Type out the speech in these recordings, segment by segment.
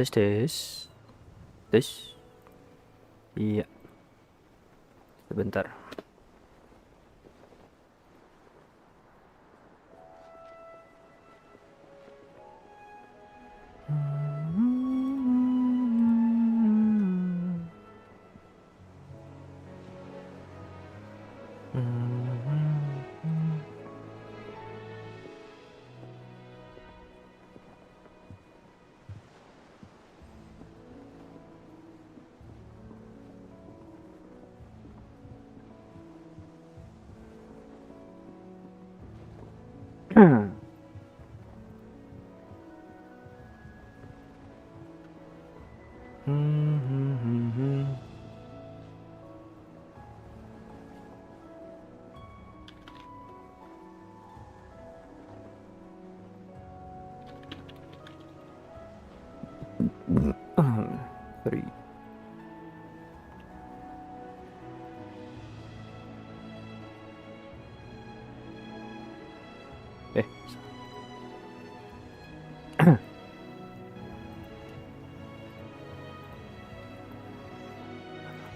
tes. Iya. Sebentar. Sorry.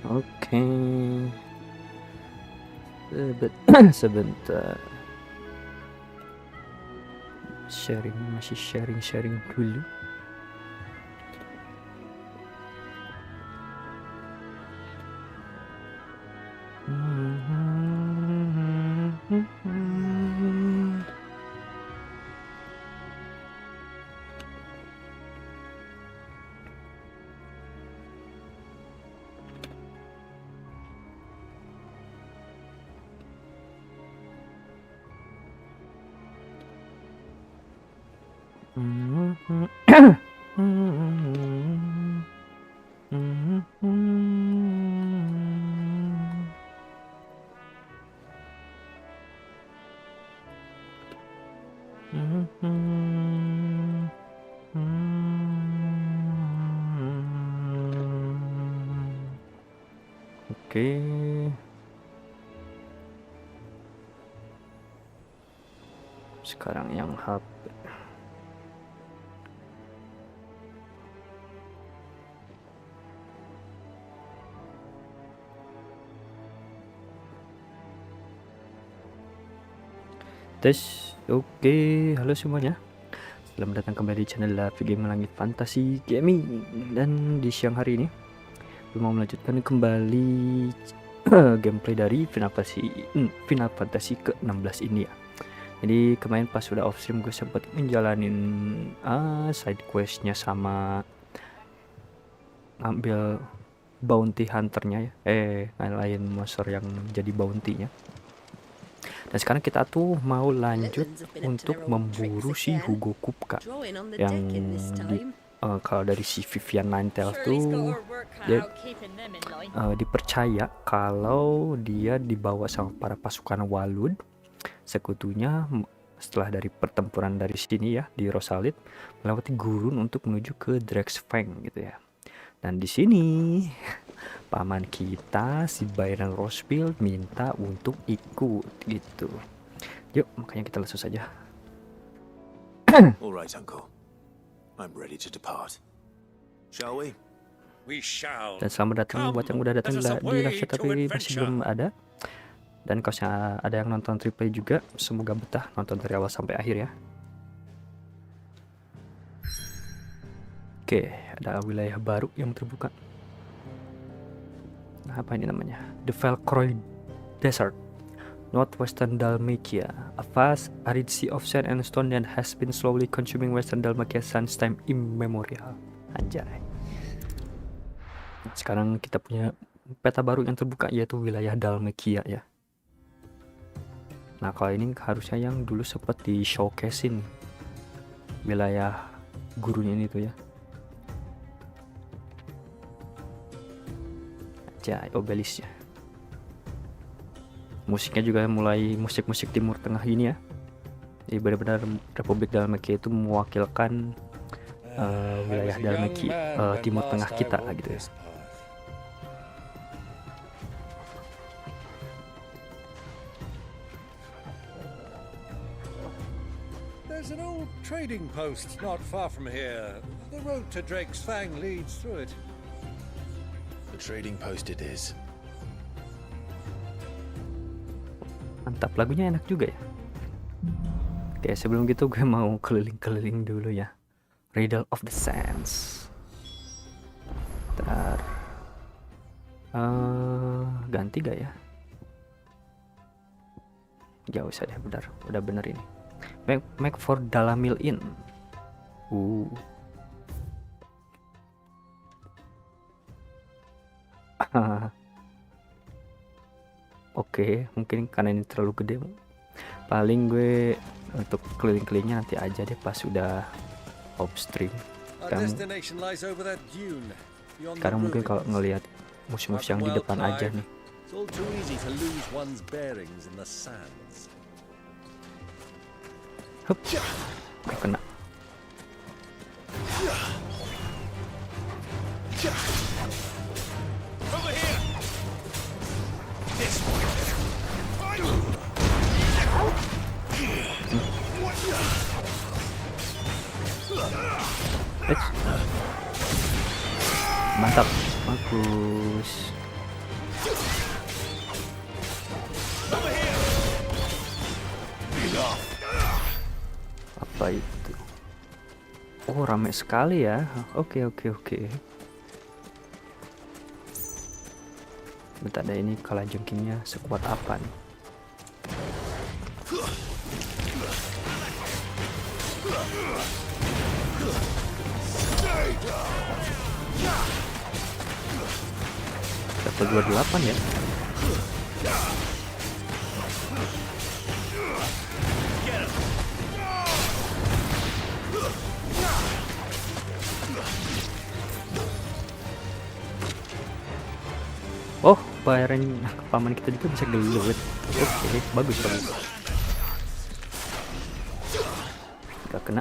Oke. Sebentar. Masih sharing dulu. Oke. Sekarang yang HP. Tes. Oke, halo semuanya. Selamat datang kembali di channel Livestream Langit Fantasi Gaming. Dan di siang hari ini gue mau melanjutkan kembali gameplay dari Final Fantasy ke-16 ini ya. Jadi kemarin pas sudah off stream gue sempat menjalanin side questnya sama ngambil bounty hunternya ya, ngalahin monster yang jadi bounty-nya. Dan sekarang kita tuh mau lanjut untuk memburu si Hugo Kupka yang kalau dari si Vivian Ninetales tuh dia dipercaya kalau dia dibawa sama para pasukan Walud, sekutunya setelah dari pertempuran dari sini ya di Rosalit, melewati gurun untuk menuju ke Drexfang gitu ya. Dan di sini paman kita si Byron Rosefield minta untuk ikut gitu. Yuk, makanya kita langsung saja. All right, Uncle. I'm ready to depart. Shall we? We shall. Dan selamat datang buat yang udah datang di live chat tapi masih belum ada. Dan kalau ada yang nonton replay juga, semoga betah nonton dari awal sampai akhir ya. Oke, ada wilayah baru yang terbuka. Nah, apa ini namanya? The Valkroy Desert, Northwestern Dalmatia, a vast arid sea of sand and stone that has been slowly consuming Western Dalmatia since time immemorial. Anjay. Nah, sekarang kita punya peta baru yang terbuka yaitu wilayah Dalmatia ya. Nah, kalau ini harusnya yang dulu sempat di showcase-in wilayah gurun ini tuh ya. Obelisnya. Musiknya juga mulai musik-musik Timur Tengah ini ya. Jadi benar-benar Republik Dalmatia itu mewakilkan wilayah Dalmatia Timur Tengah kita gitu ya. There's an old trading post not far from here. The road to Drake's Fang leads through it. The trading post it is. Mantap, lagunya enak juga ya. Oke, sebelum gitu gue mau keliling-keliling dulu ya. Riddle of the Sands. Ntar ganti gak ya? Gak usah deh, benar. Udah bener ini. Make for Dalamil Inn. Oke, mungkin karena ini terlalu gede. Paling gue untuk keliling-kelilingnya nanti aja deh pas udah off stream. Sekarang mungkin kalau ngelihat musuh-musuh yang di depan aja nih. Hup, gak kena. Mantap, bagus. Apa itu? Oh, rame sekali ya. Oke. Bentar deh, ini kalajengkingnya sekuat apa nih? Level 28 ya. Oh, bayaran paman kita juga bisa gelut. Oke, bagus. Gak kena.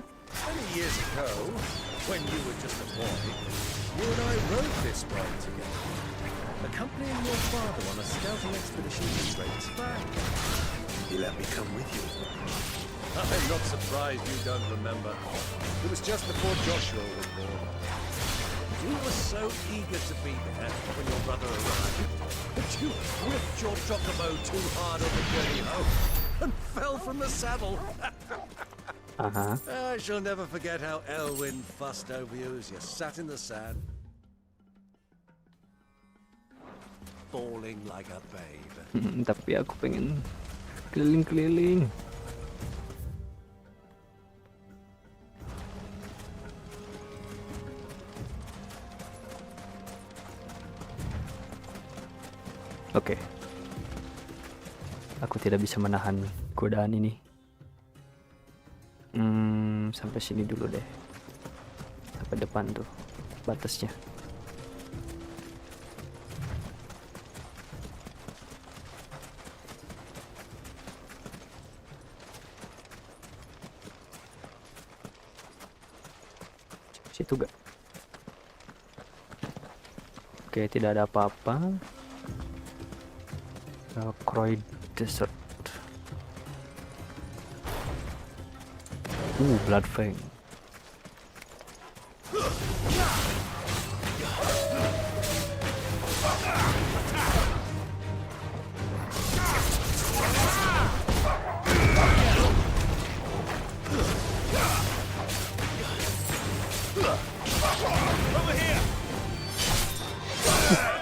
Accompanying your father on a scouting expedition to Drake's Fang. He let me come with you. I'm not surprised you don't remember. It was just before Joshua was born. You were so eager to be there when your brother arrived that you whipped your chocobo too hard on the journey home and fell from the saddle. I shall never forget how Elwyn fussed over you as you sat in the sand, falling like a babe. Tapi aku pengen keliling-keliling. Oke. Aku tidak bisa menahan godaan ini. Sampai sini dulu deh. Sampai depan tuh batasnya. Situ gak? Oke, tidak ada apa-apa. Croy Desert. Blood Fang.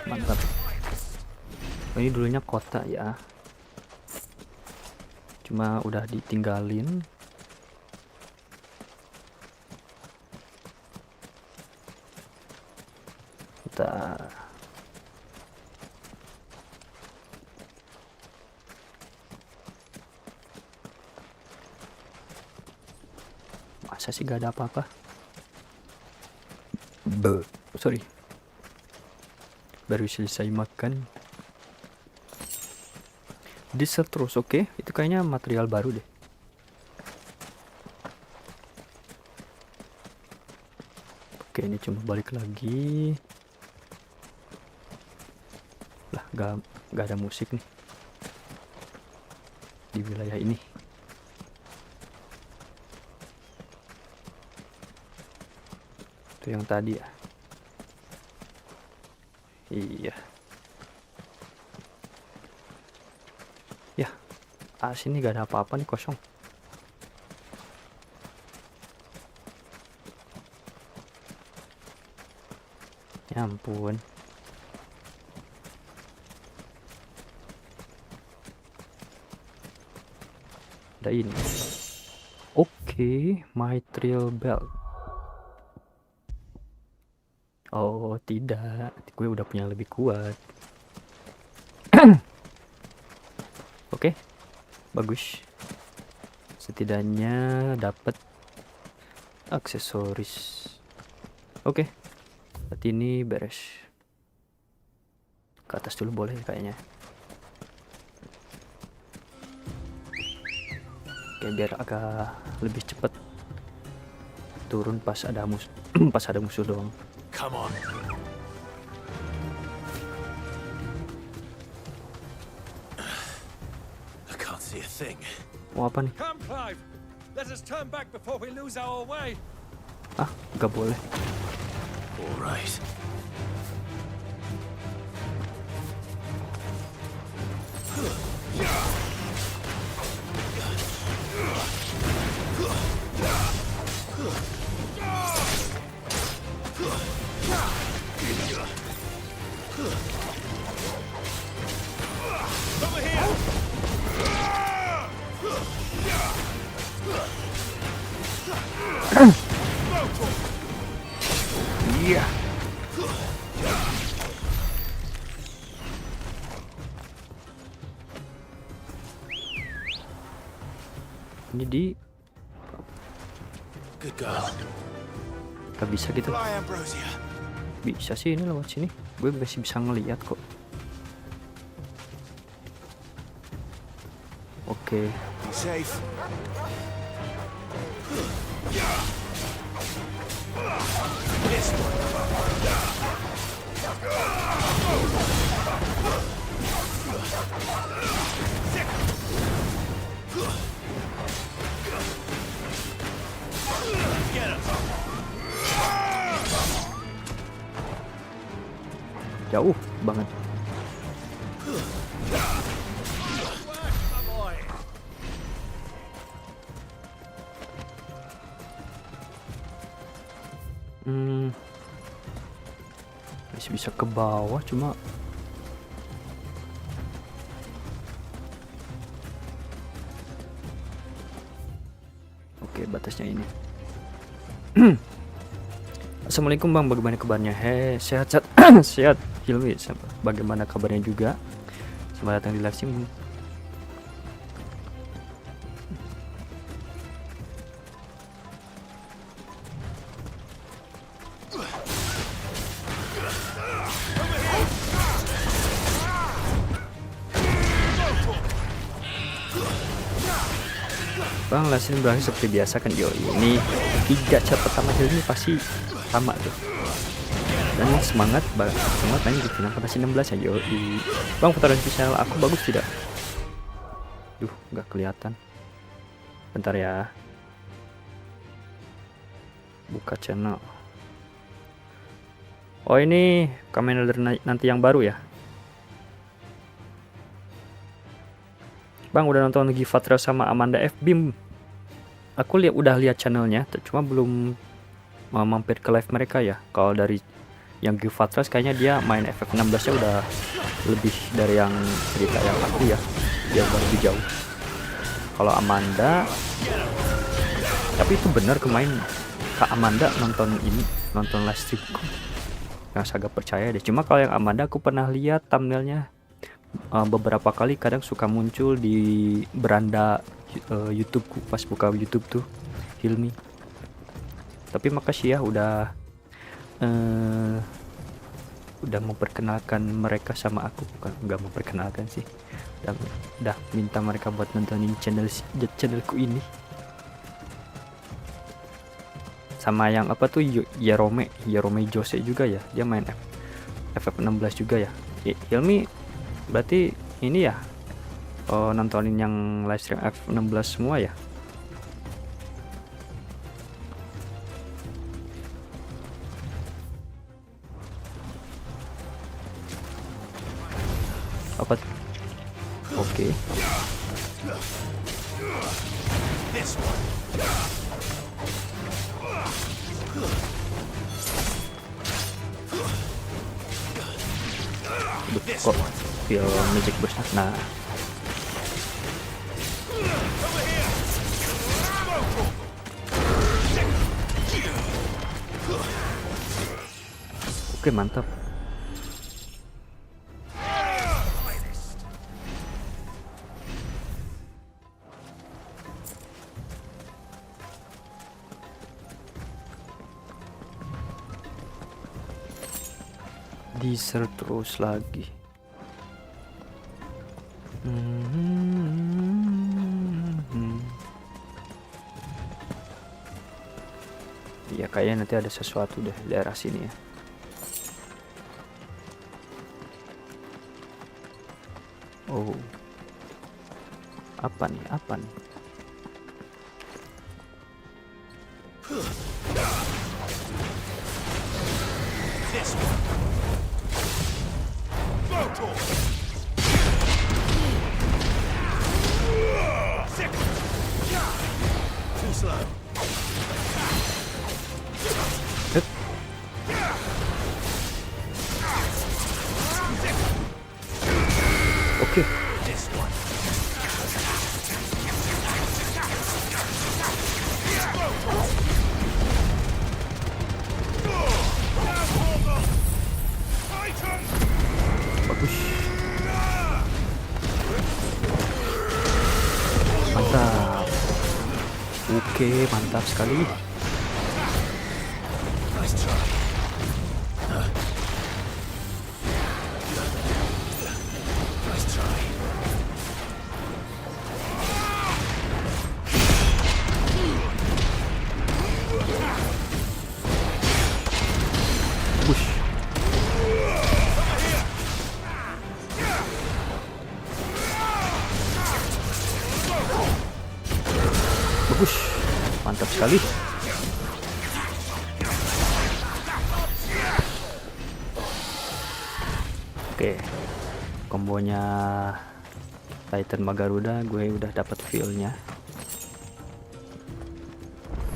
Mantap. Ini dulunya kota ya. Cuma udah ditinggalin. Masa sih gak ada apa-apa? Sorry, baru selesai makan. Diesel terus, oke. Itu kayaknya material baru deh. Oke, ini cuma balik lagi. Lah, gak ada musik nih di wilayah ini. Itu yang tadi ya. Iya. Ya, sini gak ada apa-apa nih, kosong. Ya ampun. Ada ini. Oke, mithril belt. Oh, tidak. Gue udah punya yang lebih kuat. Oke. Bagus. Setidaknya dapat aksesoris. Oke. Berarti ini beres. Ke atas dulu boleh kayaknya. Oke, biar agak lebih cepat turun pas ada musuh. Pas ada musuh doang. Come on. I can't see a thing. Mau apa nih? Come, Clive. Let us turn back before we lose our way. Gak boleh. All right. Over here. Iya. Ini di Good girl. gak bisa gitu. Fly, Ambrosia. Bisa sih, ini lewat sini. Gue masih bisa ngeliat kok. Oke. Be safe. This one. Get him. Jauh banget. Work, my boy. Masih bisa ke bawah, cuma oke, batasnya ini. Assalamualaikum Bang, bagaimana kabarnya? Sehat. Sehat. Hilmi, bagaimana kabarnya juga? Selamat datang di Livestream. Bang, Livestream berakhir seperti biasa kan? Yo, ini 3 chat pertama Hilmi pasti sama tuh. Dan semangat main di Final Fantasy 16 ya. Yoi. Bang, fotografi channel aku bagus tidak? Nggak kelihatan. Bentar ya. Buka channel. Oh, ini Kamen Rider nanti yang baru ya. Bang, udah nonton Givatras sama Amanda F. Bim. Aku udah lihat channelnya, cuma belum mampir ke live mereka ya. Kalau dari yang Givatras kayaknya dia main FF16 nya udah lebih dari yang cerita yang aku ya. Dia udah lebih jauh. Kalau Amanda, tapi itu bener kemarin Kak Amanda nonton livestream. Nggak agak percaya deh. Cuma kalau yang Amanda aku pernah lihat thumbnailnya beberapa kali, kadang suka muncul di beranda YouTubeku pas buka YouTube tuh Hilmi. Tapi makasih ya udah memperkenalkan mereka sama aku. Bukan nggak memperkenalkan sih, udah minta mereka buat nontonin channelku ini. Sama yang apa tuh Yerome Jose juga ya, dia main FF16 juga ya. Hilmi berarti ini ya nontonin yang livestream F16 semua ya. Apa? Oke. This one. Kok feel magic burst. Nah, oke, mantap. Deser terus lagi. Ya kayaknya nanti ada sesuatu deh di daerah sini ya. Oh, apa nih? Apa nih? This one. Too slow. Hup. Oke. This one. Bagus. Mantap. Oke, mantap sekali. Nice try. Nice try. Push. Bagus. Mantap sekali. Oke. Kombonya Titan Magaruda gue udah dapat feel-nya.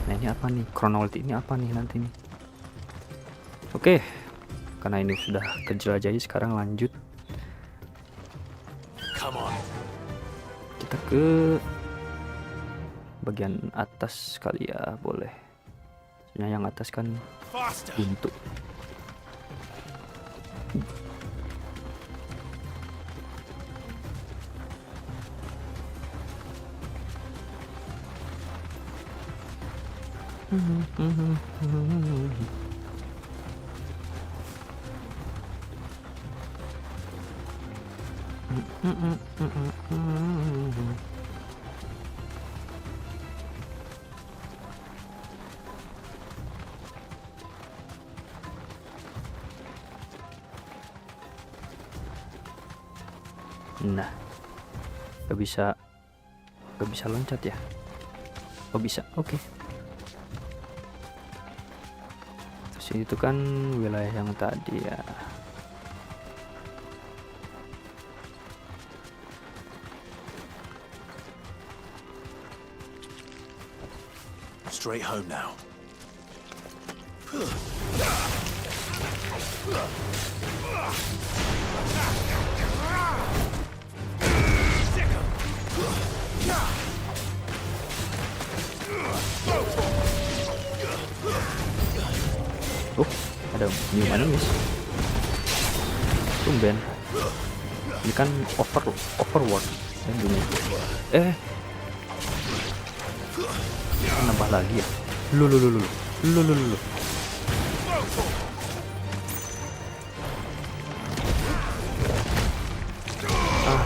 Nah, ini apa nih? Chronology ini apa nih nanti nih? Oke. Karena ini sudah kejelajahi, sekarang lanjut Come on. kita ke bagian atas kali ya, boleh. Soalnya yang atas kan Faster. buntu. Nah, gak bisa loncat ya? Oh bisa, oke. Terus itu kan wilayah yang tadi ya. Straight home now. Oh, ada new enemies. Tumben. Ini kan overworld dan dunia. Nambah lagi ya. Lu.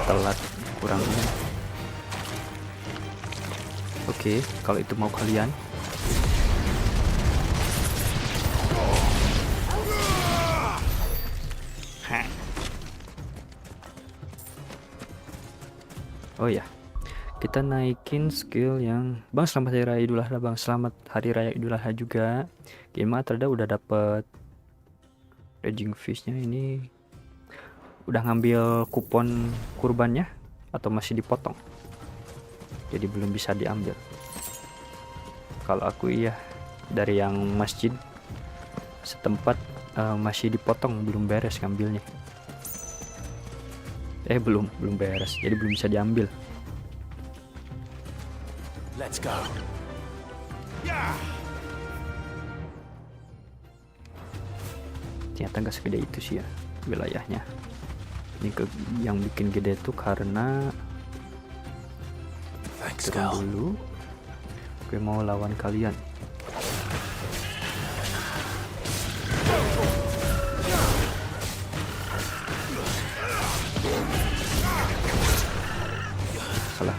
Telat, kurang. Oke, kalau itu mau kalian. Oh ya, kita naikin skill yang Bang, selamat hari raya Idul Adha Bang, selamat hari raya Idul Adha juga. Game terda udah dapet raging fishnya ini. Udah ngambil kupon kurbannya atau masih dipotong? Jadi belum bisa diambil. Kalau aku iya, dari yang masjid setempat masih dipotong, belum beres ngambilnya. Belum beres, jadi belum bisa diambil. Let's go. Ternyata nggak segede itu sih ya wilayahnya. Ini yang bikin gede tuh karena Thanks, turun Gal. dulu. Gue mau lawan kalian. Salah.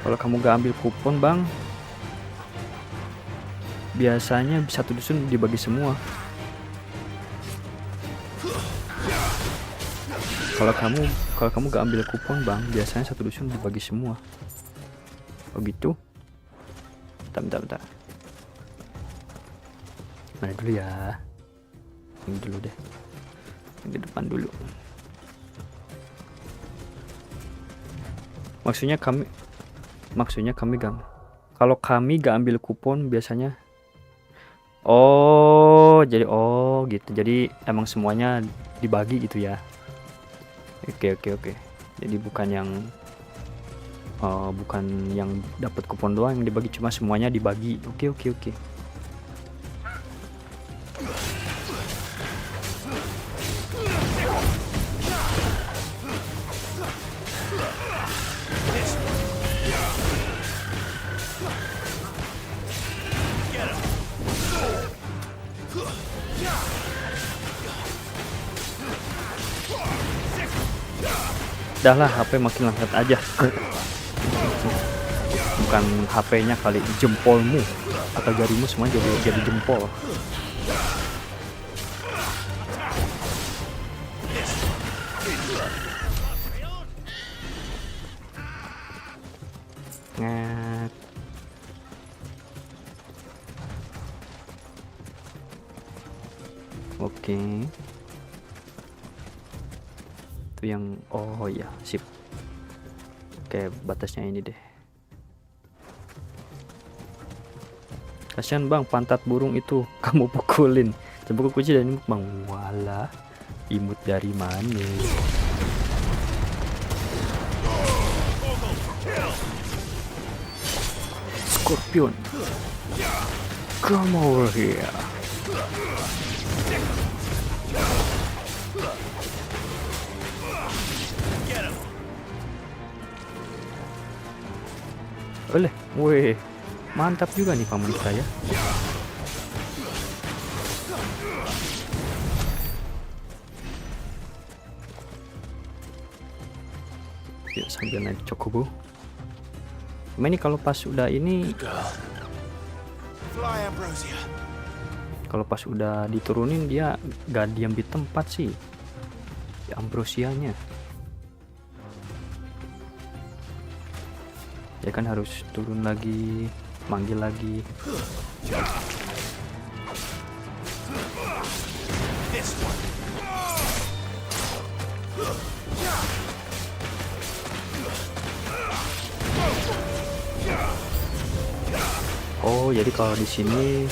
Kalau kamu gak ambil kupon bang, biasanya satu dusun dibagi semua. Kalau kamu gak ambil kupon bang, biasanya satu dusun dibagi semua. Oh gitu? Bentar. Mana dulu ya? Ini dulu deh. Yang di depan dulu. Maksudnya kami kalau kami gak ambil kupon biasanya. Jadi gitu. Jadi emang semuanya dibagi gitu ya. Oke. Jadi bukan yang dapat kupon doang yang dibagi, cuma semuanya dibagi. Oke. Udah lah, HP makin lengket aja. Bukan HP-nya kali, jempolmu atau jarimu semua jadi jempol. Nget. Oke. Itu yang ya, sip. Oke, batasnya ini deh. Kasihan bang, pantat burung itu kamu pukulin. Coba aku kunci dan imut bang. Walah, imut dari mana? Scorpion, come over here. Oleh, weh, mantap juga nih paman saya. Ya, sambil naik Chocobo. Ini kalau pas udah ini, Fly, Ambrosia. kalau pas udah diturunin dia gak diam di tempat sih. Ya, Ambrosianya. Ya kan harus turun lagi, manggil lagi. Oh, jadi kalau di sini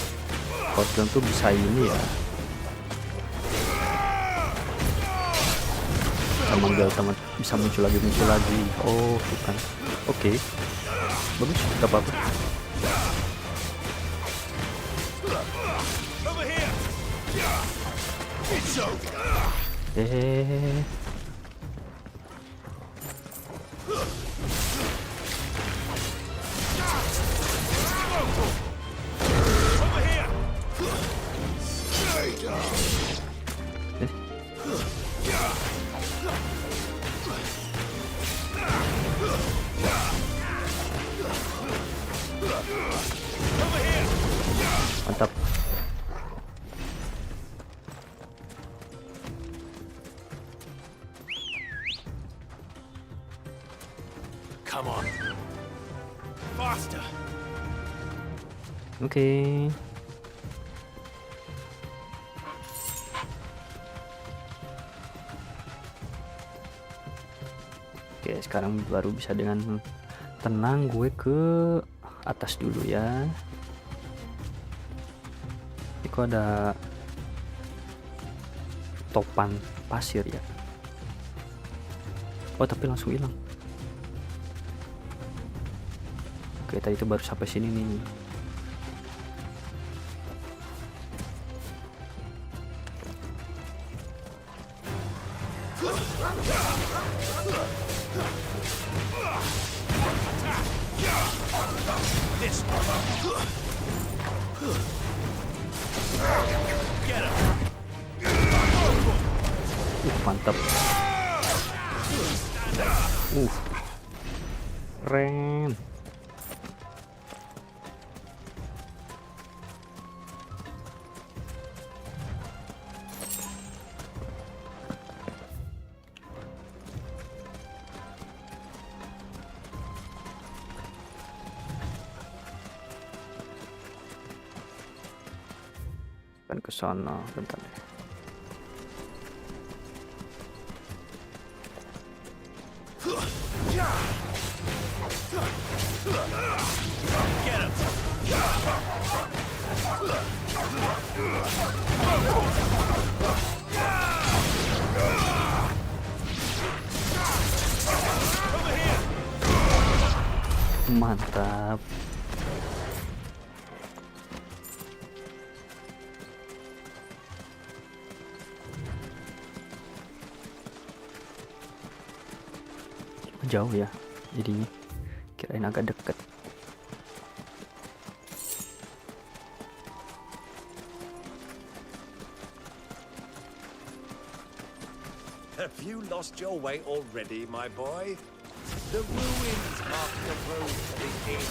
Scorpion tuh bisa ini ya. Bisa manggil teman, bisa muncul lagi. Oh, bukan. Oke. Bagus, gak apa-apa. Mantap. Come on. Faster. Oke. Oke, sekarang baru bisa dengan tenang gue ke atas dulu ya. Ini kok ada topan pasir ya. Oh, tapi langsung hilang. Oke, tadi itu baru sampai sini nih. Mantap. Keren. Kan ke sana, bentar deh. Mantap. Jauh ya jadinya, kirain agak deket. Have you lost your way already, my boy? The ruins mark the road to the inn.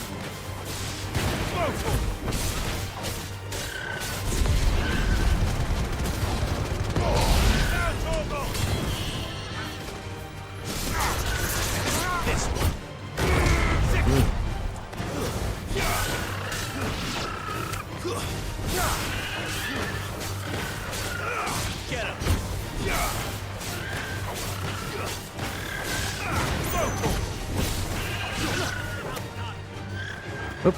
This one. Get him. Hup.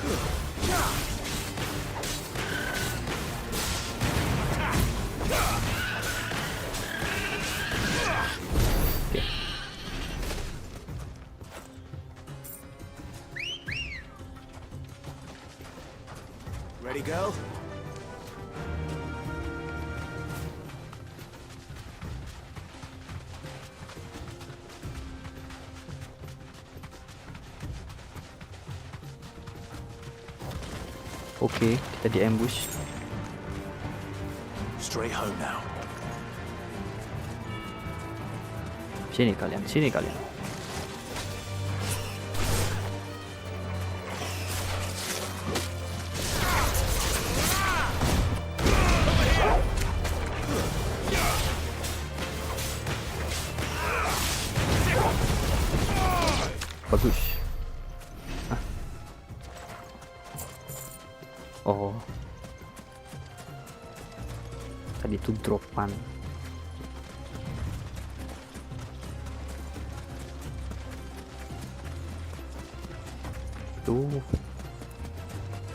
Ready, go? Oke, kita di ambush. Straight home now. Sini kalian, sini kalian. Bagus. Oh, tadi itu dropan. Tuh,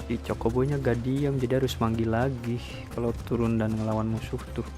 si Chocobonya gak diam, jadi harus manggil lagi kalau turun dan ngelawan musuh tuh.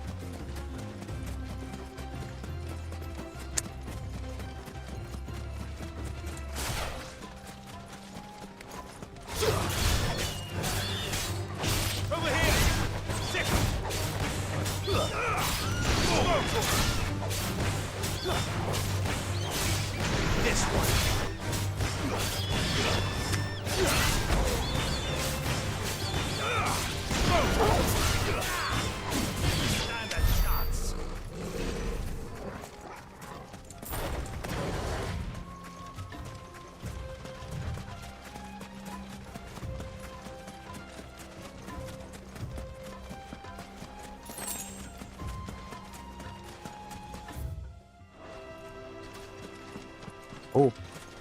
Oh,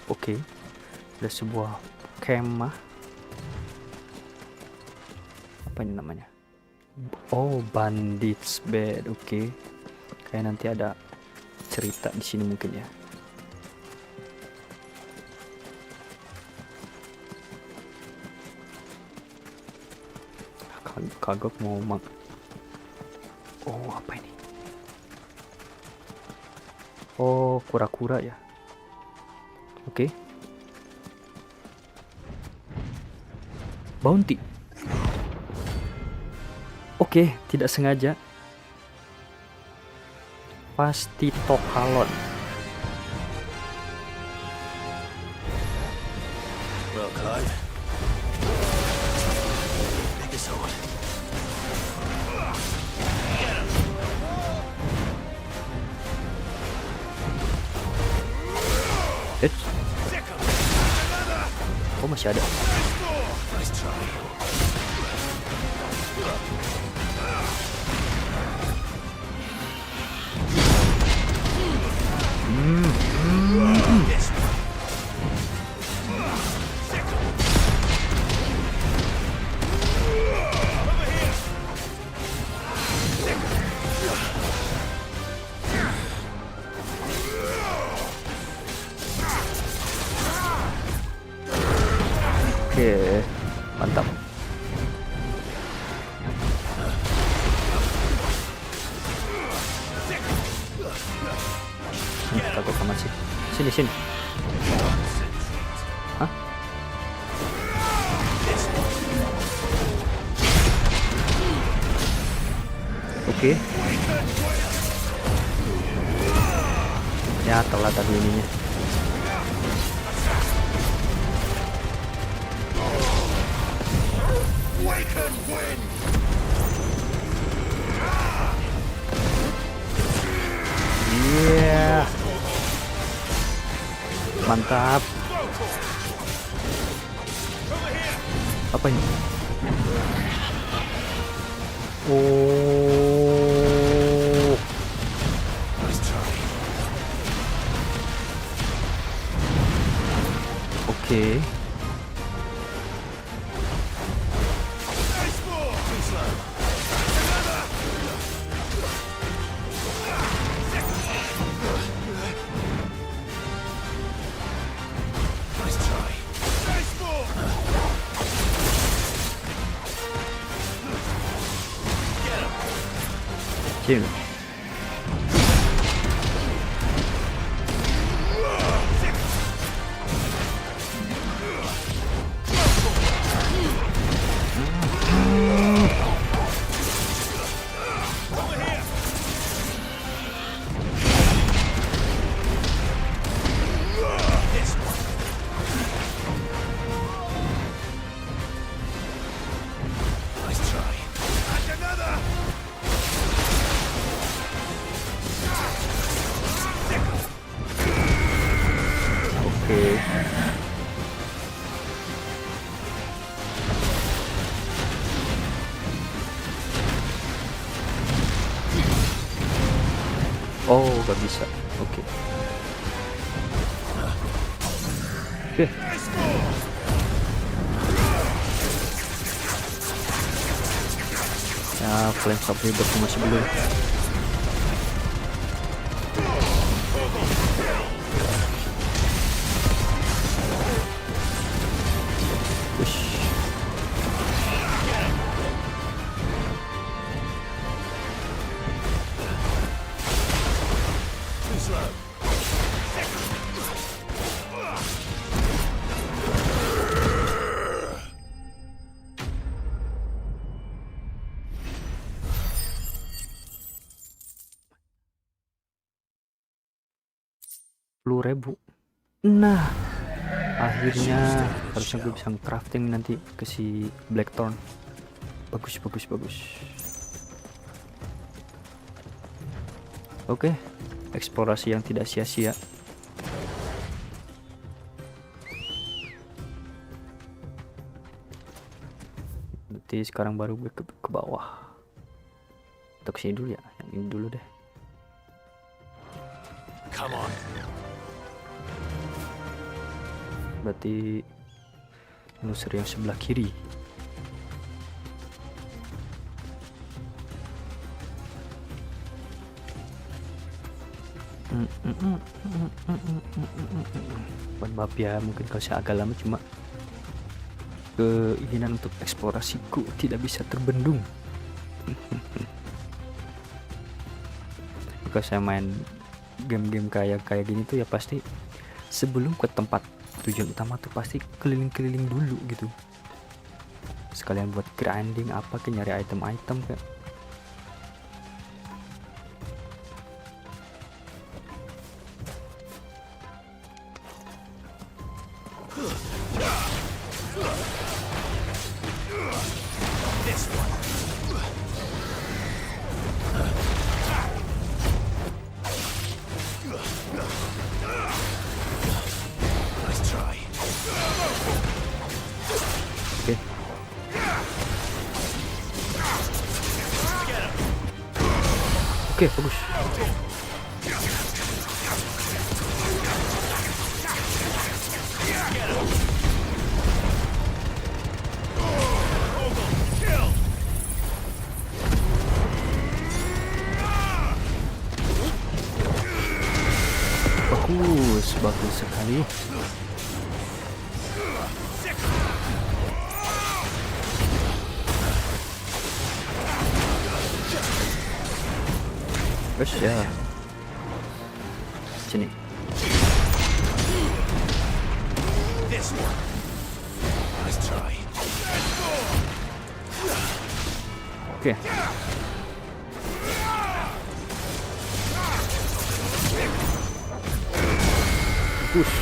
oke. Ada sebuah kemah. Apa ini namanya? Oh, bandits bed. Oke. Kayak nanti ada cerita di sini mungkin ya. Kagok mau Oh, apa ini? Oh, kura-kura ya. Oke. Bounty. Oke, tidak sengaja. Pasti tokalon. Well, Clive. Pick a sword. Oh, masih ada. Nice try. Oke, mantap. Kagok amat sih. Sini. Hah? Oke. Ya, telat tadi ininya. Yeah. Mantap. Apa ini? Oh. Oke. Sini. Oh, gak bisa. Oke. Ya, flame saber masih belum. Ribu. Nah, akhirnya harusnya gue bisa crafting nanti ke si Blackthorn. Bagus. Oke, eksplorasi yang tidak sia-sia. Nanti sekarang baru gue ke bawah. Atau ke sini dulu ya, yang ini dulu deh. Come on. Berarti monster yang sebelah kiri. Maaf ya, mungkin kalau saya agak lama, cuma keinginan untuk eksplorasiku tidak bisa terbendung. Kalau saya main game-game kayak gini tuh ya pasti sebelum ke tempat tujuan utama tuh pasti keliling-keliling dulu gitu, sekalian buat grinding apa ke nyari item-item kayak. Oke, bagus. Bagus sekali. Terus ya, sini. Oke. Push.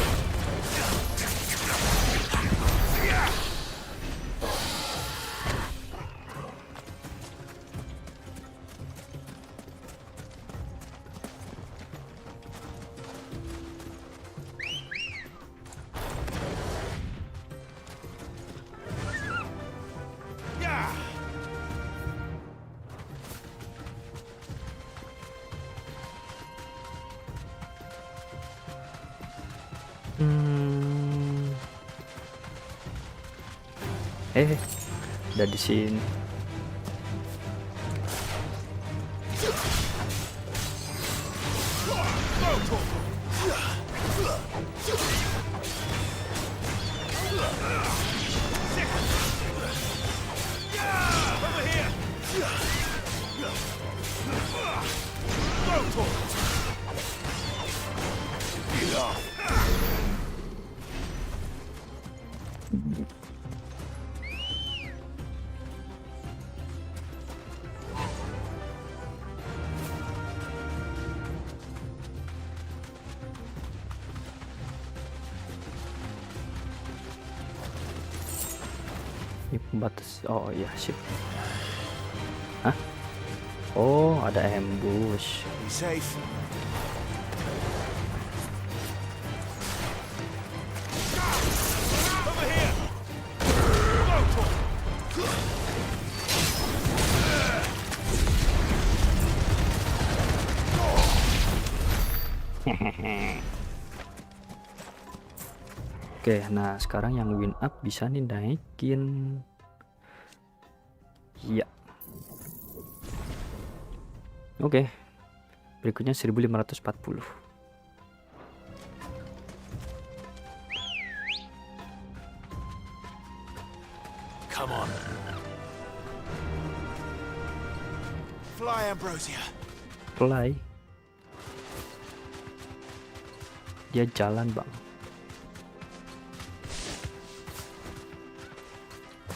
Udah di sini. Ini pembatas. Oh iya, sip. Hah? Oh, ada ambush. Safe. Oke, nah sekarang yang win up bisa nih naikin. Iya. Oke. Berikutnya 1540. Come on. Fly, Ambrosia. Fly. Dia jalan, Bang.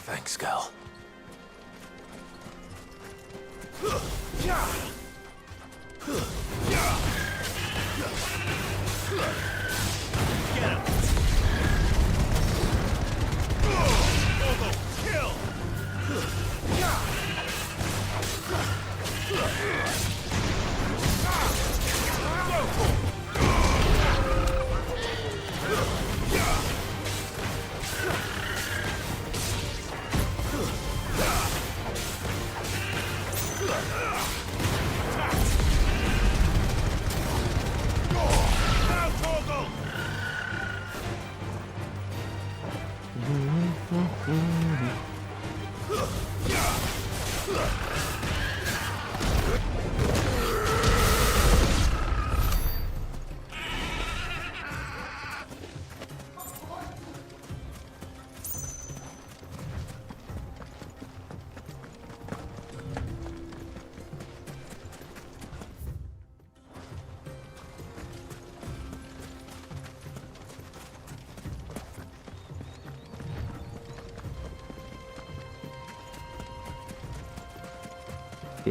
Thanks, girl.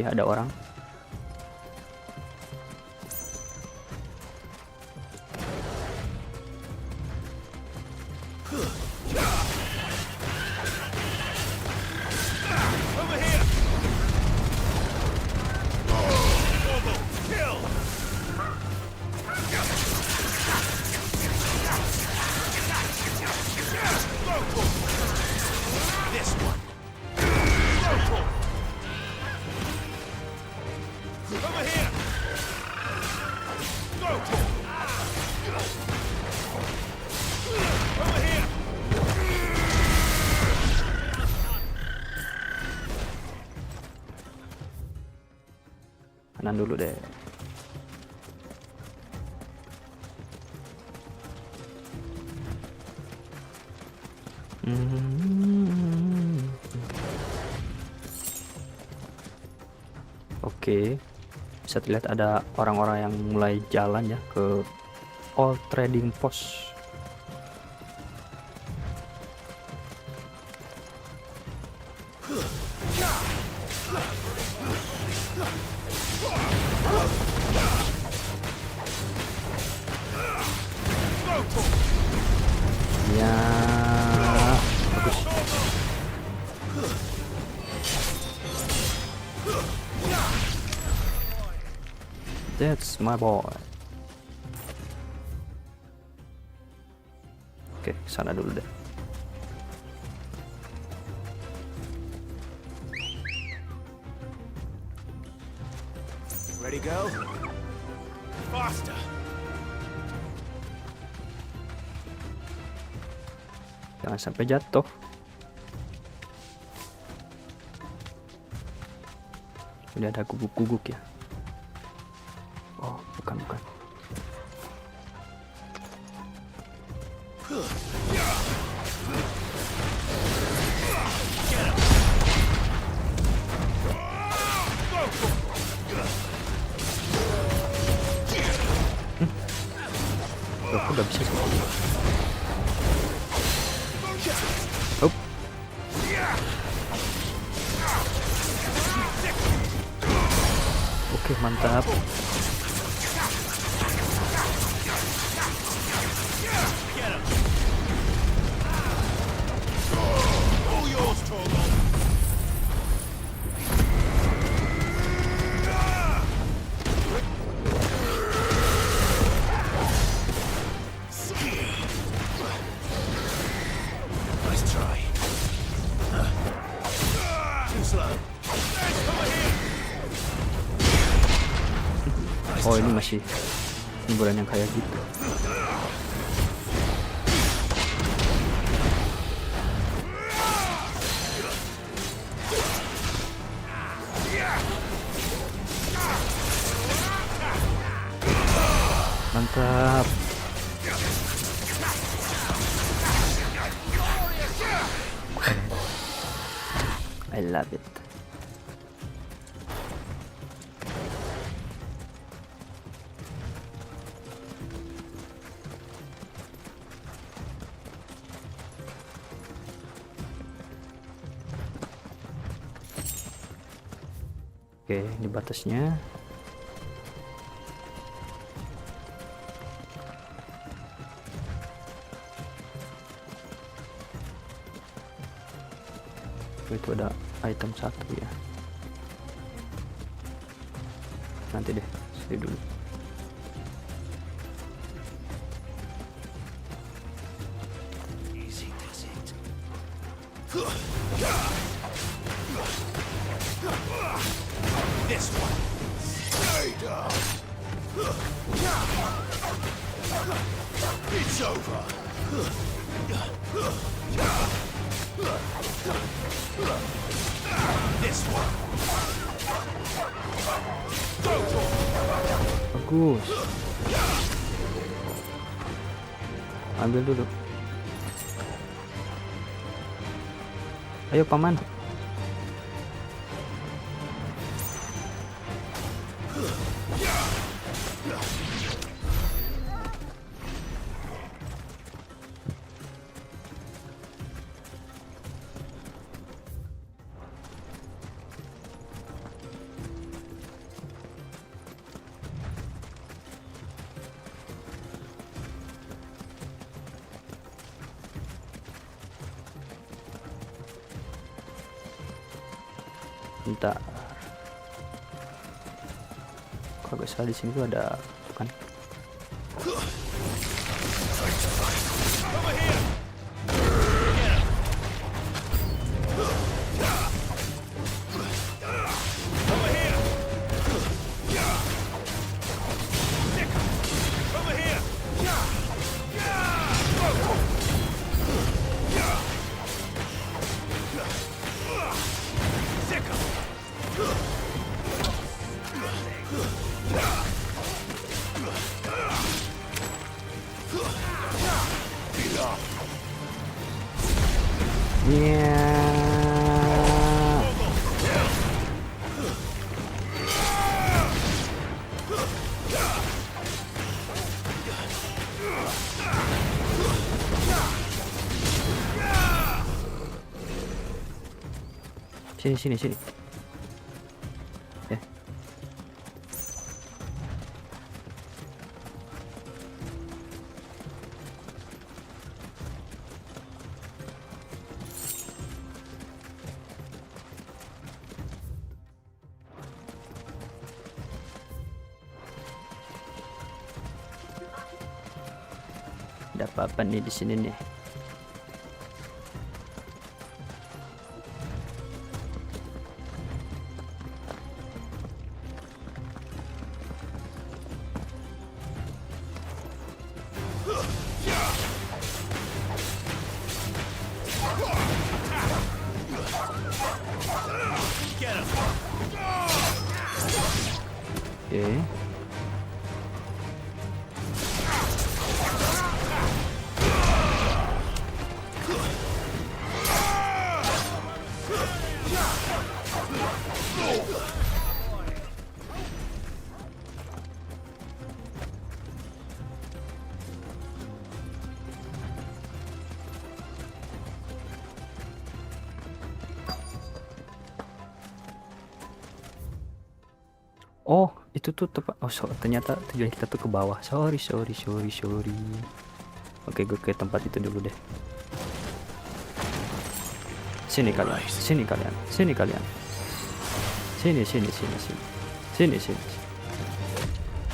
Oke, ada orang. Kanan dulu deh. Oke, bisa terlihat ada orang-orang yang mulai jalan ya ke Old Trading Post. Ya, bagus. That's my boy. Oke, sana dulu deh. Ready, go? Faster! Jangan sampai jatuh. Ini ada guguk-guguk ya. Oh, bukan. Aku udah bisa sih. Up. Oke, mantap. Nice try. Too slow. Oh, ini masih hiburan yang kayak gitu. Mantap. I love it. Oke, ini batasnya. Itu ada item satu ya. Nanti deh, sini dulu. Easy does it. This one. Stay down. It's over. This one. Bagus. Ambil dulu. Ayo paman. Bentar. Kalau gak salah di sini tuh ada kan. Sini. Ya. Ada apa-apa nih di sini nih? Oke. Oh, itu tuh tempat. Oh, ternyata tujuan kita tuh ke bawah. Sorry. Oke, gue ke tempat itu dulu deh. Sini kalian. Sini.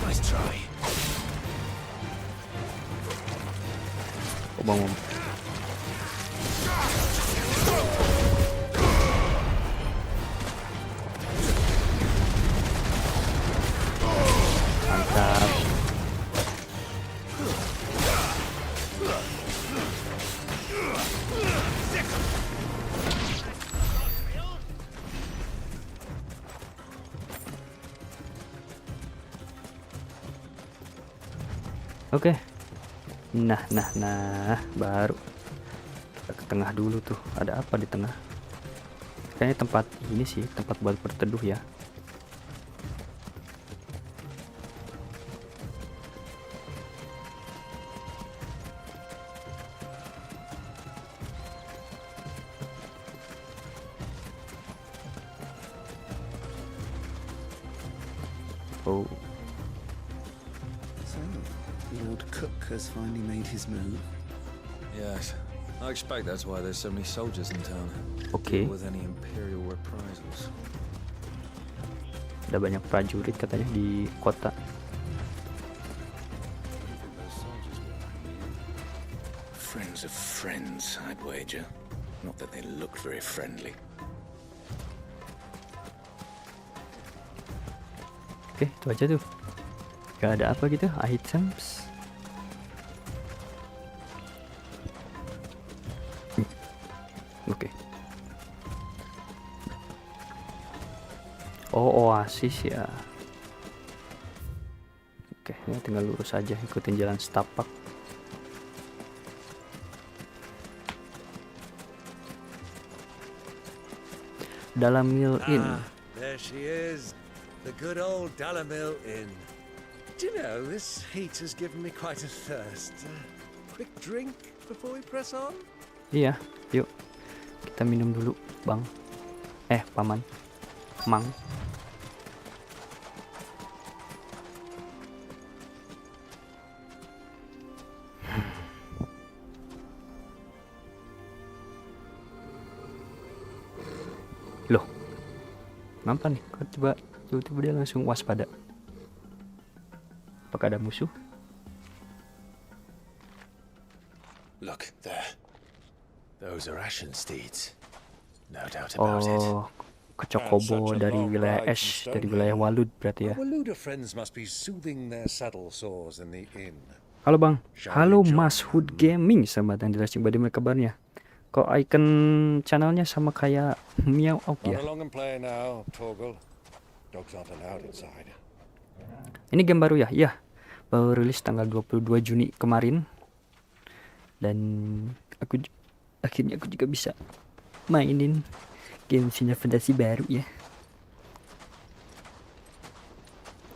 Nice try. Oh, bangun. Mantap. Oke. Nah, baru kita ke tengah dulu tuh. Ada apa di tengah? Kayaknya tempat ini sih, tempat buat berteduh ya. Oh. So, the old cook has finally made his move. Yes. I expect that's why there's so many soldiers in town. Oke. Deal with any imperial reprisals. Ada banyak prajurit katanya di kota. Friends of friends, I'd wager. Not that they looked very friendly. Oke, itu aja tuh. Gak ada apa gitu, items. Oke. Oh, oasis ya. Oke, ini tinggal lurus aja, ikutin jalan setapak. Dalam Mill Inn. There she is. The good old Dalamil Inn. Do you know, this heat has given me quite a thirst. Quick drink before we press on? Iya, yuk. Kita minum dulu, Bang. Paman. Mang. Loh. Kenapa nih? Kok tiba-tiba dia langsung waspada? Apakah ada musuh? Look, there. Those are ashen steeds. No doubt about it. Oh, kecokobo dari wilayah Ash, dari wilayah Walud berarti ya. Our Waluda friends must be soothing their saddle sores in the inn. Halo bang, halo we join Mas Hood Gaming, selamat datang di Livestream. Bagaimana kabarnya? Kok icon channelnya sama kayak Meow Out Run ya? along and play now, Torgal. Dogs aren't allowed inside. Ini game baru ya? Iya, baru rilis tanggal 22 Juni kemarin. Dan akhirnya aku juga bisa mainin game Final Fantasy baru ya.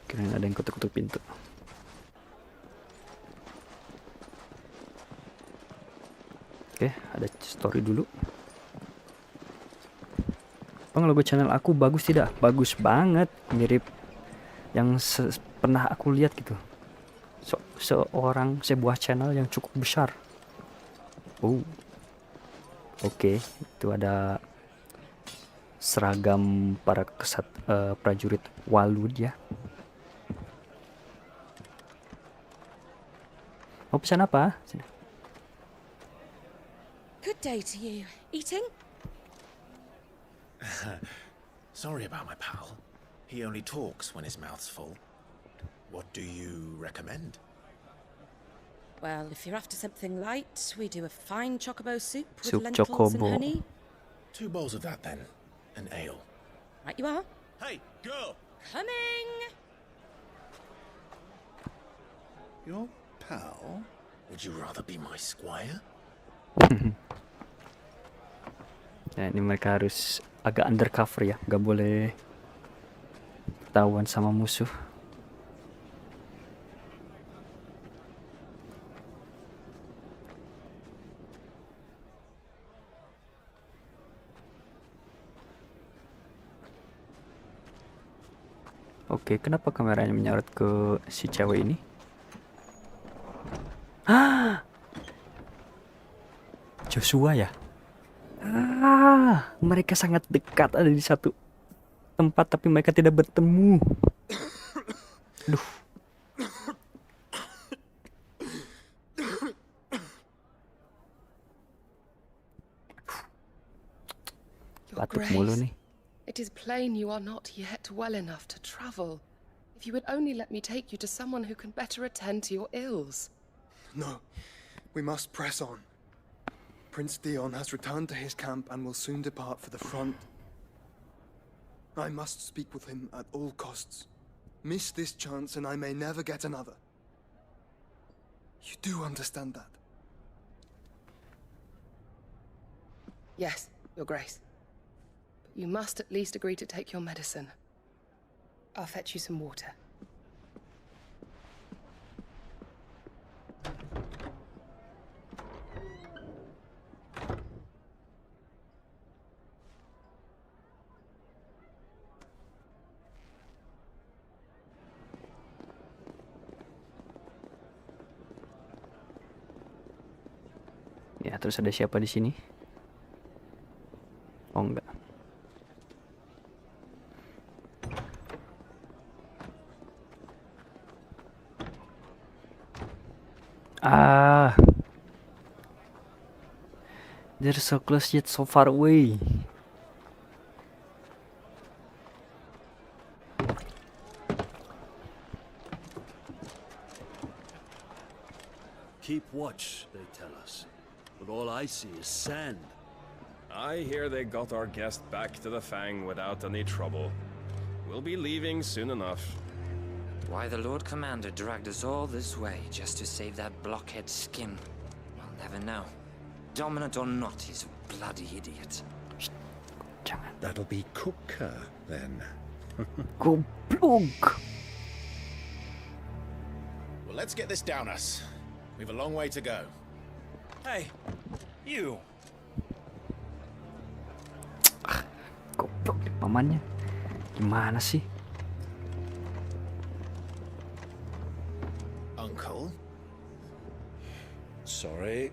Keren ada yang ketuk-ketuk pintu. Oke, ada story dulu. Bang, logo channel aku bagus tidak? Bagus banget, mirip yang pernah aku lihat gitu. Sebuah channel yang cukup besar. Oh, oke, itu ada seragam para prajurit Walud ya. Mau pesan apa? Sini. Good day to you. Eating? Sorry about my pal. He only talks when his mouth's full. What do you recommend? Well, if you're after something light, we do a fine chocobo soup with Soup lentils chocobo. and honey. 2 bowls of that then. An ale. Right you are. Hey, girl! Coming! Your pal? Would you rather be my squire? Ya, ini mereka harus agak undercover ya, nggak boleh ketahuan sama musuh. Oke, kenapa kameranya menyorot ke si cewek ini? Joshua ya? Mereka sangat dekat, ada di satu tempat tapi mereka tidak bertemu. Aduh. Your Batuk mulu Grace, nih. it is plain you are not yet well enough to travel. If you would only let me take you to someone who can better attend to your ills. No, we must press on. Prince Dion has returned to his camp and will soon depart for the front. I must speak with him at all costs. Miss this chance and I may never get another. You do understand that? Yes, Your Grace. But you must at least agree to take your medicine. I'll fetch you some water. Ya, terus ada siapa di sini? Oh, enggak. They're so close yet so far away. Keep watch, they tell us. But all I see is sand. I hear they got our guest back to the Fang without any trouble. We'll be leaving soon enough. Why the Lord Commander dragged us all this way just to save that blockhead skin, we'll never know. Dominant or not, he's a bloody idiot. Jangan. That'll be Kupka then. Goblok. Well, let's get this down us. We've a long way to go. Hey, you. Goblok nih pamannya. Gimana sih? Uncle? Sorry.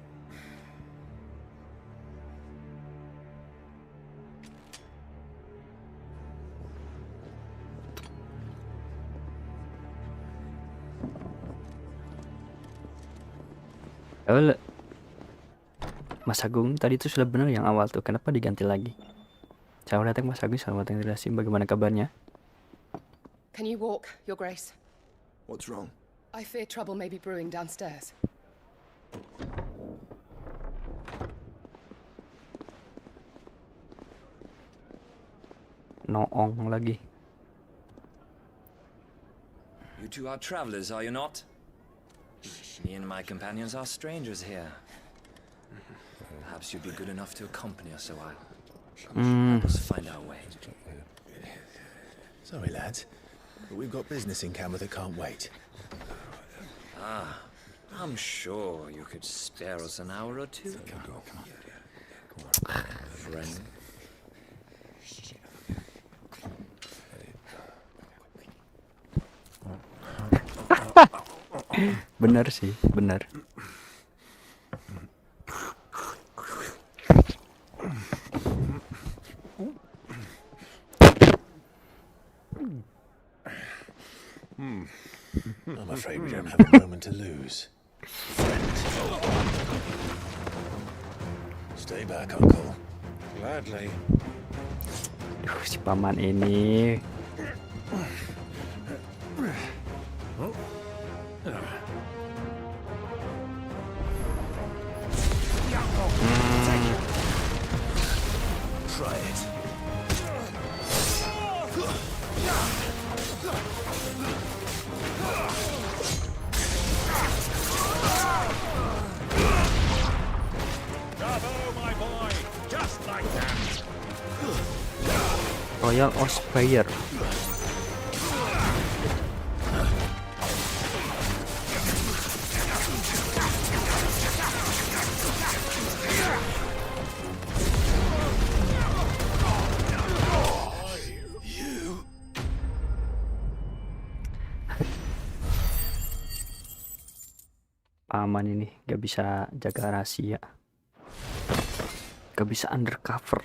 Oh, Mas Agung tadi itu sudah benar yang awal tuh, kenapa diganti lagi? Selamat datang Mas Agung, selamat datang di Livestream. Bagaimana kabarnya? Can you walk, Your Grace? What's wrong? I fear trouble may be brewing downstairs. Noong lagi. You two are travelers, are you not? Me and my companions are strangers here. Perhaps you'd be good enough to accompany us a while. Help us find our way. Sorry, lads, but we've got business in camera that can't wait. I'm sure you could spare us an hour or two. Friend. Benar sih, benar. I'm afraid we don't have a moment to lose. Friend. Stay back, Uncle. Gladly. Duh, si paman ini. Try it. Bravo, my boy! Just like that! Royal Ospreyer. Paman ini gak bisa jaga rahasia, gak bisa undercover.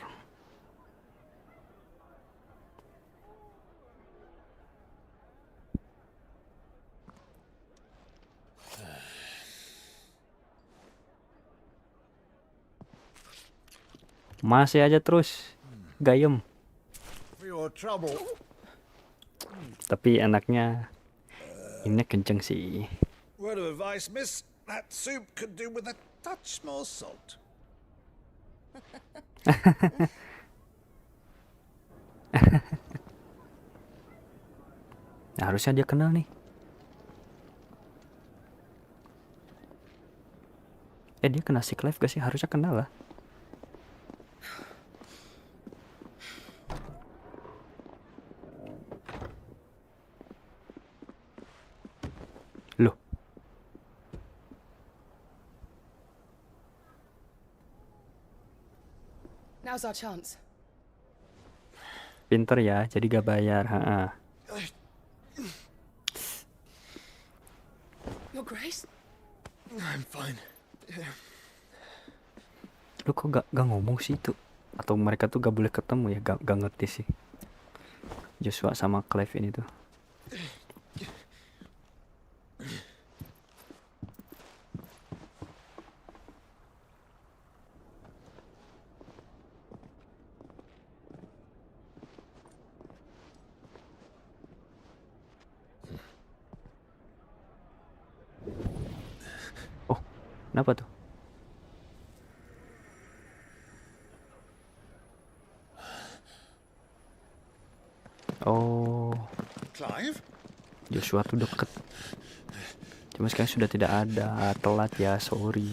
Masih aja terus gayem. For your trouble. Tapi enaknya ini kenceng sih. Word of advice, miss. That soup could do with a touch more salt. Nah, harusnya dia kenal nih. Dia kena sick life gak sih? Harusnya kenal lah. Loh. Now's our chance. Pinter ya, jadi gak bayar. Your Grace? I'm fine. Lu kok gak ngomong sih itu? Atau mereka tuh gak boleh ketemu ya? Gak ngerti sih. Joshua sama Clive ini tuh. Oh, kenapa tuh? Oh, Clive? Joshua tuh deket. Cuma sekarang sudah tidak ada. Telat ya, sorry.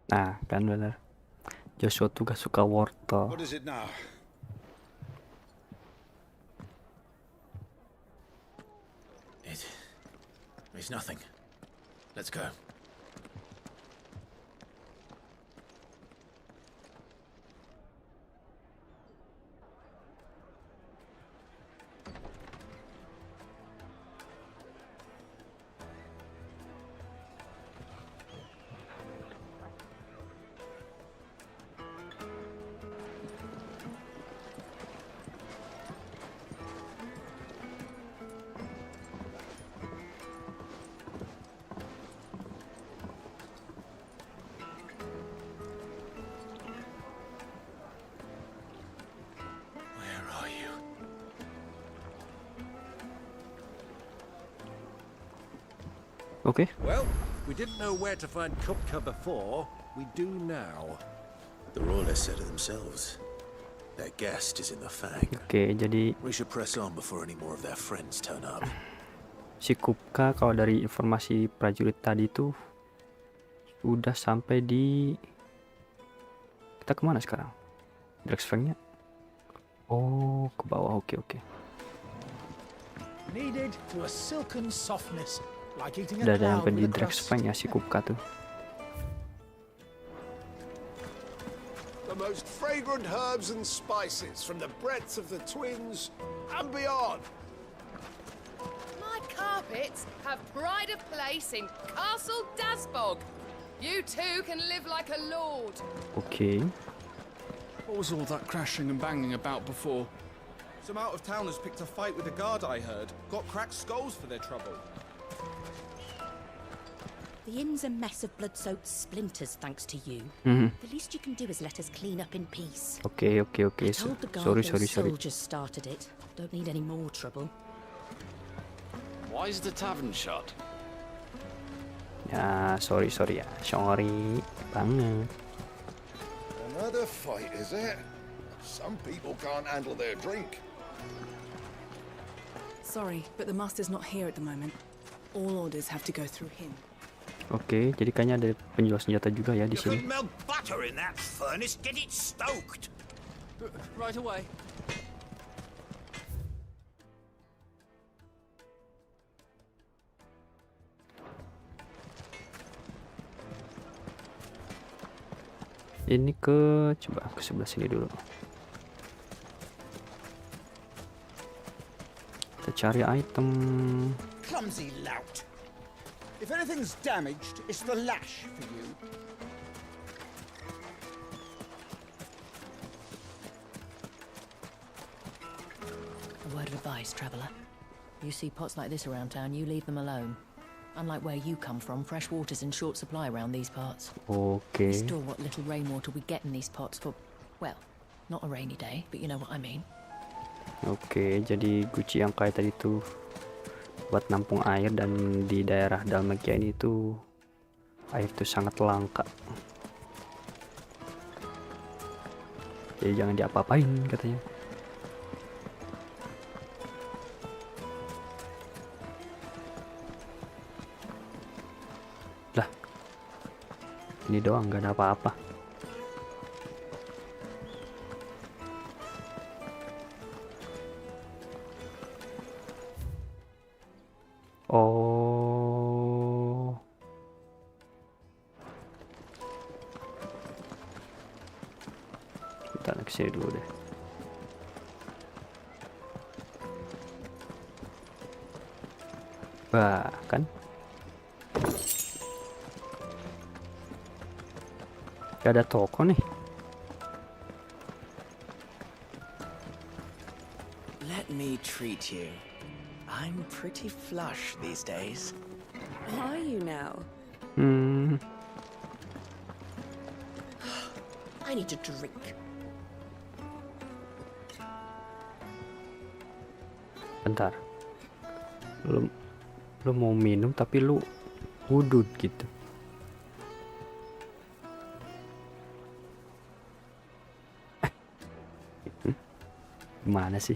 Nah, kan bener. Joshua tuh gak suka wortel. What is it now? It's nothing. Let's go. Oke. Well, we didn't know where to find Kupka before. We do now. The royalists said it themselves. Their guest is in the Fang. Oke, jadi We should press on before any more of their friends turn up. si Kupka kalau dari informasi prajurit tadi tuh udah sampai di, kita kemana sekarang? Drexfangnya? Oh, ke bawah. Oke. Needed to a silken softness, like eating a Udah cloud sampai di with a crust. Drexfangnya si Kupka tuh. The most fragrant herbs and spices from the breadths of the Twins and beyond. My carpets have pride of place in Castle Dasbog. You two can live like a lord. Oke. What was all that crashing and banging about before? Some out-of-towners picked a fight with the guard, I heard. Got cracked skulls for their trouble. The inn's a mess of blood-soaked splinters, thanks to you. The least you can do is let us clean up in peace. Oke. I told the guard Sorry. those soldiers started it. Don't need any more trouble. Why is the tavern shut? Ya, sorry ya. Sorry banget. Another fight, is it? Some people can't handle their drink. Sorry, but the master's not here at the moment. All orders have to go through him. Oke, jadi kayaknya ada penjual senjata juga ya di sini. melt butter in that furnace. Get it stoked. Right away. Ini coba ke sebelah sini dulu. Kita cari item. Clumsy lout. If anything's damaged, it's the lash for you. A word of advice, traveller. You see pots like this around town, you leave them alone. Unlike where you come from, fresh water's in short supply around these parts. Oke. We store what little rainwater we get in these pots for, well, not a rainy day, but you know what I mean. Oke, jadi guci yang kayak tadi tuh buat nampung air, dan di daerah Dalmagia ini tuh air tuh sangat langka. Jadi jangan diapa-apain katanya. Lah, ini doang gak ada apa-apa. Oh. Kita naik sini dulu deh. Wah, kan? Gak ada toko nih. Let me treat you. I'm pretty flush these days. Are you now? I need a drink. Bentar. Lu mau minum tapi lu wudud gitu. Gimana sih?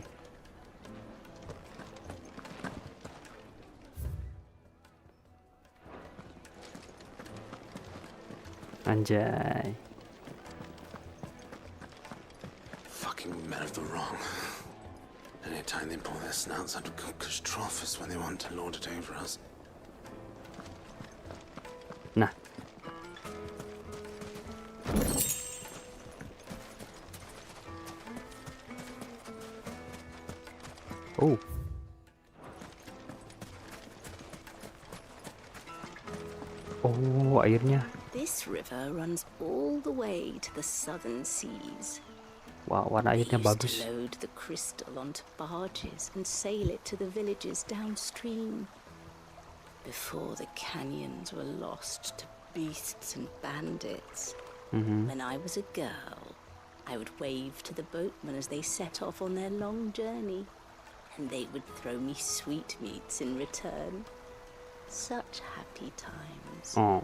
Anjay. Fucking men of the wrong. Anytime they pull their snouts out of Kupka's trough is when they want to lord it over us. Nah. Oh. Oh, airnya. This river runs all the way to the southern seas. Wah, warna airnya They used bagus. to load the crystal onto barges and sail it to the villages downstream. Before the canyons were lost to beasts and bandits. When I was a girl, I would wave to the boatmen as they set off on their long journey, and they would throw me sweetmeats in return. Such happy times. Oh.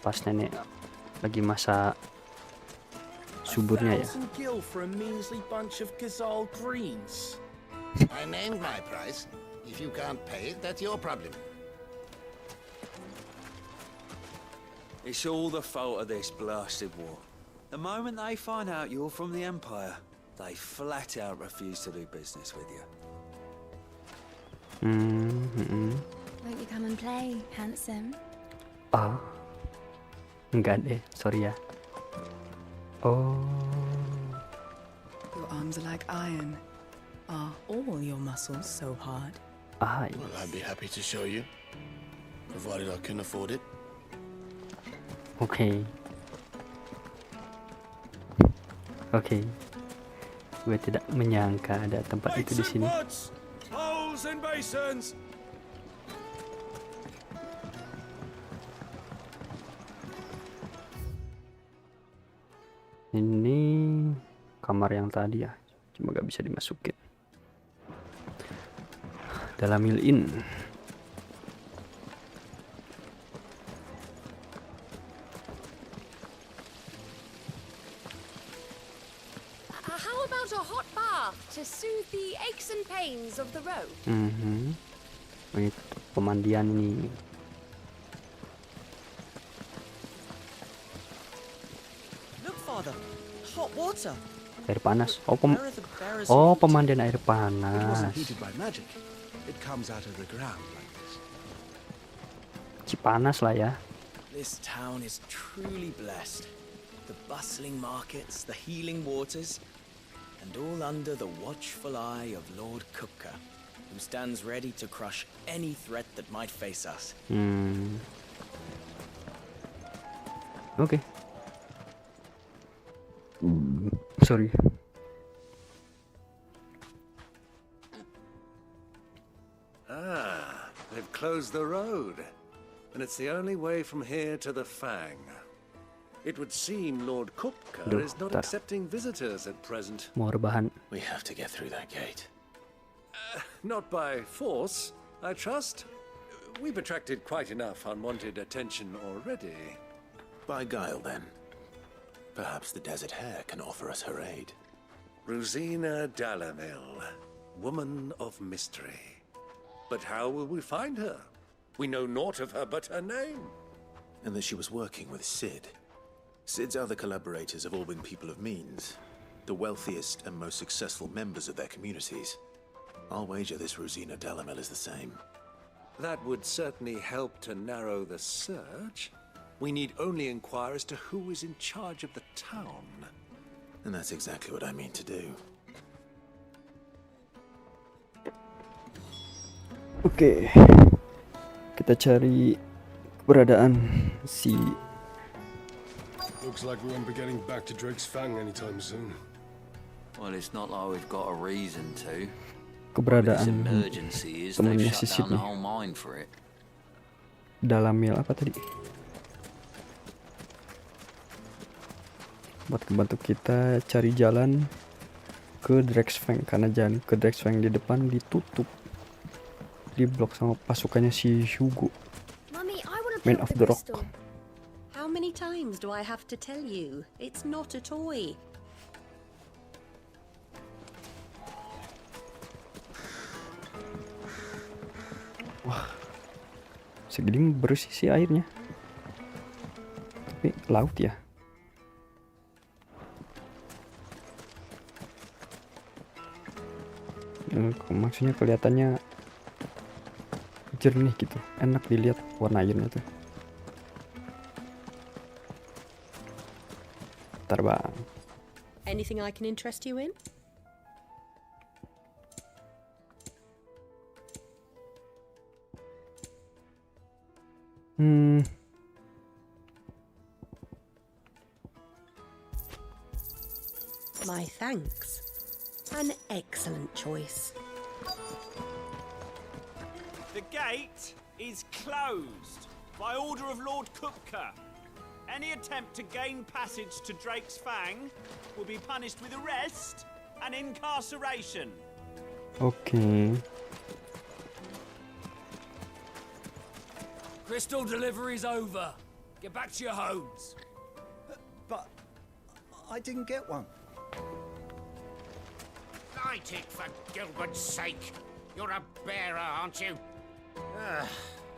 Pas nenek lagi masa suburnya ya. 1,000 gil for a measly bunch of Gazal greens. I named my price. If you can't pay it, that's your problem. It's all the fault of this blasted war. The moment they find out you're from the Empire, they flat out refuse to do business with you. Won't you come and play, handsome? Ah, enggak deh, sorry ya. Oh, Your arms are like iron. Are all your muscles so hard? ah, Well, I'd be happy to show you, provided I can afford it. Oke. Oke. Gue tidak menyangka ada tempat itu di sini. Bowls and basins. Ini kamar yang tadi ya, cuma gak bisa dimasukin. Dalamil-in. How about a hot bath to soothe the aches and pains of the road? Ini pemandian ini. Look, Father. Hot water. Air panas. Oh, Where are the bearers' pemandian air It wasn't panas. heated by magic. It comes out of the ground like this. Cipanas lah ya. This town is truly blessed. The bustling markets, the healing waters, and all under the watchful eye of Lord Kupka, who stands ready to crush any threat that might face us. Oke. Sorry. Ah, they've closed the road. And it's the only way from here to the Fang. It would seem Lord Kupka Duh, is not tar. accepting visitors at present. Mau rebahan. We have to get through that gate. Not by force, I trust. We've attracted quite enough unwanted attention already. By guile, then. Perhaps the Desert Hare can offer us her aid. Rosina Dalamil, woman of mystery. But how will we find her? We know naught of her but her name. And that she was working with Sid. Sid's other collaborators have all been people of means, the wealthiest and most successful members of their communities. I'll wager this Rosina Dalamil is the same. That would certainly help to narrow the search. We need only inquire as to who is in charge of the town. And that's exactly what I mean to do. Oke. Kita cari keberadaan si Looks like we won't be getting back to Drake's Fang anytime soon. Well, it's not like we've got a reason to. keberadaan This emergency is temennya they've si shut down Sid the nih. whole mine for it. Dalamil apa tadi? Buat kebantu kita cari jalan ke Drexfang karena jalan ke Drexfang di depan ditutup, diblok sama pasukannya si Hugo, Mummy, I want to Man build of the the Rock. crystal. How many times do I have to tell you? It's not a toy. Wah, segini bersih sih airnya, tapi laut ya. Maksudnya kelihatannya jernih gitu, enak dilihat warna airnya tuh. Terbang. Anything I can interest you in? My thanks. An excellent choice. The gate is closed by order of Lord Kupka. Any attempt to gain passage to Drake's Fang will be punished with arrest and incarceration. Oke. Crystal delivery's over. Get back to your homes. But I didn't get one. Light it, for Gilbert's sake. You're a bearer, aren't you?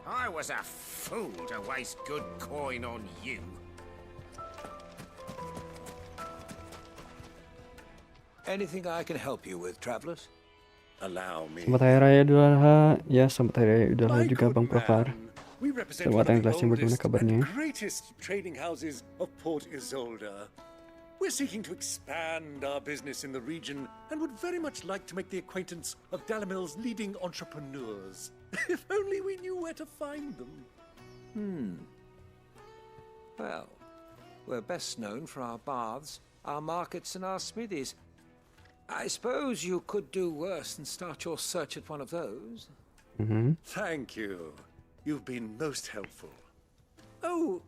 I was a fool to waste good coin on you. Anything I can help you with, travelers? Allow me. Selamat Hari Raya Idul Adha. Ya, selamat Hari Raya Idul Adha juga Bang Profar. We represent Selamat one yang of the jelasin bagaimana oldest kabarnya. and greatest trading houses of Port Isolde. We're seeking to expand our business in the region and would very much like to make the acquaintance of Dalamil's leading entrepreneurs. If only we knew where to find them. Well, we're best known for our baths, our markets, and our smithies. I suppose you could do worse than start your search at one of those. Thank you. You've been most helpful. Oh,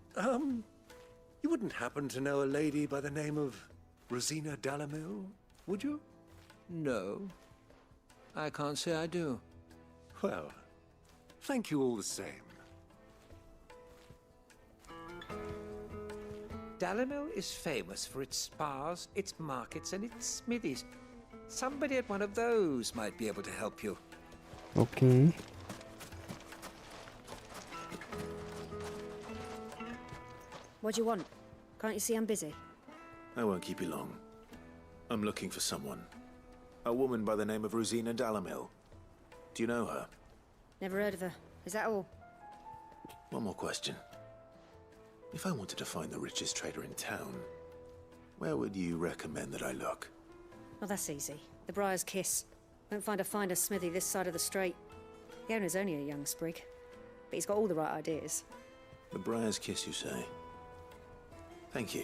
you wouldn't happen to know a lady by the name of Rosina Dalamil, would you? No, I can't say I do. Well, thank you all the same. Dalamil is famous for its spas, its markets, and its smithies. Somebody at one of those might be able to help you. Okay. What do you want? Can't you see I'm busy? I won't keep you long. I'm looking for someone. A woman by the name of Rosina Dalamil. Do you know her? Never heard of her. Is that all? One more question. If I wanted to find the richest trader in town, where would you recommend that I look? Well, that's easy. The Briar's Kiss. Won't find a finer smithy this side of the strait. The owner's only a young sprig, but he's got all the right ideas. The Briar's Kiss, you say? Thank you.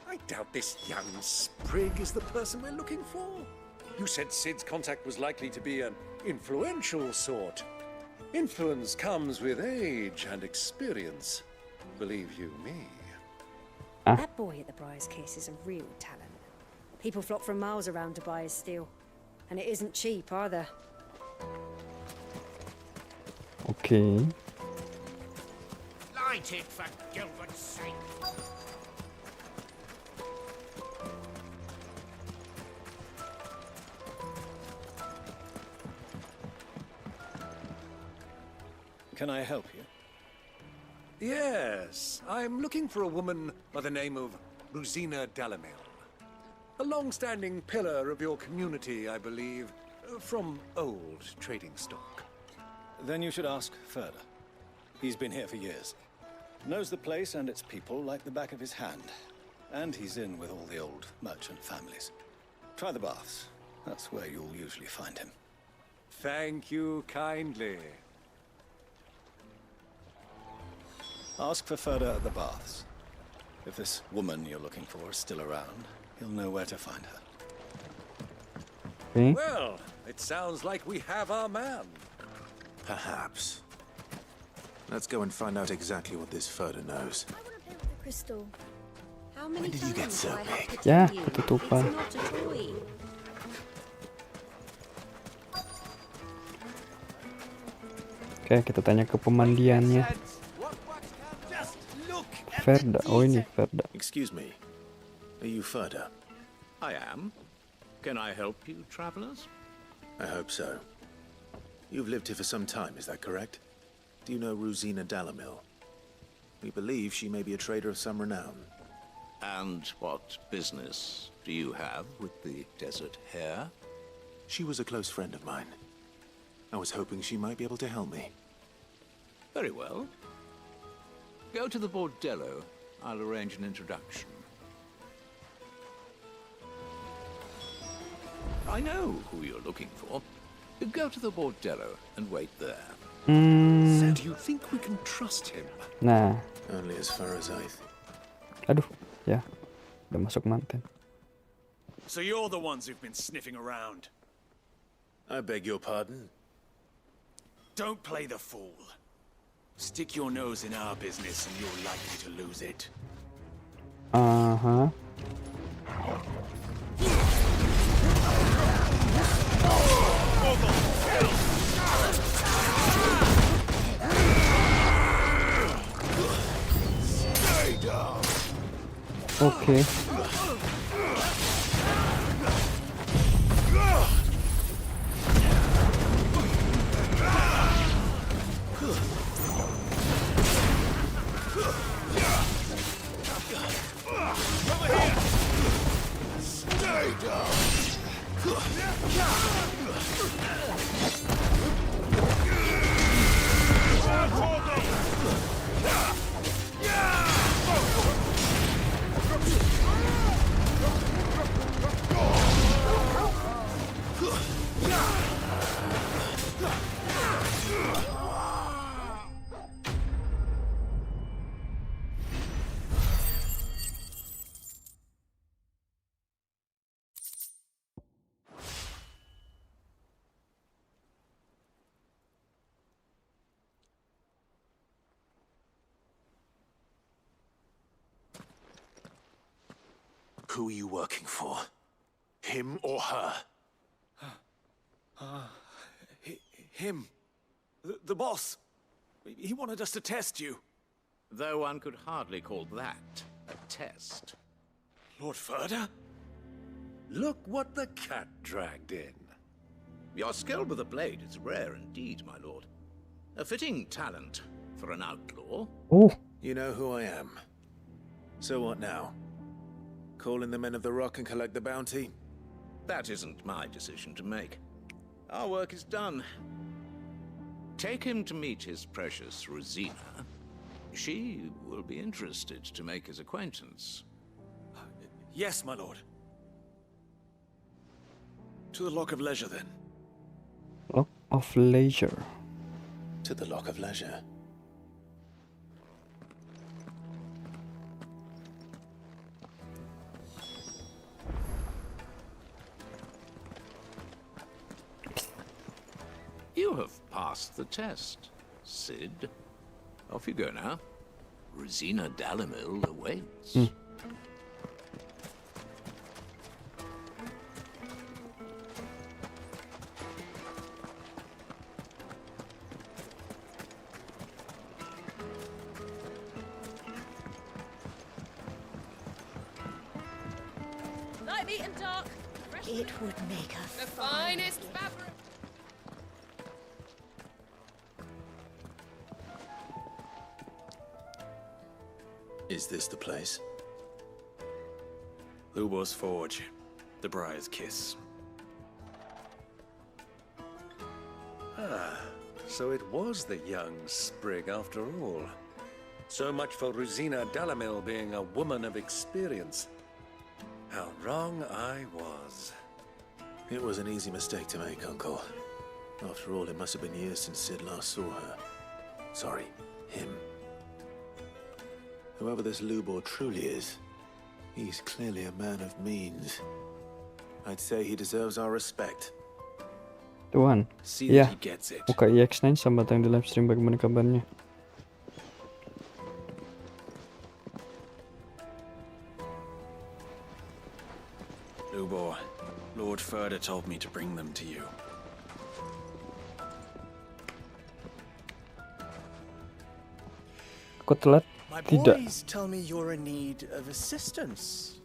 I doubt this young sprig is the person we're looking for. You said Sid's contact was likely to be an influential sort. Influence comes with age and experience. Believe you me. That boy at the Briar's Kiss is a real talent. People flock from miles around to buy his steel. And it isn't cheap either. Okay. Light it, for Gilbert's sake. Can I help you? Yes, I'm looking for a woman by the name of Rosina Dalamil. A long-standing pillar of your community, I believe, from old trading stock. Then you should ask Further. He's been here for years. Knows the place and its people like the back of his hand. And he's in with all the old merchant families. Try the baths. That's where you'll usually find him. Thank you kindly. Ask for Further at the baths. If this woman you're looking for is still around, you'll know where to find her. Okay. Well, it sounds like we have our man. Perhaps. Let's go and find out exactly what this Further knows. Crystal. How many When did you get times so do I have big? to Ya, tell you? ketutupan. It's not a toy. Oke, kita tanya ke pemandiannya. Verda. Oh, ini Verda. Excuse me. Are you Further? I am. Can I help you, travelers? I hope so. You've lived here for some time, is that correct? Do you know Rosina Dalamil? We believe she may be a trader of some renown. And what business do you have with the desert hare? She was a close friend of mine. I was hoping she might be able to help me. Very well. Go to the bordello. I'll arrange an introduction. I know who you're looking for. Go to the bordello and wait there. So do you think we can trust him? Nah. Only as far as I think. Aduh, ya. Udah masuk mantan. So you're the ones who've been sniffing around. I beg your pardon? Don't play the fool. Stick your nose in our business and you're likely to lose it. Uh-huh. Okay. Stay down. Who are you working for? Him or her? Him. The boss. He wanted us to test you. Though one could hardly call that a test. Lord Ferda? Look what the cat dragged in. Your skill with a blade is rare indeed, my lord. A fitting talent for an outlaw. Oh. You know who I am. So what now? Call in the men of the Rock and collect the bounty? That isn't my decision to make. Our work is done. Take him to meet his precious Rosina. She will be interested to make his acquaintance. Yes, my lord. To the Lock of Leisure, then. Lock of Leisure. To the Lock of Leisure. You have passed the test, Sid. Off you go now. Rosina Dalimil awaits. Light meat and dark. It would make a The finest fabric. Is this the place? Hugo's Forge. The Briar's Kiss. So it was the young sprig after all. So much for Rosina Dalimil being a woman of experience. How wrong I was. It was an easy mistake to make, Uncle. After all, it must have been years since Sid last saw her. Sorry, him. Whoever this Lubor truly is, he's clearly a man of means. I'd say he deserves our respect. Tuhan. Ya, buka EX9 sama tayang di livestream, bagaimana kabarnya? Lubor, Lord Ferda told me to bring them to you. Aku telat? My Tidak. boys tell me you're in need of assistance.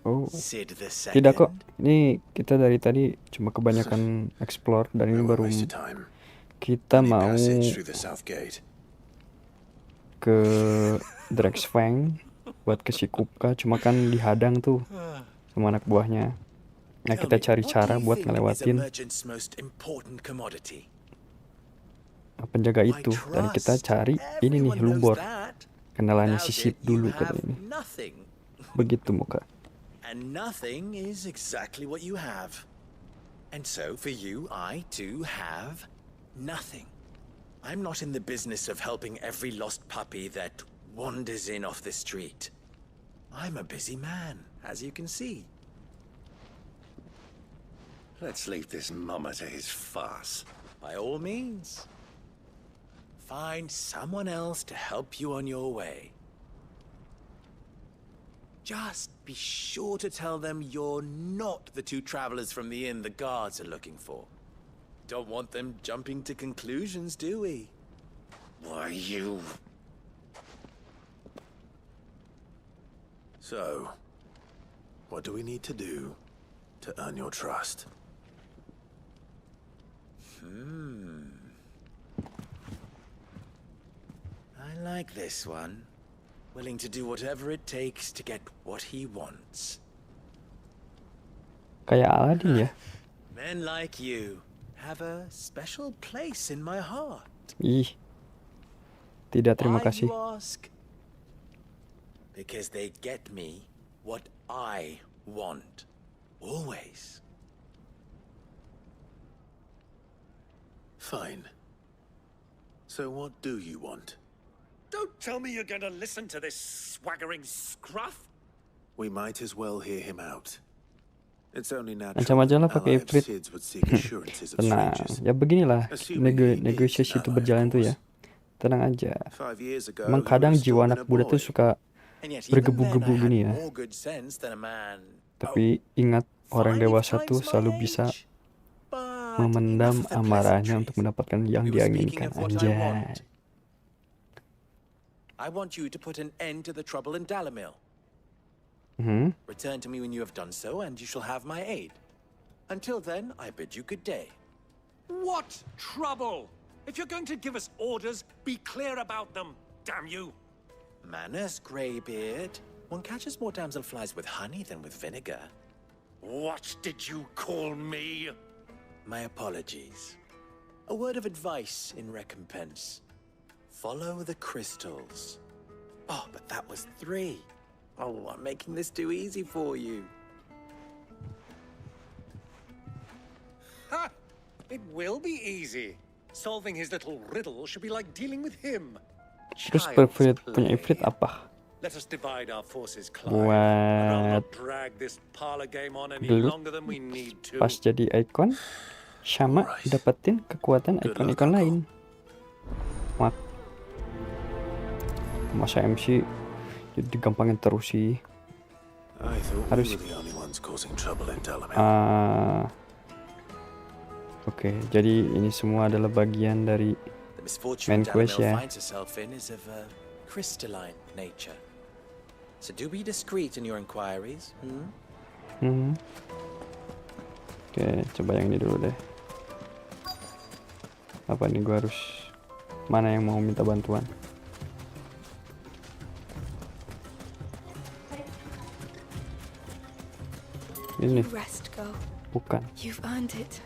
Oh. Sid the Tidak kok. Second. Ini kita dari tadi cuma kebanyakan explore dan ini baru kita mau ke Drexfang buat ke si Kupka, cuma kan dihadang tuh sama anak buahnya. Nah, kita cari cara buat ngelewatin penjaga itu dan kita cari ini nih Lubor. Kenalannya si Sid dulu katanya. Begitu muka. And nothing is exactly what you have. And so for you, I too have nothing. I'm not in the business of helping every lost puppy that wanders in off the street. I'm a busy man, as you can see. Let's leave this mummer to his farce. By all means. Find someone else to help you on your way. Just be sure to tell them you're not the two travelers from the inn the guards are looking for. Don't want them jumping to conclusions, do we? Why, you... So, what do we need to do to earn your trust? I like this one. Willing to do whatever it takes to get what he wants. Kayak Aladdin ya. Men like you have a special place in my heart. Ih. Tidak, terima Why, kasih. you ask? Because they get me what I want. Always. Fine. So what do you want? Don't tell me you're going to listen to this swaggering scruff. We might as well hear him out. It's only natural Ancam aja lah pakai allied ifrit. Sids would seek assurances of Tenang. strangers. Ya beginilah Assuming he is negosiasi an itu ally, berjalan of tuh ya. course. Tenang aja. 5 years ago, Emang you kadang were jiwa still anak a muda tuh boy. suka And yet even then I bergebu-gebu had gini ya. more good sense than a man. Tapi ingat, orang dewasa tuh selalu bisa memendam amarahnya untuk mendapatkan yang dia inginkan. Anjay. I want you to put an end to the trouble in Dalamil. Return to me when you have done so, and you shall have my aid. Until then, I bid you good day. What trouble? If you're going to give us orders, be clear about them, damn you. Manners, Greybeard. One catches more damselflies with honey than with vinegar. What did you call me? My apologies. A word of advice in recompense. Follow the crystals. Oh, but that was 3. Oh, I'm making this too easy for you. Ha! It will be easy. Solving his little riddle should be like dealing with him. Terus Child's punya ifrit apa? Let us divide our forces, Clive. Buat I'd rather not drag this parlor game on any gelut longer than we need to. pas jadi ikon, sama dapetin kekuatan ikon-ikon lain. Masa MC jadi digampangin terus sih. Harus Oke, jadi ini semua adalah bagian dari The misfortune main quest Dalamil ya. finds herself in is of a crystalline nature. So do be discreet in your inquiries. Oke, coba yang ini dulu deh. Apa nih, gua harus mana yang mau minta bantuan? Ini Rest, go. bukan. You've earned it.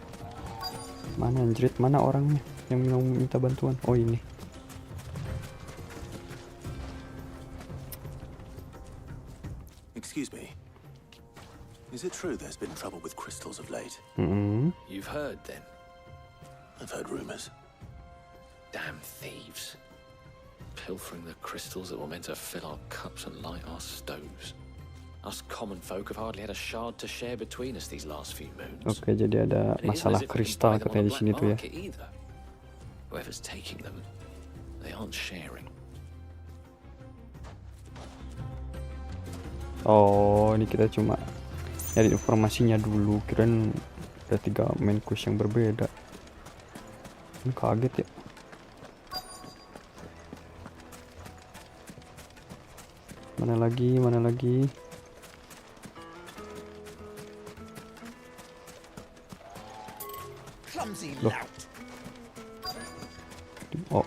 Mana anjrit, mana orangnya yang mau minta bantuan? Oh ini. Excuse me. Is it true there's been trouble with crystals of late? You've heard then? I've heard rumors. Damn thieves. Pilfering the crystals that were meant to fill our cups and light our stoves. Us common folk have hardly had a shard to share between us these last few moons. Oke, jadi ada masalah kristal katanya di sini tuh ya. Whoever's taking them, they aren't sharing. Oh, ini kita cuma nyari informasinya dulu. Kirain ada 3 main quest yang berbeda. Ini kaget ya. Mana lagi? Mana lagi? Clumsy Loh. lout. Oh,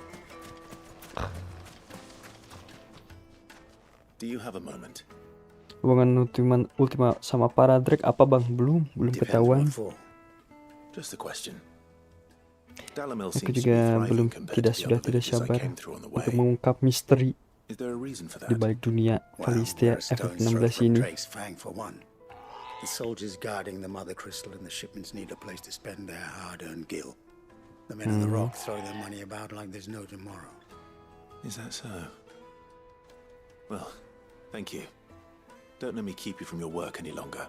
Do you have a moment? hubungan ultima sama para Drake apa bang? Belum ketahuan. Just a question. Dalamil Aku seems to be juga thriving belum compared to the sudah other tidak villages I sabar came through on the untuk way. mengungkap misteri Is there a reason for di that? balik dunia Kalistia FF16 ini. Drake's Fang for one. The soldiers guarding the mother crystal and the shipments need a place to spend their hard-earned gil. The men of the rock throw their money about like there's no tomorrow. Is that so? Well, thank you. Don't let me keep you from your work any longer.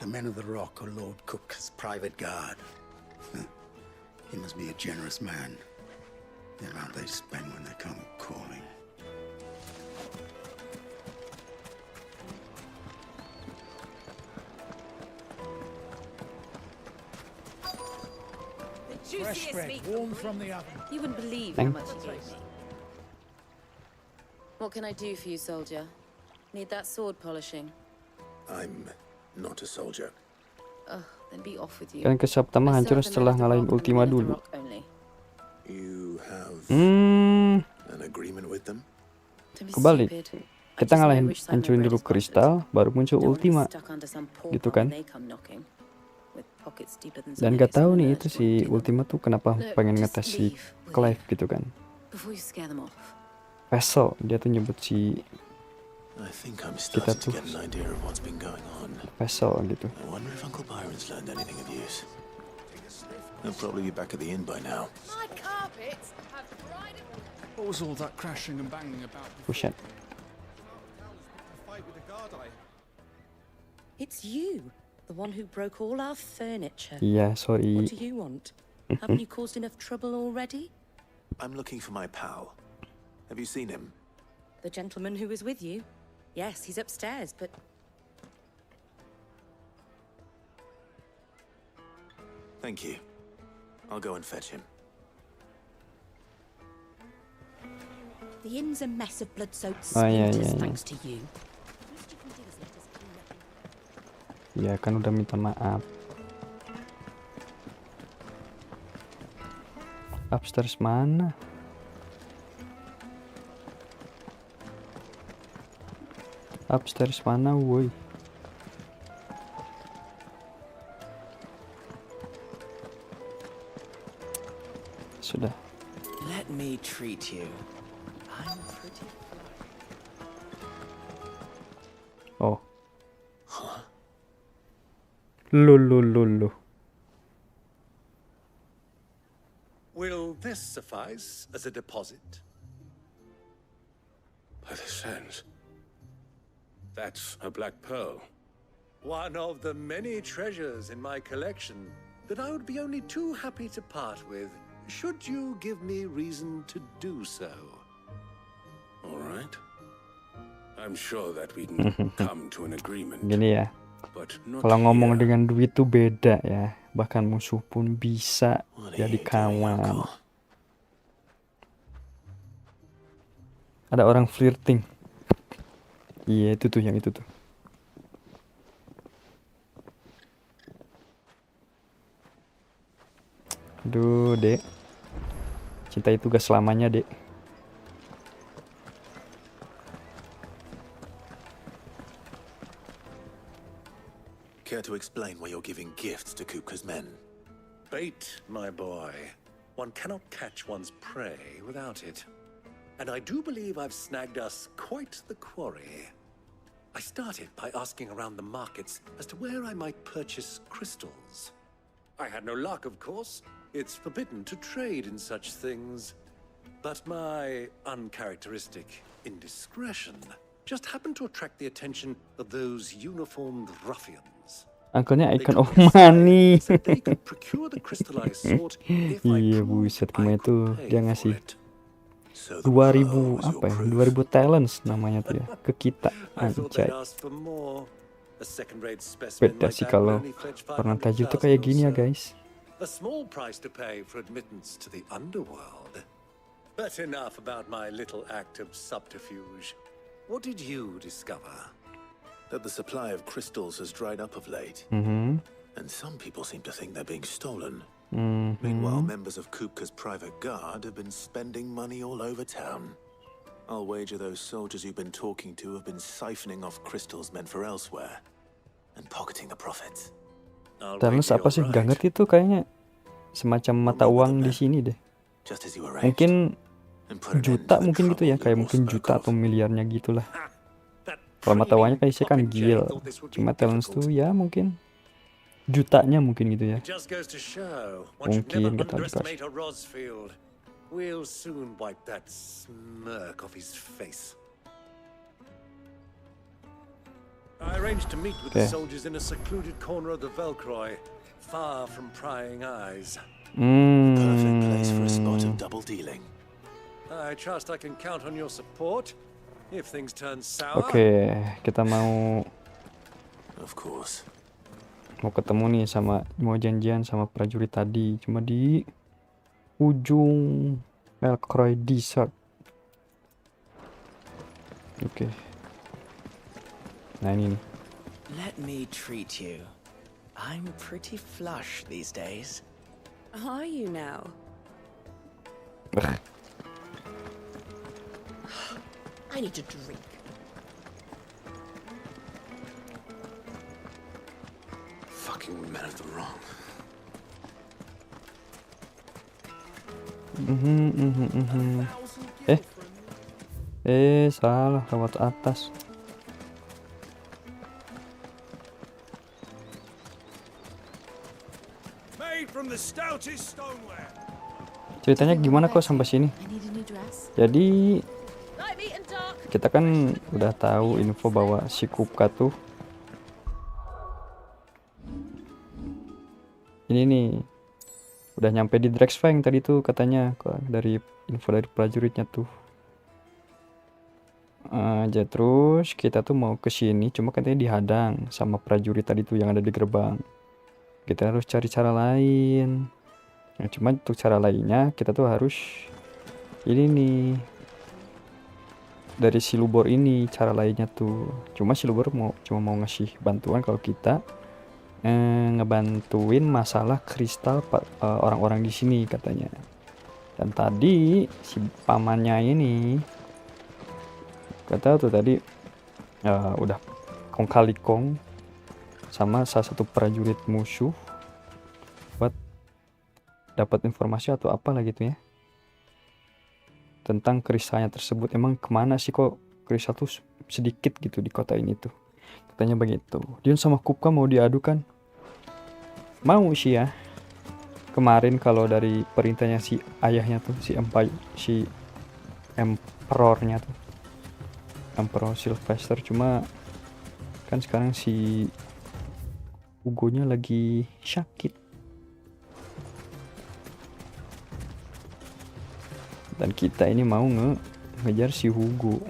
The men of the rock are Lord Kupka's private guard. He must be a generous man. The amount they spend when they come calling. Fresh bread, warm from the oven. You wouldn't believe how Thank- much he gave me. What can I do for you, soldier? Need that sword polishing? I'm not a soldier. Then be off with you. Kan ke Septama hancur setelah ngalahin Ultima dulu. You have an agreement with them? Kebalik. Kita ngalahin hancurin dulu kristal, baru muncul Ultima. Gitu kan? Dan gak tahu nih itu si Ultima tuh kenapa pengen ngetes si Clive gitu kan. Vessel, dia tuh nyebut si kita tuh Vessel gitu. They'll probably be back at the inn by now. My carpets have dried up. What was all that crashing and banging about? Pusat. It's you, the one who broke all our furniture. Yeah, sorry. What do you want? Haven't you caused enough trouble already? I'm looking for my pal. Have you seen him? The gentleman who was with you? Yes, he's upstairs, but... Thank you. I'll go and fetch him. The inn's a mess of blood-soaked yeah, splinters, yeah. thanks to you. Ya kan udah minta maaf. Upstairs mana? Upstairs mana, woi? Sudah. Let me treat you. I'm pretty. Oh. Lulu. Will this suffice as a deposit? By the sands. That's a black pearl. One of the many treasures in my collection that I would be only too happy to part with, should you give me reason to do so. All right. I'm sure that we can come to an agreement. Gini ya. But not Kalau ngomong here. dengan duit tuh beda ya. Bahkan musuh pun bisa jadi kawan. Ada orang flirting. Iya, itu tuh yang itu tuh. Aduh, Dek. Cinta itu gak selamanya, Dek. Care to explain why you're giving gifts to Kupka's men? Bait, my boy. One cannot catch one's prey without it. And I do believe I've snagged us quite the quarry. I started by asking around the markets as to where I might purchase crystals. I had no luck, of course. It's forbidden to trade in such things. But my uncharacteristic indiscretion just happened to attract the attention of those uniformed ruffians. Angkelnya Icon of Money. Iya, buset, kemarin tuh dia ngasih 2000 apa ya? 2000 talents namanya tuh ya ke kita, anjay. Beda sih kalau orang tajir tuh kayak gini ya, guys. A small price to pay for admittance to the underworld. But enough about my little act of subterfuge. What did you discover? That the supply of crystals has dried up of late. Mm-hmm. And some people seem to think they're being stolen. Mm-hmm. Meanwhile, members of Kupka's private guard have been spending money all over town. I'll wager those soldiers you've been talking to have been siphoning off crystals meant for elsewhere and pocketing the profits. Talents apa sih? Gak ngerti tuh kayaknya semacam mata uang di sini deh. Mungkin juta mungkin gitu ya, kayak mungkin juta atau miliarnya gitulah. Kalau mata uangnya kayak saya kan gil, cuma talents tuh ya mungkin jutanya mungkin gitu ya. Mungkin kita dikasih. We'll soon wipe that smirk off his face. I arranged to meet with the soldiers in a secluded corner of the Velcroy, far from prying eyes. Perfect place for a spot of double dealing. I trust I can count on your support if things turn sour. Oke, kita mau Of course. Mau ketemu nih sama, mau janjian sama prajurit tadi, cuma di ujung Velcroy Desert. Oke. Nah ini nih. Let me treat you. I'm pretty flush these days. Are you now? I need to drink. Fucking men of the wrong. Salah, lewat atas. Made from the stoutest stoneware. Ceritanya gimana kok sampai sini? Jadi kita kan udah tahu info bahwa si Kupka tuh ini nih udah nyampe di Drexfang tadi tuh katanya, dari info dari prajuritnya tuh. Aja terus kita tuh mau ke sini, cuma katanya dihadang sama prajurit tadi tuh yang ada di gerbang. Kita harus cari cara lain. Nah, cuma untuk cara lainnya kita tuh harus ini nih dari si Lubor ini cara lainnya tuh. Cuma si Lubor cuma mau ngasih bantuan kalau kita ngebantuin masalah kristal orang-orang di sini katanya. Dan tadi si pamannya ini kata tuh tadi udah kong kali kong sama salah satu prajurit musuh buat dapat informasi atau apa lah gitu ya tentang kristalnya tersebut. Emang kemana sih kok kristal tuh sedikit gitu di kota ini tuh, katanya begitu. Dion sama Kupka mau diadukan, mau sih ya. Kemarin kalau dari perintahnya si ayahnya tuh, si emperornya tuh, Emperor Sylvester, cuma kan sekarang si Hugo-nya lagi sakit. Dan kita ini mau ngejar si Hugo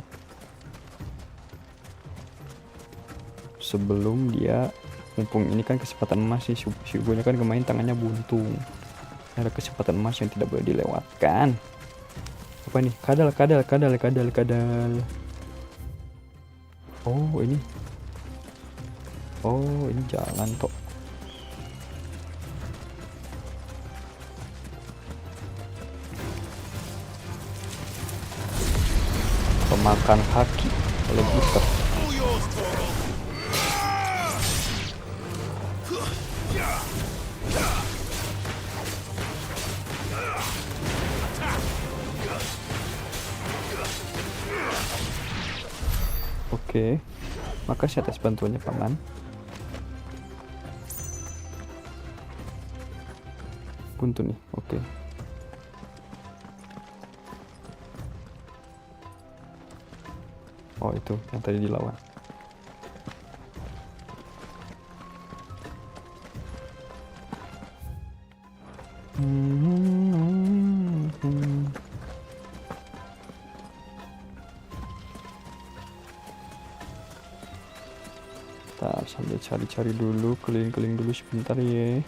sebelum dia, mumpung ini kan kesempatan emas sih, si Hugo-nya kan kemarin tangannya buntung. Ada kesempatan emas yang tidak boleh dilewatkan. Apa nih? Kadal. Oh ini jalan kok. Pemakan kaki oleh gitar. Oke, makasih atas bantuannya paman. Buntu nih, oke. Oh itu yang tadi dilawan. Ntar sambil cari-cari dulu, keliling-keliling dulu sebentar ya.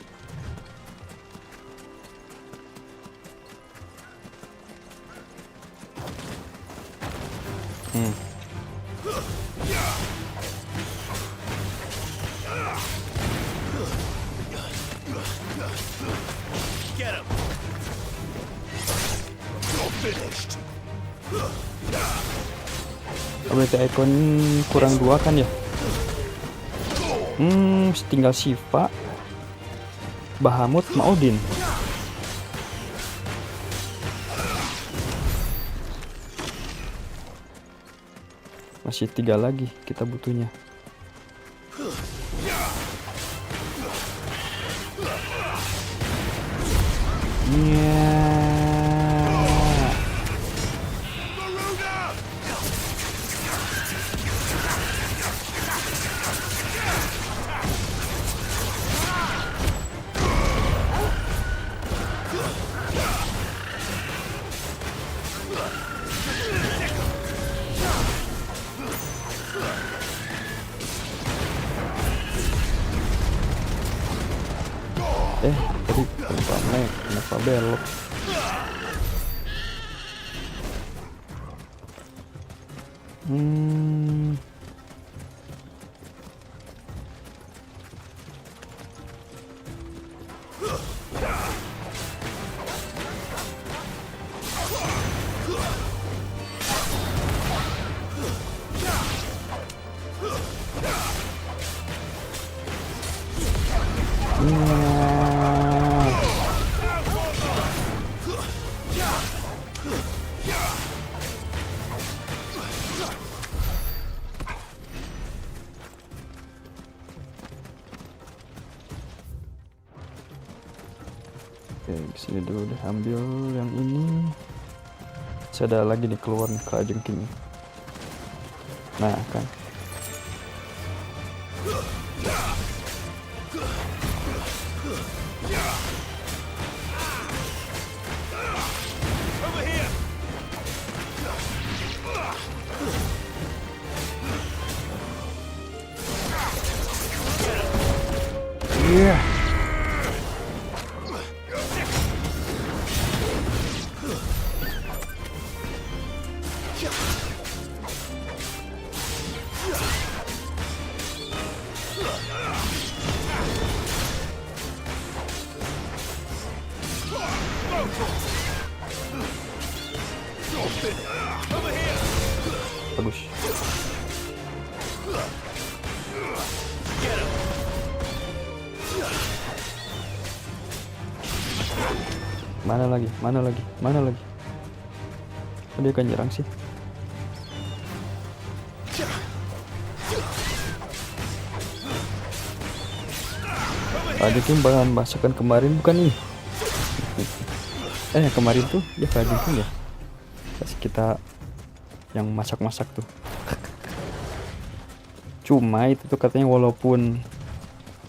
Berarti ikon kurang 2 kan ya? Tinggal Shiva, Bahamut, Maudin. Masih 3 lagi kita butuhnya. Tadi kenapa belok? Oke, kesini dulu deh, ambil yang ini. Masih ada lagi nih keluar nih kelajengking. Nah kan. Iya. Bagus. Mana lagi? Mana lagi? Mana lagi? Oh, dia akan nyerang sih. Kelajengking bahan masakan kemarin bukan ini? Kemarin tuh ya kelajengking ya. Kasih kita yang masak-masak tuh. Cuma itu tuh katanya walaupun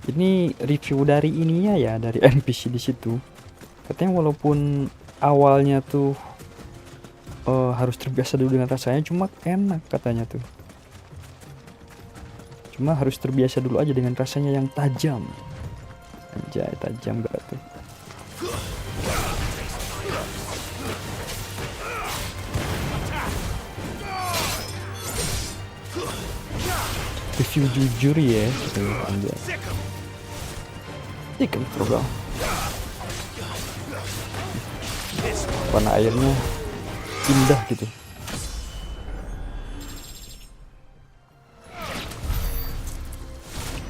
ini review dari ininya ya, dari NPC di situ. Katanya walaupun awalnya tuh harus terbiasa dulu dengan rasanya, cuma enak katanya tuh. Cuma harus terbiasa dulu aja dengan rasanya yang tajam. Anjay, tajam gak tuh? Review jujur ya, anjay. Ikan program. Warna airnya indah gitu.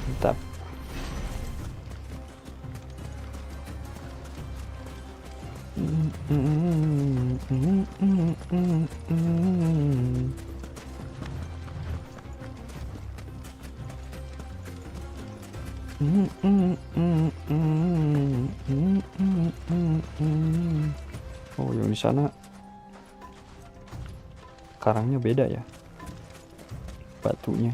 Mantap. Oh, yang di sana karangnya beda ya, batunya.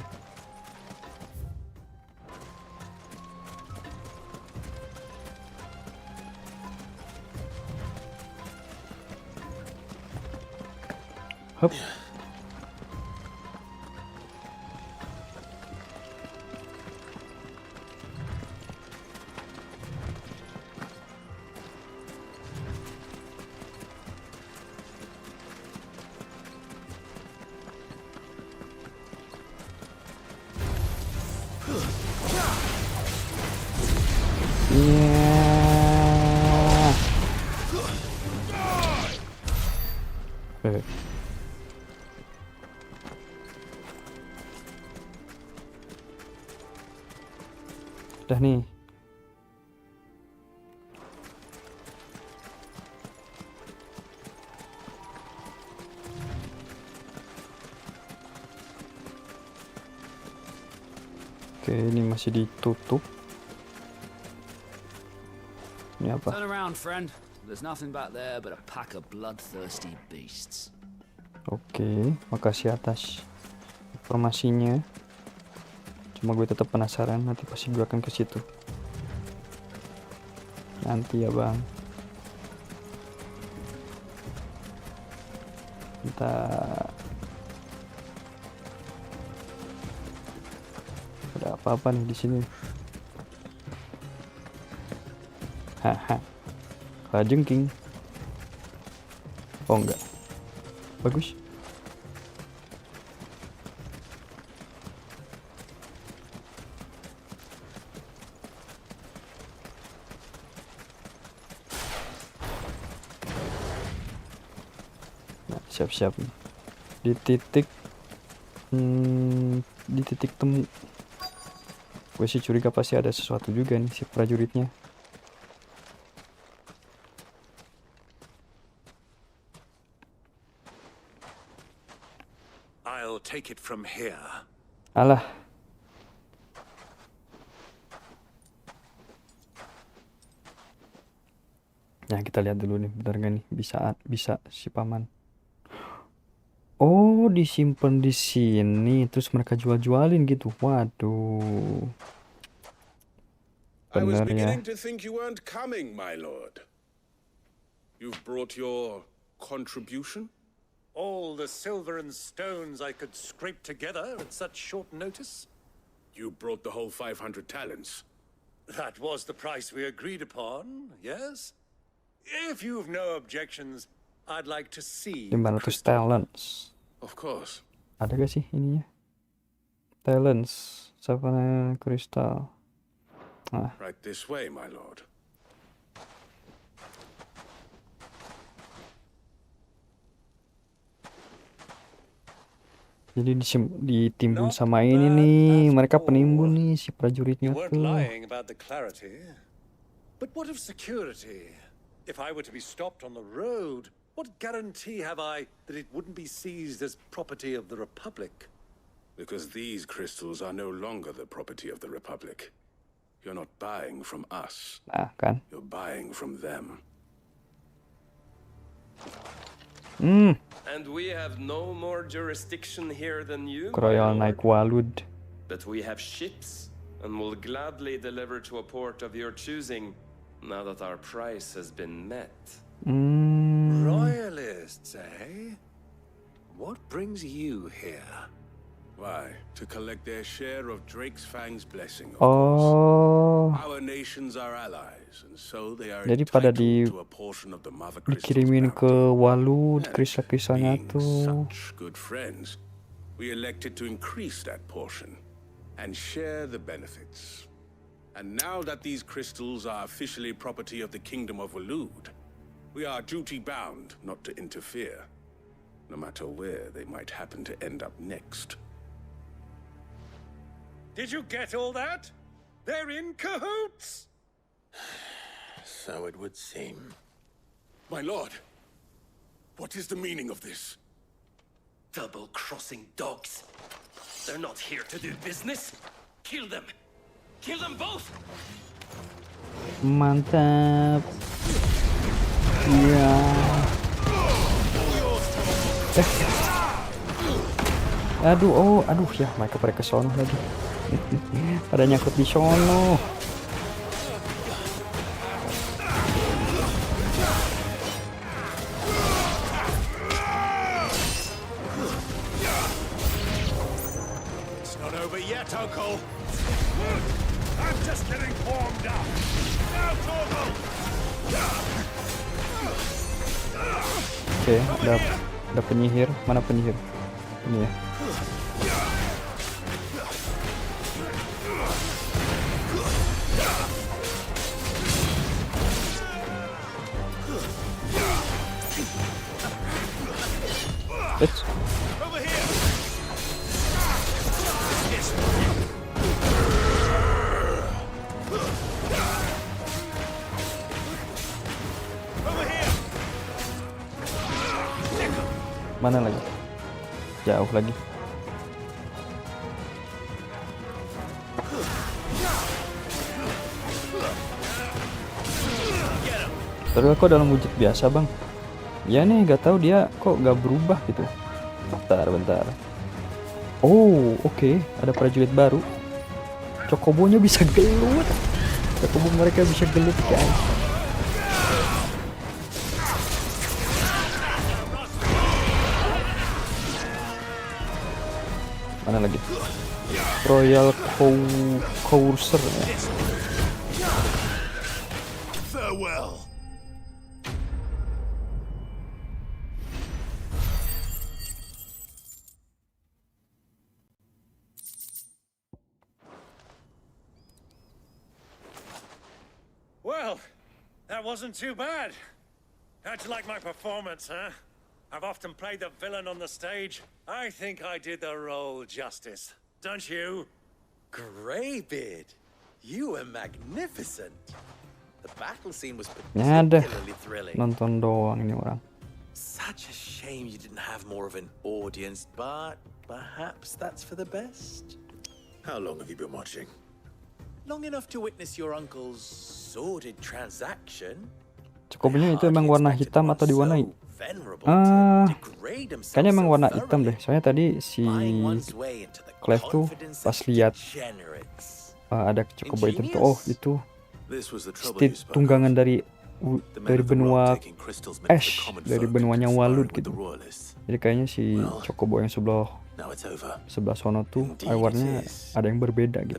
Hup. Udah nih. Oke, ini masih ditutup. Ini apa? Turn around, friend. There's nothing back there but a pack of bloodthirsty beasts. Oke, makasih atas informasinya. Cuma gue tetap penasaran, nanti pasti gue akan ke situ. Nanti ya, Bang. Entah ada apa-apa nih di sini. Haha. Kelajengking. Oh enggak. Bagus. Siap-siap nih. Di titik temu. Gue sih curiga pasti ada sesuatu juga nih si prajuritnya. I'll take it from here. Alah. Nah, kita lihat dulu nih, benar nggak nih bisa si paman. Oh, disimpan di sini, terus mereka jual-jualin gitu. Waduh. I was Bener ya. beginning to think you weren't coming, my lord. You've brought your contribution? All the silver and stones I could scrape together at such short notice? You brought the whole 500 talents. That was the price we agreed upon, yes? If you've no objections, I'd like to see 500 talents. Of course. Ada gak sih ininya? Talents, Savannah Crystal. Nah. Right this way, my lord. Jadi ditimbun sama ini nih, mereka penimbun nih si prajuritnya You weren't tuh. lying about the clarity. But what of security? If I were to be stopped on the road, what guarantee have I that it wouldn't be seized as property of the Republic? Because these crystals are no longer the property of the Republic. You're not buying from us. Nah, kan? You're buying from them. And we have no more jurisdiction here than you, Kroyal naik walud. but we have ships and will gladly deliver to a port of your choosing now that our price has been met. Royalists, eh? What brings you here? Why? To collect their share of Drake's Fang's blessing, of Oh. course. Our nations are allies, and so they are Jadi pada entitled to a portion of the mother crystal's dikirimin ke walud kristal-kristalnya Being tuh. such good friends, we elected to increase that portion and share the benefits. And now that these crystals are officially property of the Kingdom of Walud, we are duty-bound not to interfere, no matter where they might happen to end up next. Did you get all that? They're in cahoots! So it would seem. My lord, what is the meaning of this? Double-crossing dogs. They're not here to do business. Kill them. Kill them both. Mantap. Iya. Aduh ya, mereka pada ke sono lagi. Pada nyangkut di sono. It's not over yet, Uncle. I'm just getting warmed up. Now, Torgal! Oke, ada penyihir. Mana penyihir? Ini ya. It's Over here! Over here! mana lagi? Jauh lagi. Tapi kok dalam wujud biasa, Bang? Ya nih, gak tahu dia kok gak berubah gitu. Bentar. Oh, oke. Ada prajurit baru. Cokobonya bisa gelut. Cokobo mereka bisa gelut, guys. Mana lagi? Royal Courser ya. Farewell. Well, that wasn't too bad. How'd you like my performance, huh? I've often played the villain on the stage. I think I did the role justice. Don't you? Greybeard, you were magnificent. The battle scene was Ada particularly thrilling. nonton doang ini orang. Such a shame you didn't have more of an audience, but perhaps that's for the best. How long have you been watching? Long enough to witness your uncle's sordid transaction. Cokobnya itu emang warna hitam atau diwarnai? Kayaknya emang warna hitam deh. Soalnya tadi si Clive tuh pas lihat ada Chocobo hitam tuh, oh itu state tunggangan dari benua Ash, dari benuanya Walud gitu. Jadi kayaknya si Chocobo yang sebelah sono tuh warnanya ada yang berbeda gitu.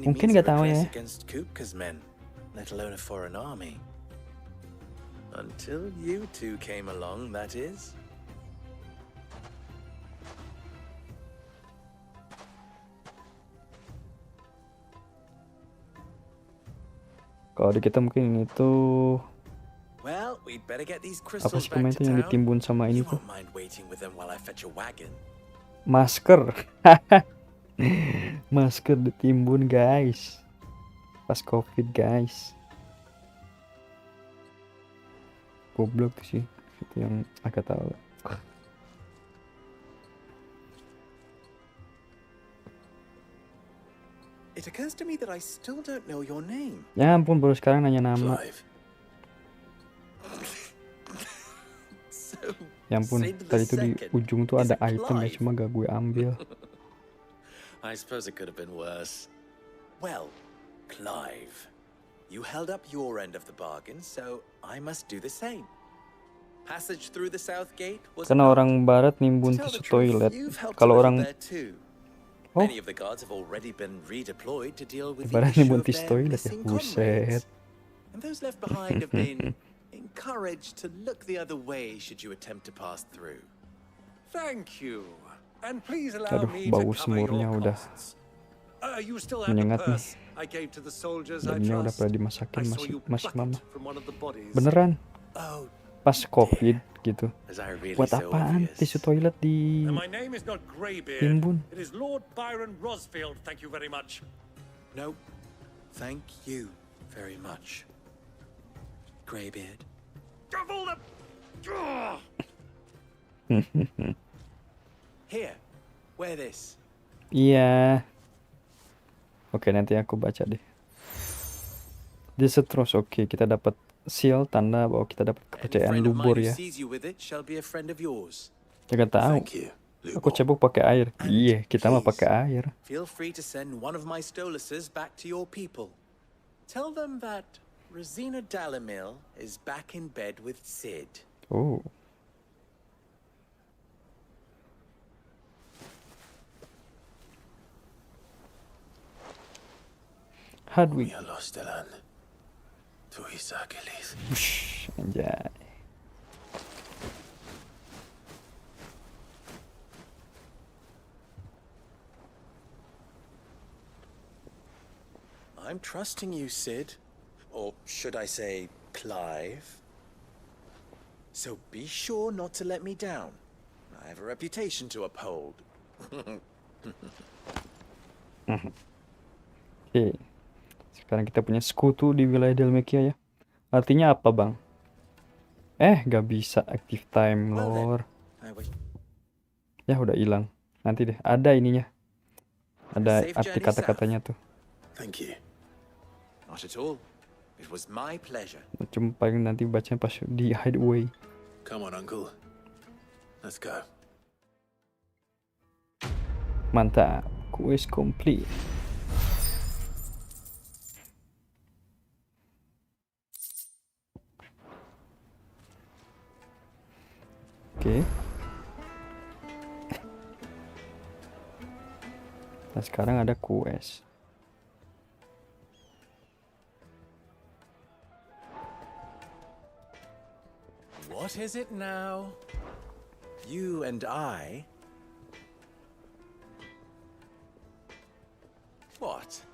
Mungkin nggak tahu ya. Let alone a foreign army. Until you two came along, that is. Kalau di kita mungkin ini tuh Well, we'd better get these apa crystals sih back namanya to tuh yang town. ditimbun sama ini You tuh? won't mind waiting with them while I fetch a wagon. Masker. Masker ditimbun guys. Pas COVID guys. Goblok sih. Itu yang agak tahu. It occurs to me that I still don't know your name. Ya ampun baru sekarang nanya nama. Ya ampun tadi tuh di ujung tuh ada item ya cuma gak gue ambil. I suppose it could have been worse. Well, Clive, you held up your end of the bargain, so I must do the same. Passage through the south gate was Karena orang barat nimbun tisu toilet. Kalau orang Many of the guards have already been redeployed to deal with the barat issue nimbun of tisu their toilet ya. missing Buset. comrades. And those left behind have been encouraged to look the other way should you attempt to pass through. Thank you. And please allow Aduh, me bau to cover semurnya your udah costs. You still have the menyengat nih. purse I gave to the soldiers I Dagingnya udah trust. pada dimasakin I saw masih you masih pluck mama. it from one of the bodies. Beneran? Oh, Pas COVID gitu. Was I really Buat so apaan obvious? tisu toilet di And my name is not Greybeard. timbun? It is Lord Byron Rosfield. Thank you very much. No, thank you very much, Greybeard. Of all the... Ugh! Here, wear this. Iya. Oke, nanti aku baca deh. Distrust, oke, kita dapat seal tanda bahwa kita dapat kepercayaan Friend of lubur mine who ya. sees you with it shall be a friend of yours. Jangan tahu. Aku cebok pakai air. Iya, kita mah pakai air. Feel free to send one of my Stolasses back to your people. Tell them that Rosina Dalamil is back in bed with Sid. Oh. Hadwi. Wush, anjay. I'm trusting you, Sid. Or should I say, Clive? So be sure not to let me down. I have a reputation to uphold. Oke. Sekarang kita punya sekutu di wilayah Dalmatia ya. Artinya apa, Bang? Gak bisa active time lore. Ya udah hilang. Nanti deh, ada ininya. Ada arti kata-katanya tuh. Thank you. Not at all. It was my pleasure. Cuma paling nanti bacanya pas di hideaway. Come on, Uncle. Let's go. Mantap. Quest complete. Oke. Nah sekarang ada quest. What is it now? You and I? What?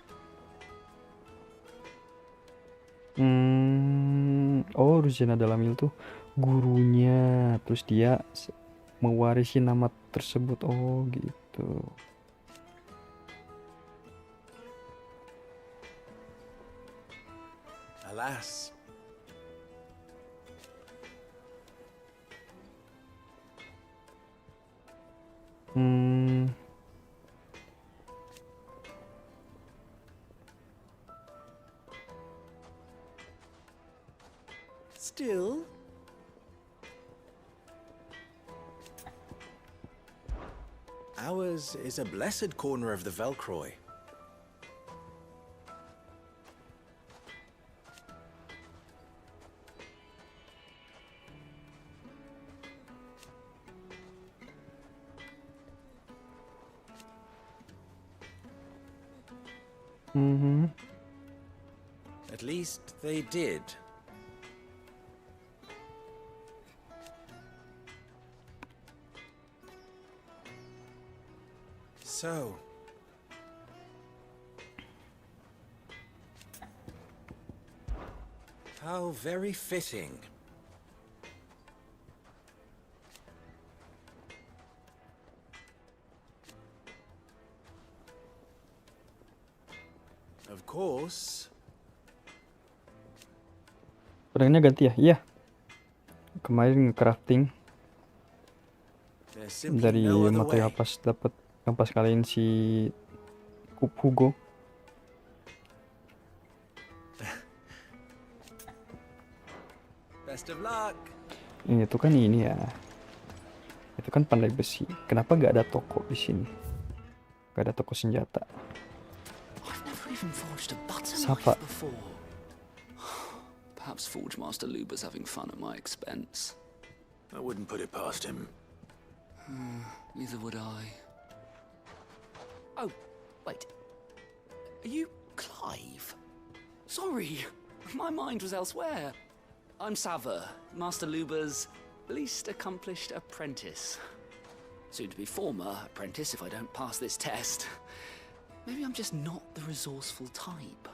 Oh, Rosina Dalamil tuh gurunya, terus dia mewarisi nama tersebut. Oh gitu. Alas. Still, ours is a blessed corner of the Velcroy. At least they did. So, how very fitting. Of course. Pedangnya ganti ya? Iya. Kemarin nge-crafting dari material pas dapat yang pas kalian si Hugo. Best of luck. Itu kan ini ya. Itu kan pandai besi. Kenapa gak ada toko di sini? Gak ada toko senjata. Sapa? Perhaps Forge Master Luber's having fun at my expense. I wouldn't put it past him. Neither would I. Oh, wait. Are you Clive? Sorry, my mind was elsewhere. I'm Sava, Master Luber's least accomplished apprentice. Soon to be former apprentice if I don't pass this test. Maybe I'm just not the resourceful type.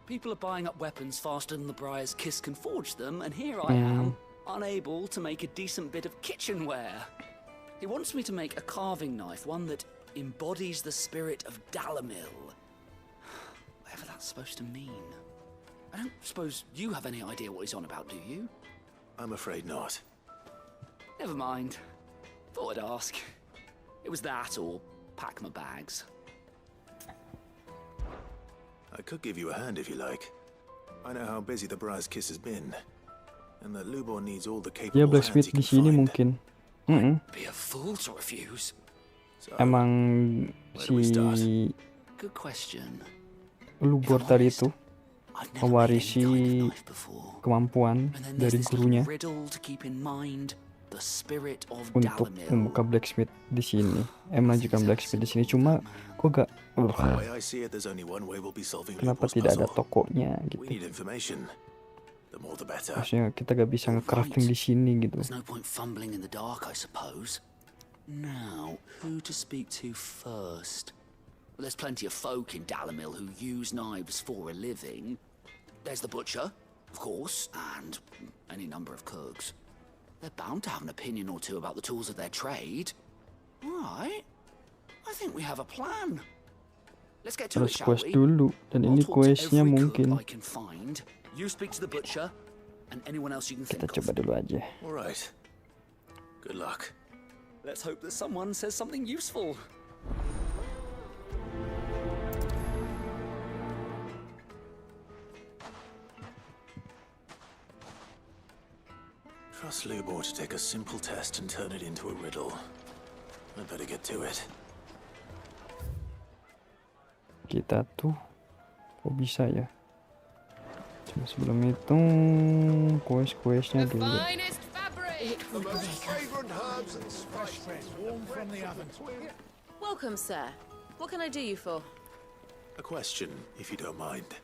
People are buying up weapons faster than the Briar's Kiss can forge them, and here I am, unable to make a decent bit of kitchenware. He wants me to make a carving knife, one that embodies the spirit of Dalamil. Whatever that's supposed to mean. I don't suppose you have any idea what he's on about, do you? I'm afraid not. Never mind. Thought I'd ask. It was that or pack my bags. I could give you a hand if you like. I know how busy the Briar's Kiss has been, and that Lubor needs all the capable Ya hands blacksmith he di can sini find. mungkin. Be a fool to refuse. Emang si Good question. Lubor tadi itu mewarisi kemampuan dari gurunya untuk membuka blacksmith di sini. Melanjutkan blacksmith di sini, cuma kok gak kenapa tidak ada tokonya gitu. Maksudnya kita gak bisa nge-crafting di sini gitu. There's no point fumbling in the dark, I suppose. Now, who to speak to first? Well, there's plenty of folk in Dalamil who use knives for a living. There's the butcher, of course, and any number of cooks. They're bound to have an opinion or two about the tools of their trade. All right. I think we have a plan. Let's get to it, Terus shall quest we? dulu, dan ini questnya mungkin I can find. You speak to the butcher, and anyone else you can kita think coba dulu aja. All right. Good luck. Let's hope that someone says something useful. Trust Lubor to take a simple test and turn it into a riddle. I'd better get to it. Kita tuh kok bisa ya? Cuma sebelum itu quest-questnya dulu. Welcome, sir. What can I do you for? A question, if you don't mind.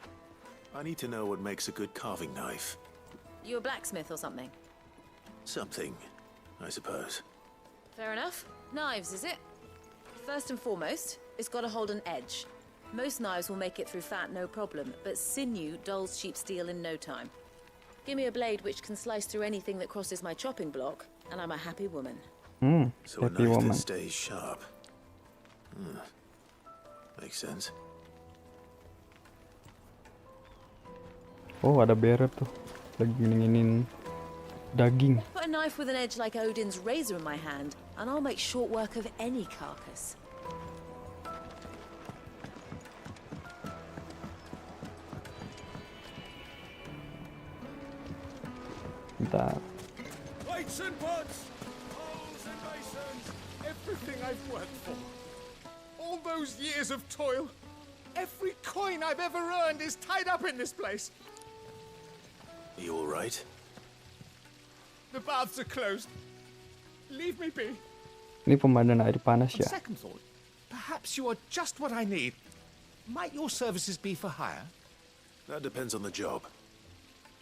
I need to know what makes a good carving knife. You a blacksmith or something? Something, I suppose. Fair enough. Knives, is it? First and foremost, it's got to hold an edge. Most knives will make it through fat, no problem, but sinew dulls cheap steel in no time. Give me a blade which can slice through anything that crosses my chopping block, and I'm a happy woman. So a Happy knife woman. that stays sharp. Makes sense. Oh, ada bear tuh. Lagi nginin daging. Put a knife with an edge like Odin's razor in my hand, and I'll make short work of any carcass. Bentar. Weights and pots, poles and masons, everything I've worked for. All those years of toil, every coin I've ever earned is tied up in this place. You all right? The baths are closed. Leave me be. Ini pemandan air panas On ya. second thought, perhaps you are just what I need. Might your services be for hire? That depends on the job.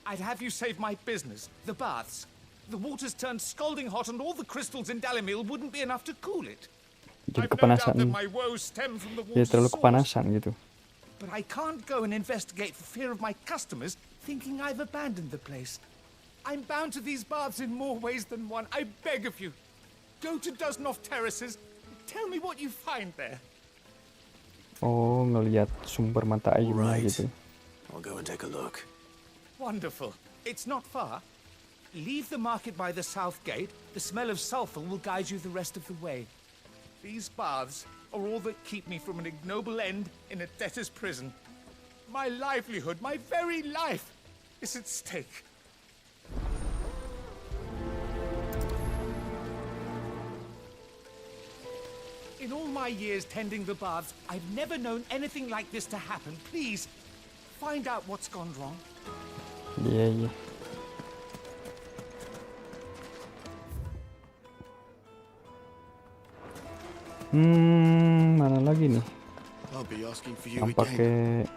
I'd have you save my business, the baths. The water's turned scalding hot and all the crystals in Dalimil wouldn't be enough to cool it. Jadi I've no doubt kepanasan. that my woes stem from the Dia water's terlalu source. kepanasan gitu. But I can't go and investigate for fear of my customers thinking I've abandoned the place. I'm bound to these baths in more ways than one. I beg of you. Go to Dusnoff Terraces. Tell me what you find there. Oh, ngelihat sumber mata airnya Right. gitu. I'll go and take a look. Wonderful. It's not far. Leave the market by the south gate. The smell of sulfur will guide you the rest of the way. These baths are all that keep me from an ignoble end in a debtor's prison. My livelihood, my very life, is at stake. In all my years tending the baths, I've never known anything like this to happen. Please, find out what's gone wrong. Iya. Mana lagi nih? I'll be asking for you Yang again.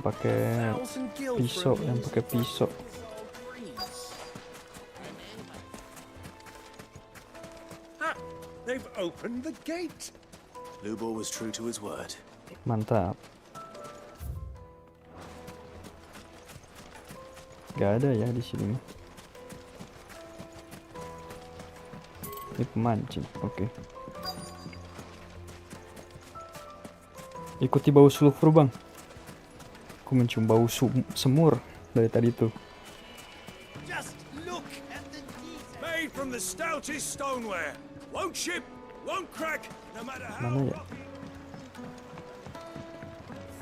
pakai pisau, yang pakai pisau. Ah, they've opened the gate. Lubor was true to his word. Mantap. Gak ada ya di sini. Ini pemancing, oke. Ikuti bau sulfur bang. Aku mencium bau semur dari tadi tuh. Just look at the detail. Made from the stoutest stoneware. Won't chip, won't crack, no matter how. Mana ya?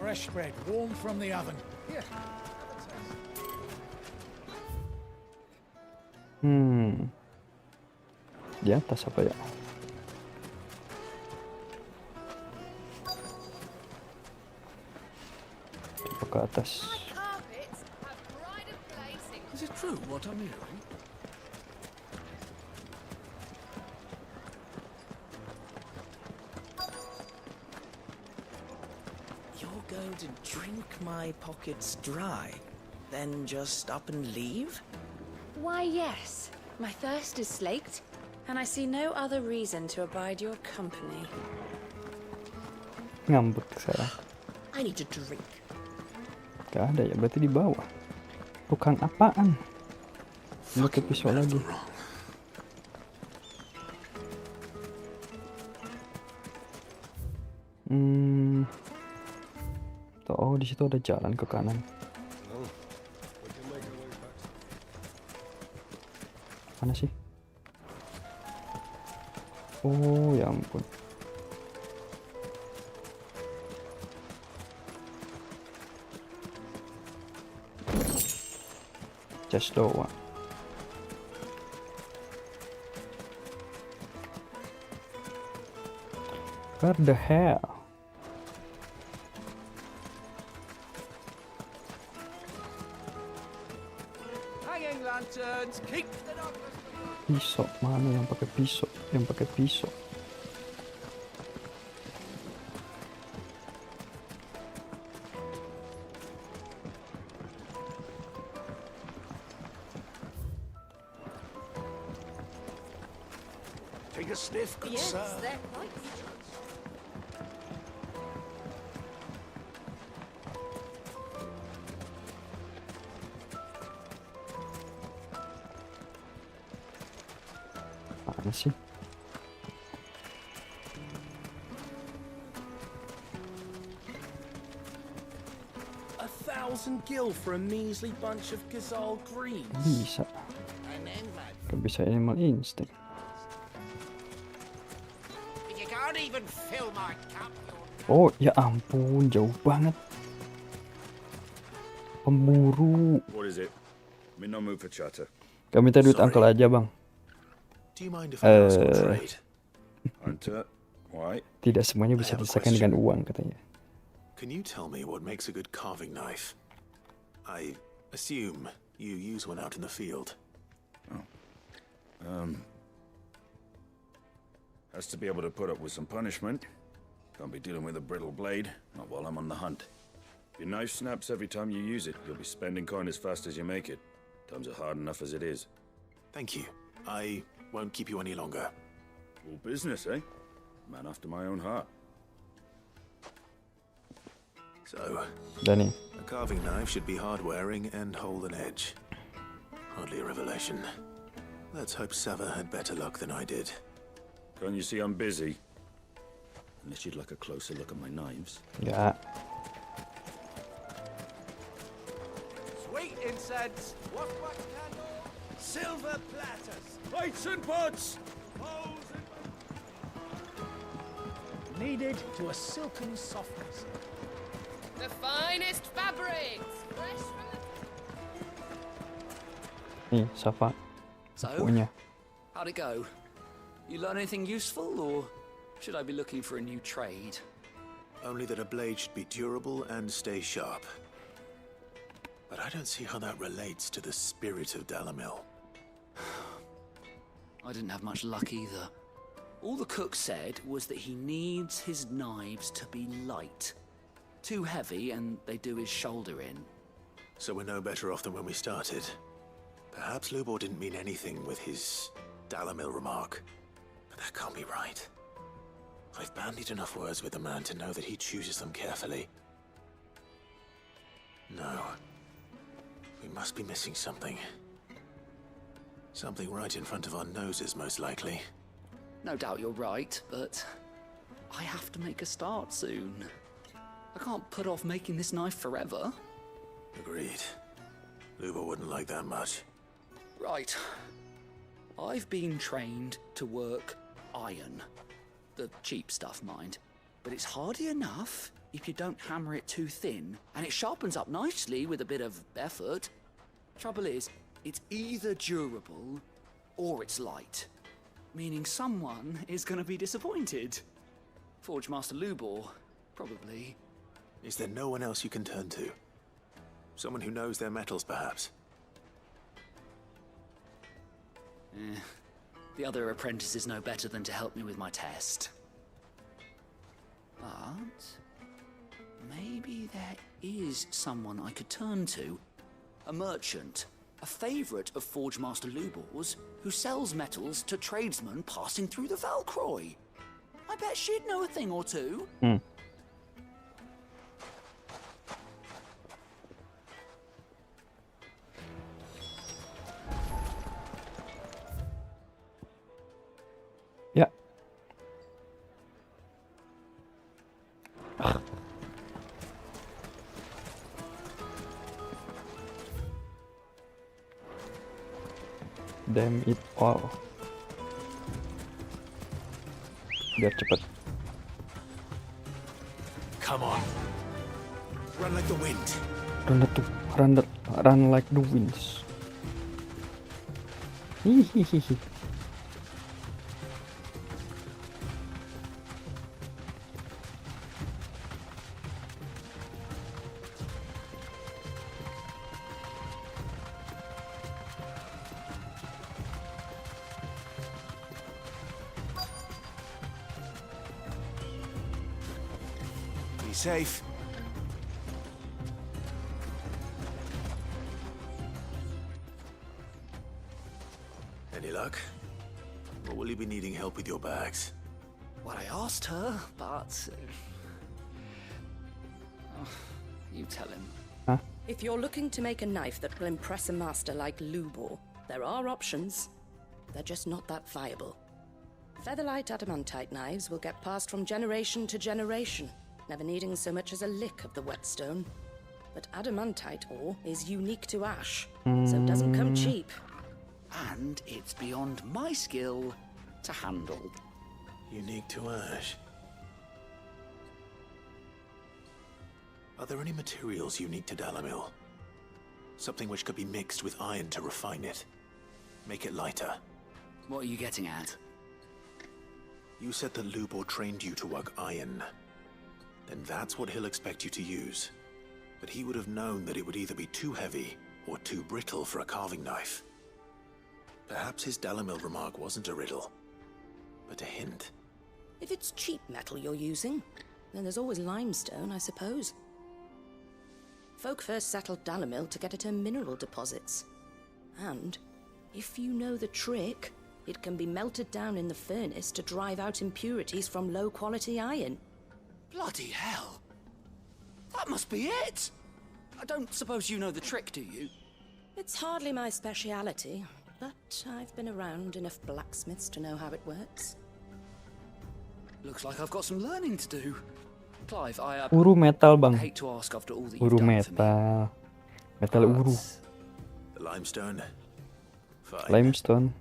Fresh bread, warm from the oven. Here. Di atas apa ya? Coba ke atas. Is it true what I'm hearing? You're going to drink my pockets dry, then just up and leave? Why, yes. My thirst is slaked, and I see no other reason to abide your company. Ngambek saya. I need to drink. Gak ada ya, berarti di bawah. Tukang apaan? Ini ke pisau lagi. Oh, di situ ada jalan ke kanan. Mana sih? Oh, ya ampun. Just doang. Where the hell? Hanging lanterns, keep the darkness. Pisau, mana yang pakai pisau? Yang pakai pisau. Take a sniff, good Yes, sir. they're quite Mana sih? $1,000 gil for a measly bunch of Gazal greens. Bisa. Gak bisa animal instinct. You can't even fill my cup. Oh ya ampun, jauh banget. Pemburu. What is it? I'm in no mood for chatter. Gak minta duit uncle aja bang. Do you mind if I ask your trade? Hunter, why? Tidak semuanya bisa diselesaikan dengan uang katanya. Can you tell me what makes a good carving knife? I assume you use one out in the field. Has to be able to put up with some punishment. Can't be dealing with a brittle blade, not while I'm on the hunt. If your knife snaps every time you use it, you'll be spending coin as fast as you make it. Times are hard enough as it is. Thank you. I won't keep you any longer. All business, eh? Man after my own heart. So, Danny. a carving knife should be hard-wearing and hold an edge. Hardly a revelation. Let's hope Sava had better luck than I did. Can't you see I'm busy? Unless you'd like a closer look at my knives. Ya. Sweet incense, what candle, silver platters, plates and pots, bowls and kneaded to a silken softness. The finest fabrics, fresh from the... Nih, Safa. So, Punya. how'd it go? You learn anything useful, or should I be looking for a new trade? Only that a blade should be durable and stay sharp. But I don't see how that relates to the spirit of Dalamil. I didn't have much luck either. All the cook said was that he needs his knives to be light. Too heavy and they do his shoulder in. So we're no better off than when we started. Perhaps Lubor didn't mean anything with his Dalamil remark. But that can't be right. I've bandied enough words with the man to know that he chooses them carefully. No. We must be missing something. Something right in front of our noses, most likely. No doubt you're right, but I have to make a start soon. I can't put off making this knife forever. Agreed. Lubor wouldn't like that much. Right. I've been trained to work iron. The cheap stuff, mind. But it's hardy enough if you don't hammer it too thin, and it sharpens up nicely with a bit of effort. Trouble is, it's either durable or it's light. Meaning someone is gonna be disappointed. Forge Master Lubor, probably. Is there no one else you can turn to? Someone who knows their metals, perhaps? The other apprentices know better than to help me with my test. But maybe there is someone I could turn to. A merchant, a favourite of Forge Master Lubor's, who sells metals to tradesmen passing through the Valcroy. I bet she'd know a thing or two. Ya. Damn it all. Biar cepet. Come on. Run like the wind. Run like the winds. Hihihi. Be safe. Any luck? Or will you be needing help with your bags? Well, I asked her, but... you tell him. If you're looking to make a knife that will impress a master like Lubor, there are options. They're just not that viable. Featherlight adamantite knives will get passed from generation to generation, never needing so much as a lick of the whetstone. But adamantite ore is unique to ash, so it doesn't come cheap. And it's beyond my skill to handle. Unique to ash. Are there any materials unique to Dalamil? Something which could be mixed with iron to refine it. Make it lighter. What are you getting at? You said that Lubor trained you to work iron. Then that's what he'll expect you to use. But he would have known that it would either be too heavy or too brittle for a carving knife. Perhaps his Dalamil remark wasn't a riddle, but a hint. If it's cheap metal you're using, then there's always limestone, I suppose. Folk first settled Dalamil to get at her mineral deposits. And, if you know the trick, it can be melted down in the furnace to drive out impurities from low-quality iron. Bloody hell! That must be it! I don't suppose you know the trick, do you? It's hardly my speciality, but I've been around enough blacksmiths to know how it works. Looks like I've got some learning to do. Clive, I Uru metal, Bang. hate to ask after all that you've Uru done metal. Metal uru. The limestone? Fine. Limestone.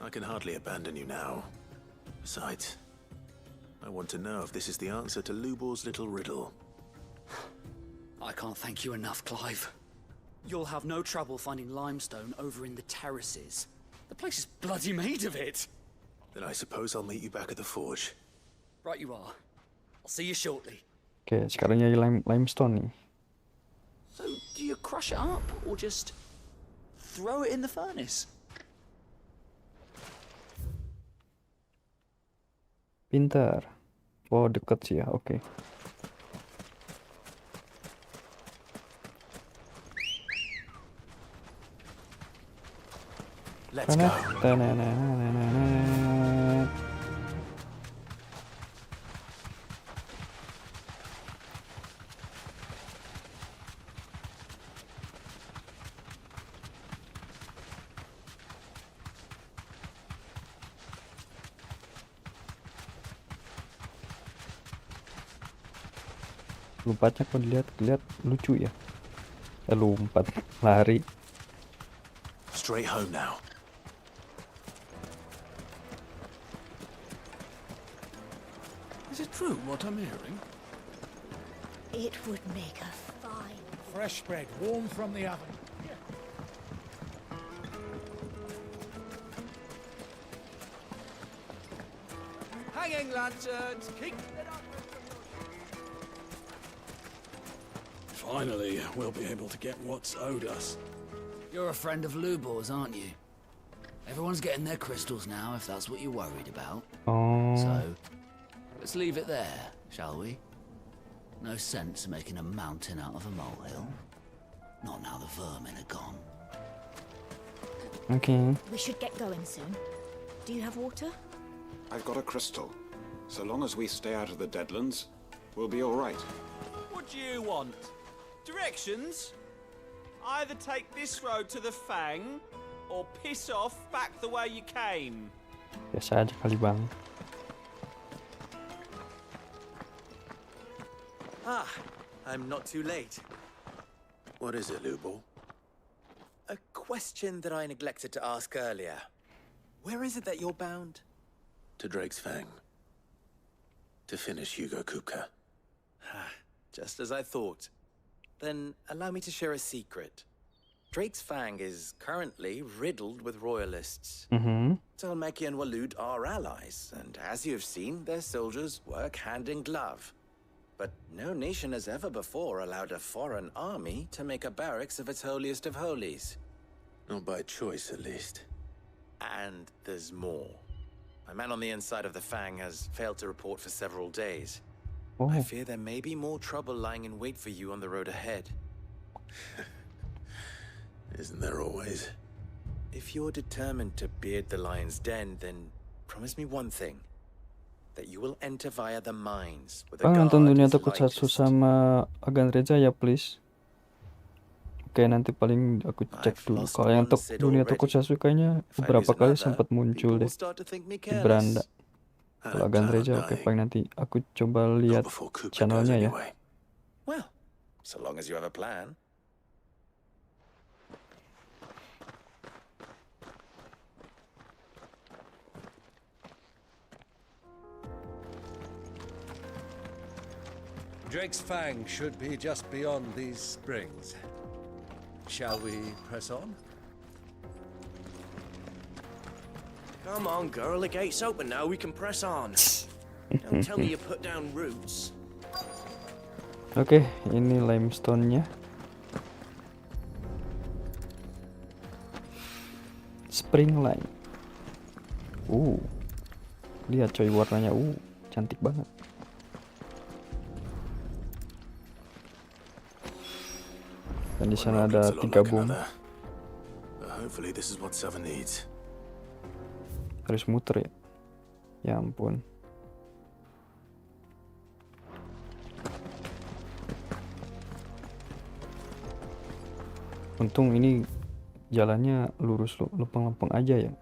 I can hardly abandon you now. Besides, I want to know if this is the answer to Lubor's little riddle. I can't thank you enough, Clive. You'll have no trouble finding limestone over in the terraces. The place is bloody made of it. Then I suppose I'll meet you back at the forge. Right you are. I'll see you shortly. Oke, sekarang nyari limestone nih. So, do you crush it up or just throw it in the furnace? Pintar. Oh, deket sih ya. Oke. Let's go. Lompatnya kok dilihat lucu ya. Lompat, lari. Straight home now. Is it true what I'm hearing? It would make a fine. Fresh bread, warm from the oven. Hanging lanterns, keep it up. Finally, we'll be able to get what's owed us. You're a friend of Lubor's, aren't you? Everyone's getting their crystals now, if that's what you're worried about. Oh. So, let's leave it there, shall we? No sense making a mountain out of a molehill. Not now the vermin are gone. Okay. We should get going soon. Do you have water? I've got a crystal. So long as we stay out of the Deadlands, we'll be all right. What do you want? Directions? Either take this road to the Fang, or piss off back the way you came. Biasa aja kali, Bang. Ah, I'm not too late. What is it, Lubor? A question that I neglected to ask earlier. Where is it that you're bound? To Drake's Fang. To finish Hugo Kupka. Just as I thought. Then allow me to share a secret. Drake's Fang is currently riddled with royalists. Talmeki and Waloed are allies, and as you have seen, their soldiers work hand in glove. But no nation has ever before allowed a foreign army to make a barracks of its holiest of holies. Not by choice, at least. And there's more. A man on the inside of the Fang has failed to report for several days. Oh. I fear there may be more trouble lying in wait for you on the road ahead. Isn't there always? If you're determined to beard the lion's den, then promise me one thing. That you will enter via the mines, where the Bang, nonton guard Dunia is Tokusatsu lightest. sama Agan Reza ya, please. Oke, nanti paling aku cek dulu. Kalau yang Dunia Tokusatsu kayaknya beberapa kali sempat muncul deh di beranda. Kalau agak Reza, oke, paling nanti aku coba lihat channelnya ya. Well, so long as you have a plan. Drake's Fang should be just beyond these springs. Shall we press on? Come on, girl, the gate's open now, we can press on. Don't tell me you put down roots. Oke, ini limestone-nya. Spring line. Lihat coy warnanya, cantik banget. Dan di sana ada 3 bom. Hopefully this is what Seven needs. Harus muter ya. Ya ampun. Untung ini jalannya lurus lempeng-lempeng aja ya.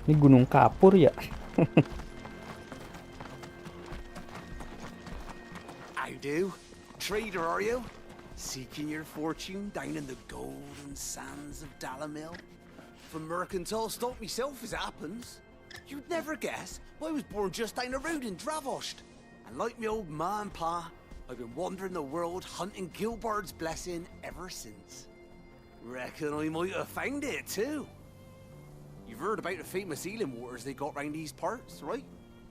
Ini gunung kapur ya. I do. Trader, are you? Seeking your fortune down in the golden sands of Dalamil? From mercantile stock myself, as it happens. You'd never guess I was born just down the road in Dravost. And like me old ma and pa, I've been wandering the world hunting Gilbard's blessing ever since. Reckon I might have found it too. You've heard about the famous healing waters they got round these parts, right?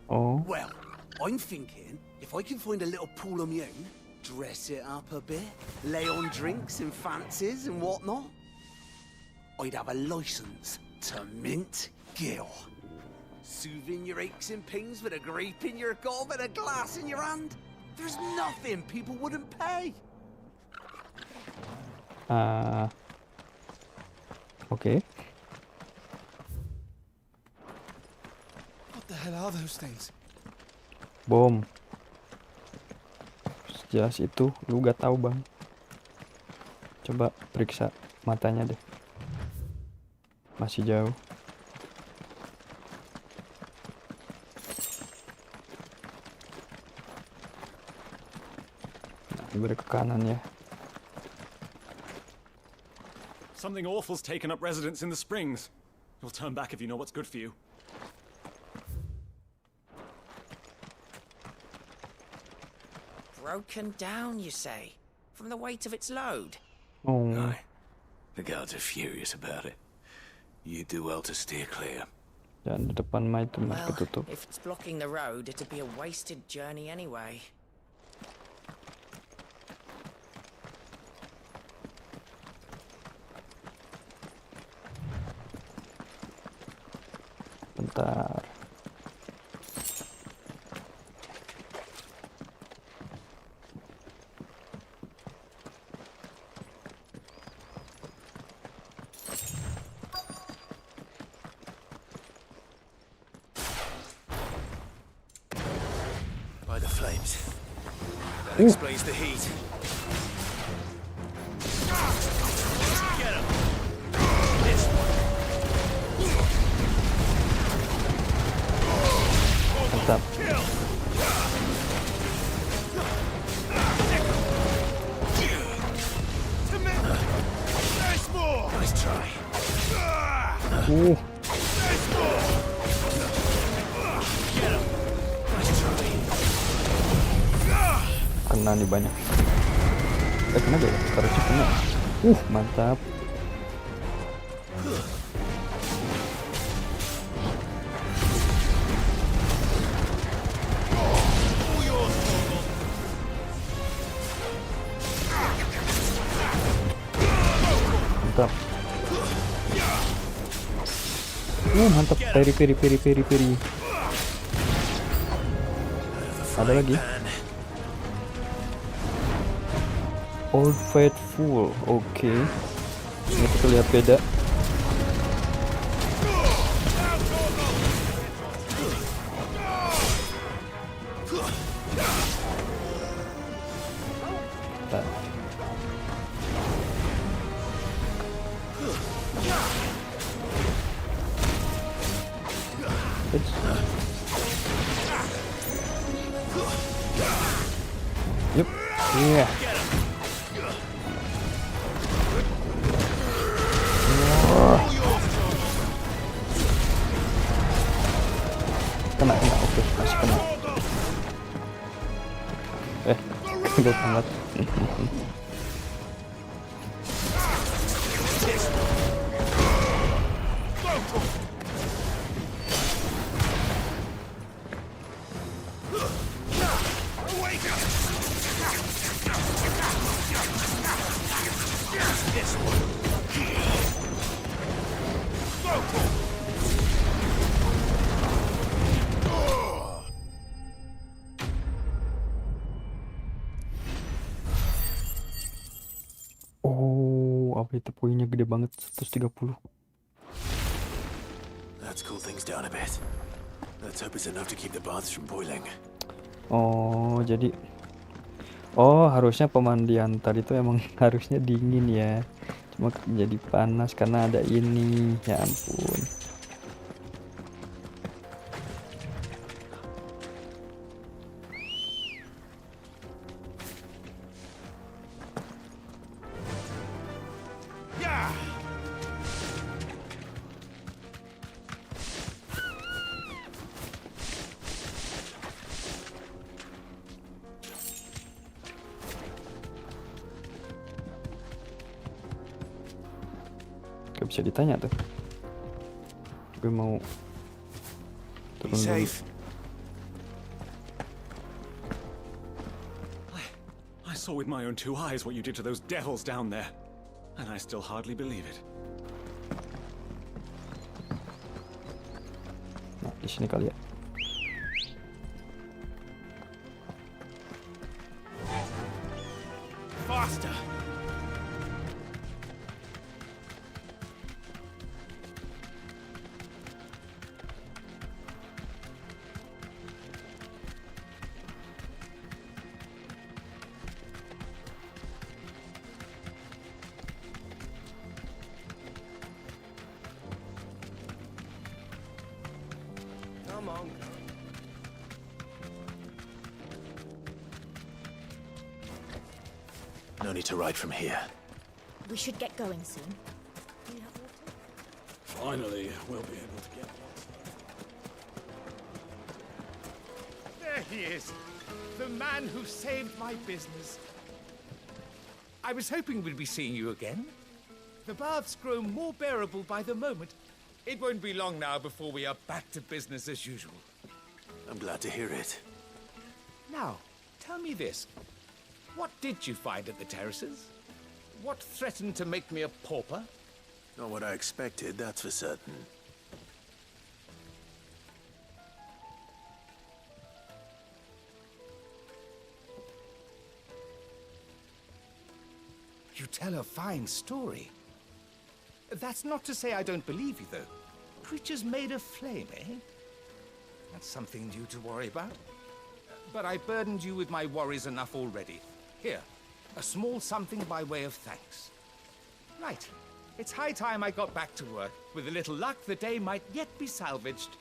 Oh. Well, I'm thinking if I can find a little pool of my own, dress it up a bit, lay on drinks and fancies and whatnot, I'd have a license to mint Gil. Soothing your aches and pains with a grape in your gob and a glass in your hand. There's nothing people wouldn't pay. Okay. What the hell are those things? Bom. Jelas itu, lu gak tahu bang. Coba periksa matanya deh. Masih jauh. Nah, ke kanan ya. Something awful's taken up residence in the springs. You'll turn back if you know what's good for you. Broken down, you say? From the weight of its load? Oh. Aye. The guards are furious about it. You do well to steer clear. Dan di depan mah itu masih ketutup. If it's blocking the road, it'd be a wasted journey anyway. Bentar. By the flames. That explains the heat. Get him. This one. Mantap. Nice try. Kena nih banyak. Kena gak ya? Harusnya kena. Mantap. Mantap. Mantap. Peri. Ada lagi. Old Faithful, oke. Ini kita lihat beda. Yup. Iya. Kena, oke, masih kena. Gue banget. Apa itu poinnya gede banget 130. Let's cool things down a bit. Let's hope it's enough to keep the baths from boiling. Oh, jadi harusnya pemandian tadi itu emang harusnya dingin ya. Cuma jadi panas karena ada ini. Ya ampun. Gak bisa ditanya tuh. Gue mau turun dulu. I saw with my own two eyes what you did to those devils down there, and I still hardly believe it. Nah, di sini kali ya. Faster! Come on. No need to ride from here. We should get going soon. Finally, we'll be able to get There he is. The man who saved my business. I was hoping we'd be seeing you again. The baths grow more bearable by the moment. It won't be long now before we are back to business as usual. I'm glad to hear it. Now, tell me this. What did you find at the terraces? What threatened to make me a pauper? Not what I expected, that's for certain. You tell a fine story. That's not to say I don't believe you, though. Creatures made of flame, eh? That's something new to worry about. But I burdened you with my worries enough already. Here, a small something by way of thanks. Right. It's high time I got back to work. With a little luck, the day might yet be salvaged.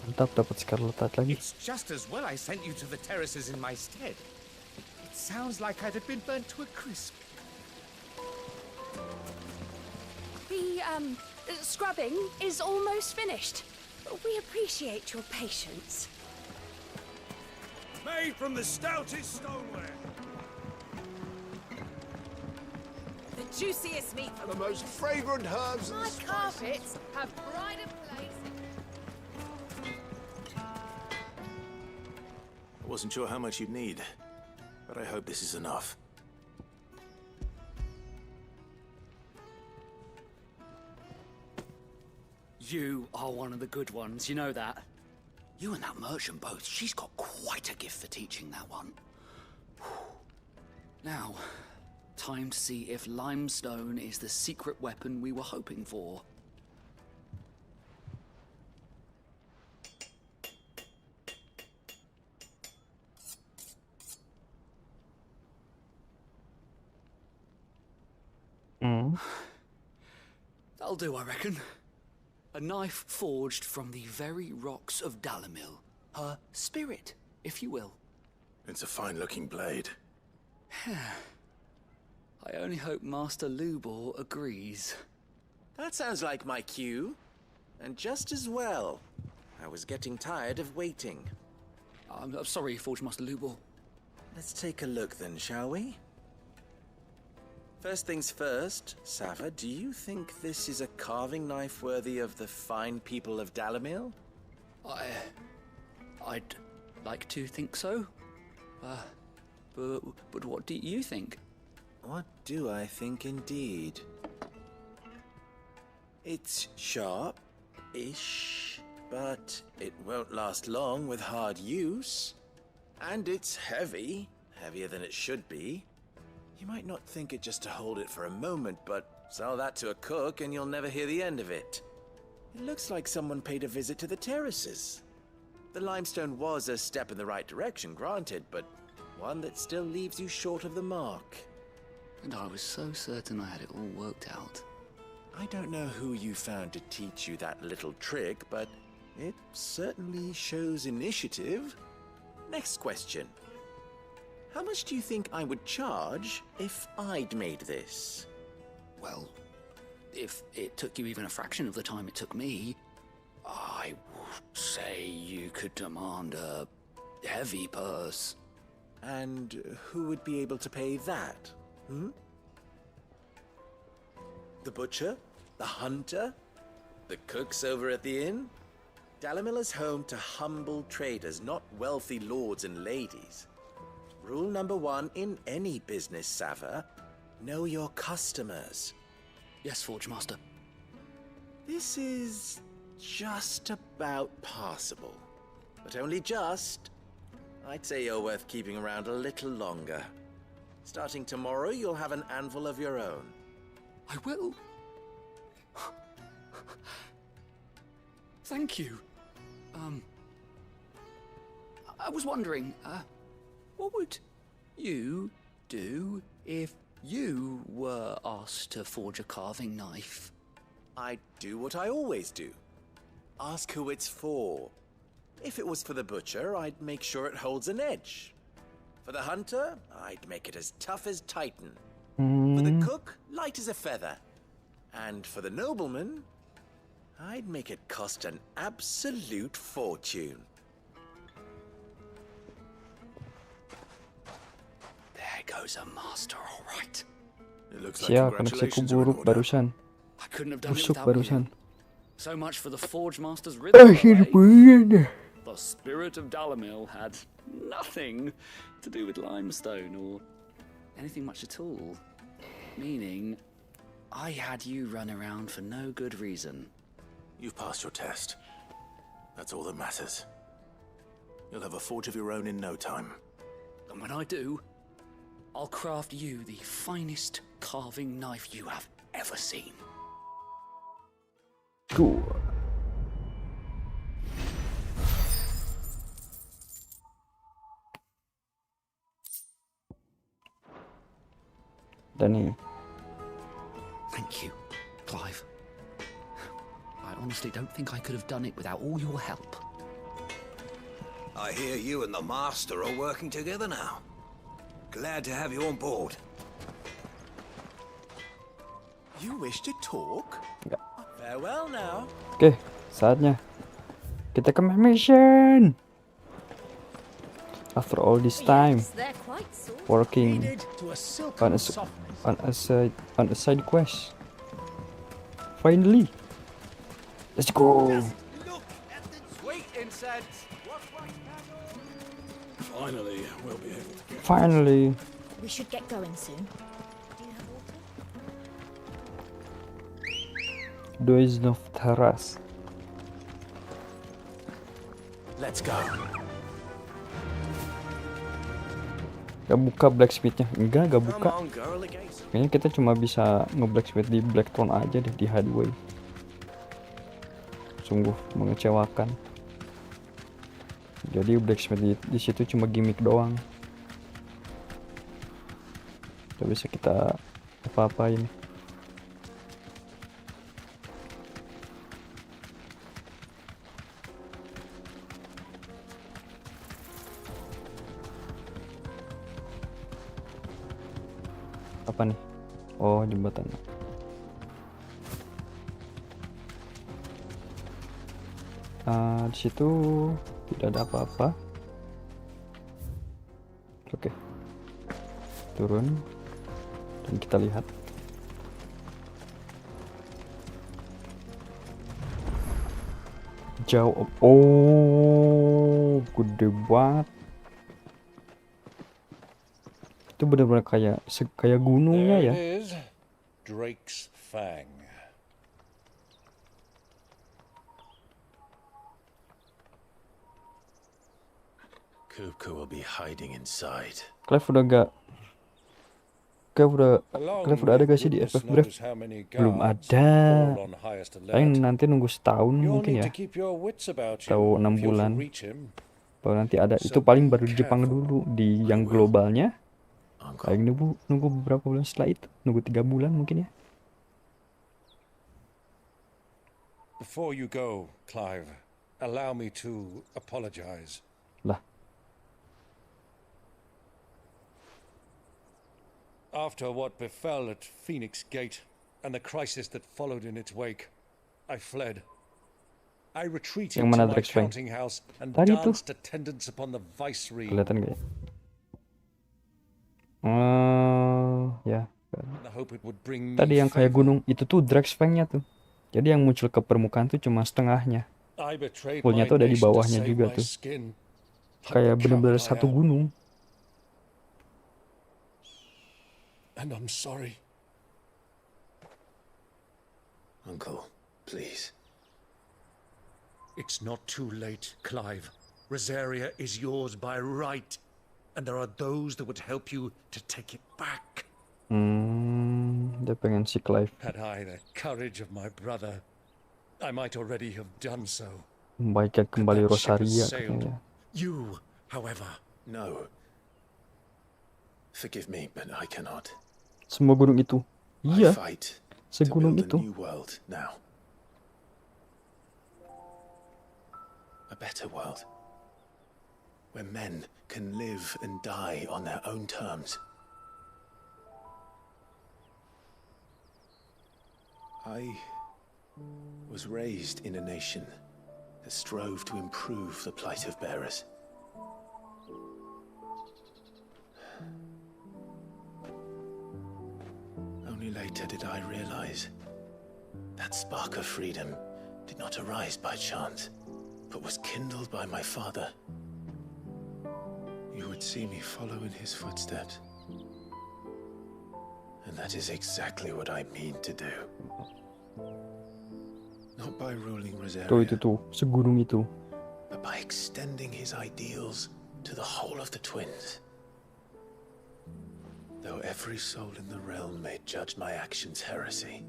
Mantap, dapat Scarlet lagi. It's just as well I sent you to the terraces in my stead. It sounds like I'd have been burnt to a crisp. The, scrubbing is almost finished. We appreciate your patience. Made from the stoutest stoneware. The juiciest meat from The most fragrant herbs and my spices. carpets have pride of place. I wasn't sure how much you'd need, but I hope this is enough. You are one of the good ones, you know that. You and that merchant both, she's got quite a gift for teaching that one. Now, time to see if limestone is the secret weapon we were hoping for. That'll do, I reckon. A knife forged from the very rocks of Dalimil. Her spirit, if you will. It's a fine-looking blade. I only hope Master Lubor agrees. That sounds like my cue. And just as well. I was getting tired of waiting. I'm sorry, Forge Master Lubor. Let's take a look then, shall we? First things first, Sava, do you think this is a carving knife worthy of the fine people of Dalimil? I'd like to think so. But what do you think? What do I think indeed? It's sharp-ish, but it won't last long with hard use. And it's heavy, heavier than it should be. You might not think it just to hold it for a moment, but sell that to a cook and you'll never hear the end of it. It looks like someone paid a visit to the terraces. The limestone was a step in the right direction, granted, but one that still leaves you short of the mark. And I was so certain I had it all worked out. I don't know who you found to teach you that little trick, but it certainly shows initiative. Next question. How much do you think I would charge if I'd made this? Well, if it took you even a fraction of the time it took me, I would say you could demand a heavy purse. And who would be able to pay that? The butcher? The hunter? The cooks over at the inn? Dalimil is home to humble traders, not wealthy lords and ladies. Rule number 1 in any business, Sava, know your customers. Yes, Forge Master. This is just about passable, but only just. I'd say you're worth keeping around a little longer. Starting tomorrow, you'll have an anvil of your own. I will. Thank you. I was wondering, what would you do if you were asked to forge a carving knife? I'd do what I always do. Ask who it's for. If it was for the butcher, I'd make sure it holds an edge. For the hunter, I'd make it as tough as Titan. For the cook, light as a feather. And for the nobleman, I'd make it cost an absolute fortune. There goes a master, all right. It looks like Siap, anak saya congratulations are in kuburuk order. barusan. I couldn't have done it Busuk without barusan. you. So much for the Forge Master's rhythm. The spirit of Dalimil had nothing to do with limestone or anything much at all. Meaning, I had you run around for no good reason. You've passed your test. That's all that matters. You'll have a forge of your own in no time. And when I do, I'll craft you the finest carving knife you have ever seen. Cool. Dan nih. Thank you, Clive. I honestly don't think I could have done it without all your help. I hear you and the Master are working together now. Glad to have you on board. You wish to talk? Enggak. Farewell now. Oke, saatnya kita ke mission. After all this time working on a side quest, finally, let's go. Sweet incense. Finally, we'll be able to get... Finally. We should get going soon. Doiznov Terrace. Let's go. Gak buka blacksmithnya? Enggak buka. Kayaknya kita cuma bisa nge-blacksmith di Blackthorn aja deh, di Hideaway. Sungguh mengecewakan. Jadi blacksmith di situ cuma gimmick doang. Gak bisa kita apa-apain. Apa nih? Oh, jembatan. Di situ tidak ada apa-apa. Oke. Turun dan kita lihat. Jauh. Oh, gede banget. Itu benar-benar kayak gunungnya ya. There it is. Drake's Fang. Kupka will be hiding inside. Clive udah ada gak sih di FF Brave? Belum ada. Paling nanti nunggu setahun mungkin ya. Tahu 6 bulan. Baru nanti ada. Itu paling baru di Jepang dulu. Di yang globalnya paling nunggu beberapa bulan setelah itu. Nunggu 3 bulan mungkin ya. Before you go, Clive, allow me to apologize. Lah. After what befell at Phoenix Gate and the crisis that followed in its wake, I fled. I retreated to my counting house and danced attendance upon the viceroy. Kelihatan gak ya? Ya. Tadi yang kayak gunung itu tuh Draxfang-nya tuh. Jadi yang muncul ke permukaan tuh cuma setengahnya. Fullnya tuh ada di bawahnya juga tuh. Kayak bener-bener satu gunung. And I'm sorry. Uncle, please. It's not too late, Clive. Rosaria is yours by right. And there are those that would help you to take it back. Dia pengen si Clive. Had I the courage of my brother, I might already have done so. Membaikkan kembali Rosaria katanya. You, however. No. Forgive me, but I cannot. Semua gunung itu. Iya. Segunung itu. A better world. Where men can live and die on their own terms. I was raised in a nation that strove to improve the plight of bearers. Only later did I realize that spark of freedom did not arise by chance, but was kindled by my father. You would see me follow in his footsteps. And that is exactly what I mean to do. Not by ruling Rosaria, Tuh, segunung itu. but by extending his ideals to the whole of the twins. Though every soul in the realm may judge my actions heresy,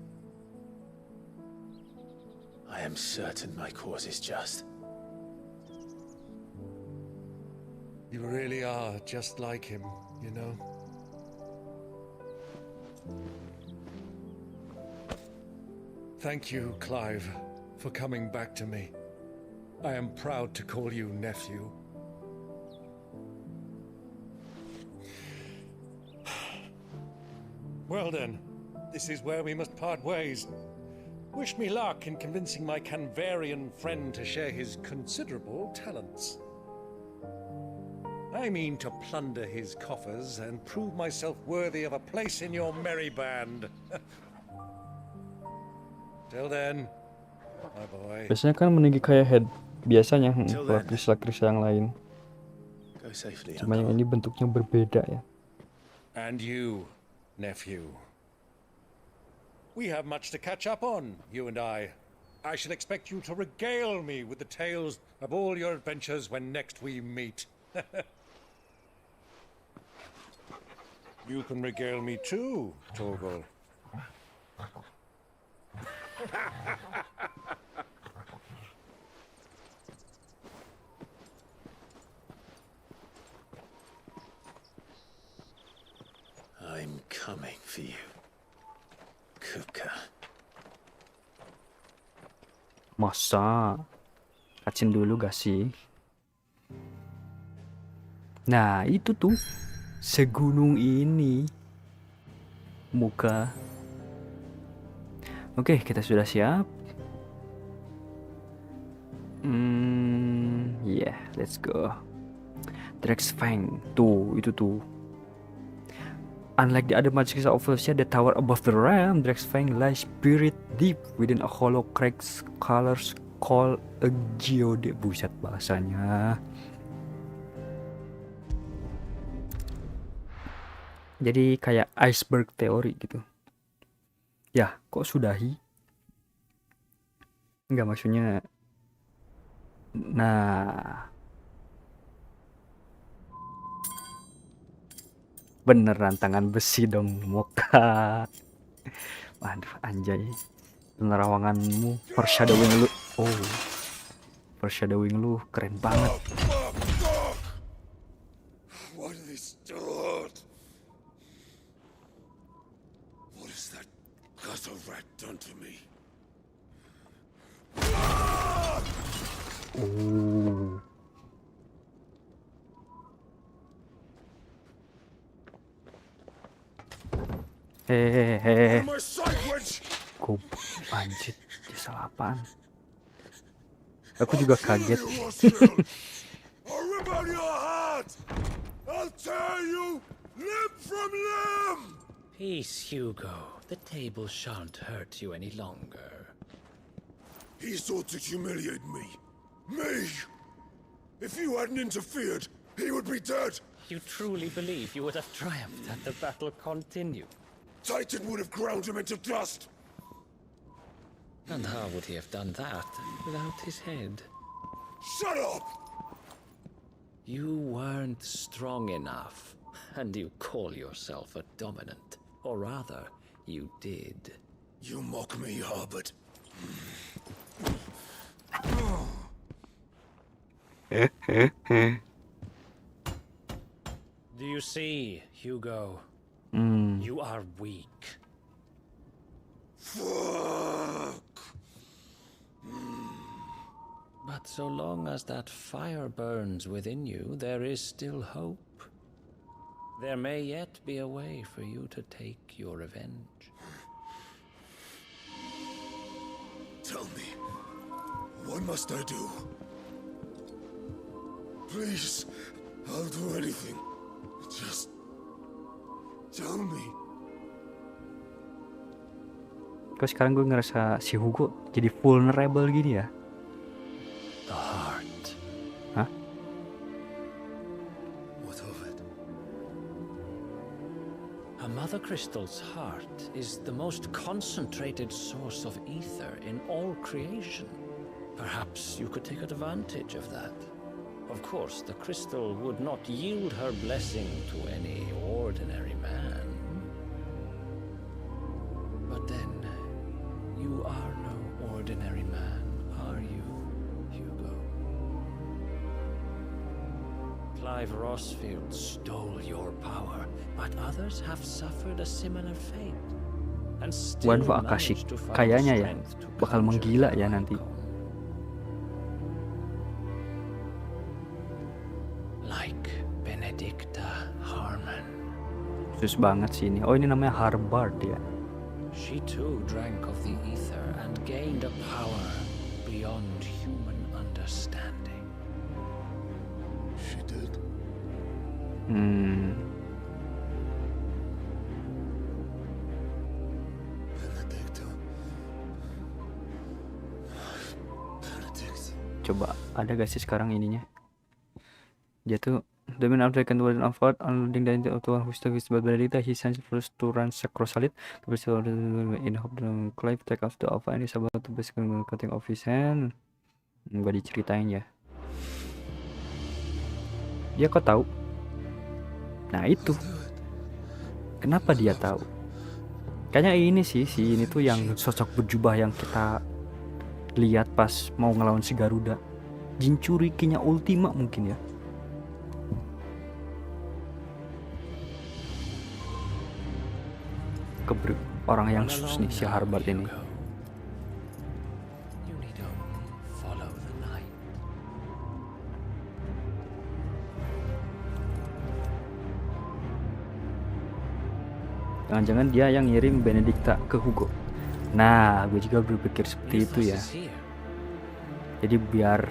I am certain my cause is just. You really are just like him, you know. Thank you, Clive, for coming back to me. I am proud to call you nephew. Well then, this is where we must part ways. Wish me luck in convincing my Canvarian friend to share his considerable talents. I mean to plunder his coffers and prove myself worthy of a place in your merry band. Till then, my boy. Biasanya kan meninggi kayak head. Biasanya kris-kris yang lain. Cuma yang ini bentuknya berbeda ya. And you, nephew. We have much to catch up on, you and I. I shall expect you to regale me with the tales of all your adventures when next we meet. You can regale me too, Torgal. I'm coming for you, Kupka. Masa? Kacin dulu gak sih? Nah, itu tuh. Segunung ini. muka. Oke, kita sudah siap. Yeah, let's go. Drexfang, tuh itu tuh. Unlike the other magic officer that tower above the realm, Drexfang lies buried deep within a hollow cracked colors called a geode. Buset bahasanya. Jadi kayak iceberg teori gitu. Ya, kok sudahi? Enggak, maksudnya. Nah. Beneran tangan besi dong, Moka. Waduh, anjay. Penerawanganmu, foreshadowing lu. Oh. Foreshadowing lu keren banget. What are they stored? What has that gutter rat done to me? Oh. Hehehe. Kok anjir, dia salah apaan? Aku juga kaget. I'll rip out your heart! I'll tear you limb from limb! Peace, Hugo. The table shan't hurt you any longer. He sought to humiliate me. Me! If you hadn't interfered, he would be dead! You truly believe you would have triumphed had the battle continued? Titan would have ground him into dust! And how would he have done that without his head? Shut up! You weren't strong enough, and you call yourself a dominant. Or rather, you did. You mock me, Harbert. Do you see, Hugo? You are weak. Fuck! But so long as that fire burns within you, there is still hope. There may yet be a way for you to take your revenge. Tell me, what must I do? Please, I'll do anything. Just tell me. Kok sekarang gue ngerasa si Hugo jadi vulnerable gini ya? The heart. Hah? What of it? A mother crystal's heart is the most concentrated source of ether in all creation. Perhaps you could take advantage of that. Of course, the crystal would not yield her blessing to any ordinary man. But then, you are no ordinary man, are you, Hugo? Clive Rossfield stole your power, but others have suffered a similar fate. And still Waduh, Akashi managed to find kayaknya ya strength to bakal conjure menggila their ya nanti. Like Benedicta Harmon. Khusus banget sih ini. Oh, ini namanya Harbard ya. She too drank of the ether and gained a power beyond human understanding. She did. Coba ada gak sih sekarang ininya? Dia tuh the man after can word of God unloading the into one who stuck with Benedicta, he sends first to ransack Rosalit in hope the Clive take off the alpha and is about to basically cutting off his hand. Gak diceritain ya. Dia kok tahu? Nah itu. Kenapa dia tahu? Kayaknya ini sih, ini tuh yang sosok berjubah yang kita lihat pas mau ngelawan si Garuda. Jinchurikinya Ultima mungkin ya. Orang yang sus nih si Harbard ini. Jangan-jangan dia yang ngirim Benedicta ke Hugo. Nah, gue juga berpikir seperti itu ya. Jadi biar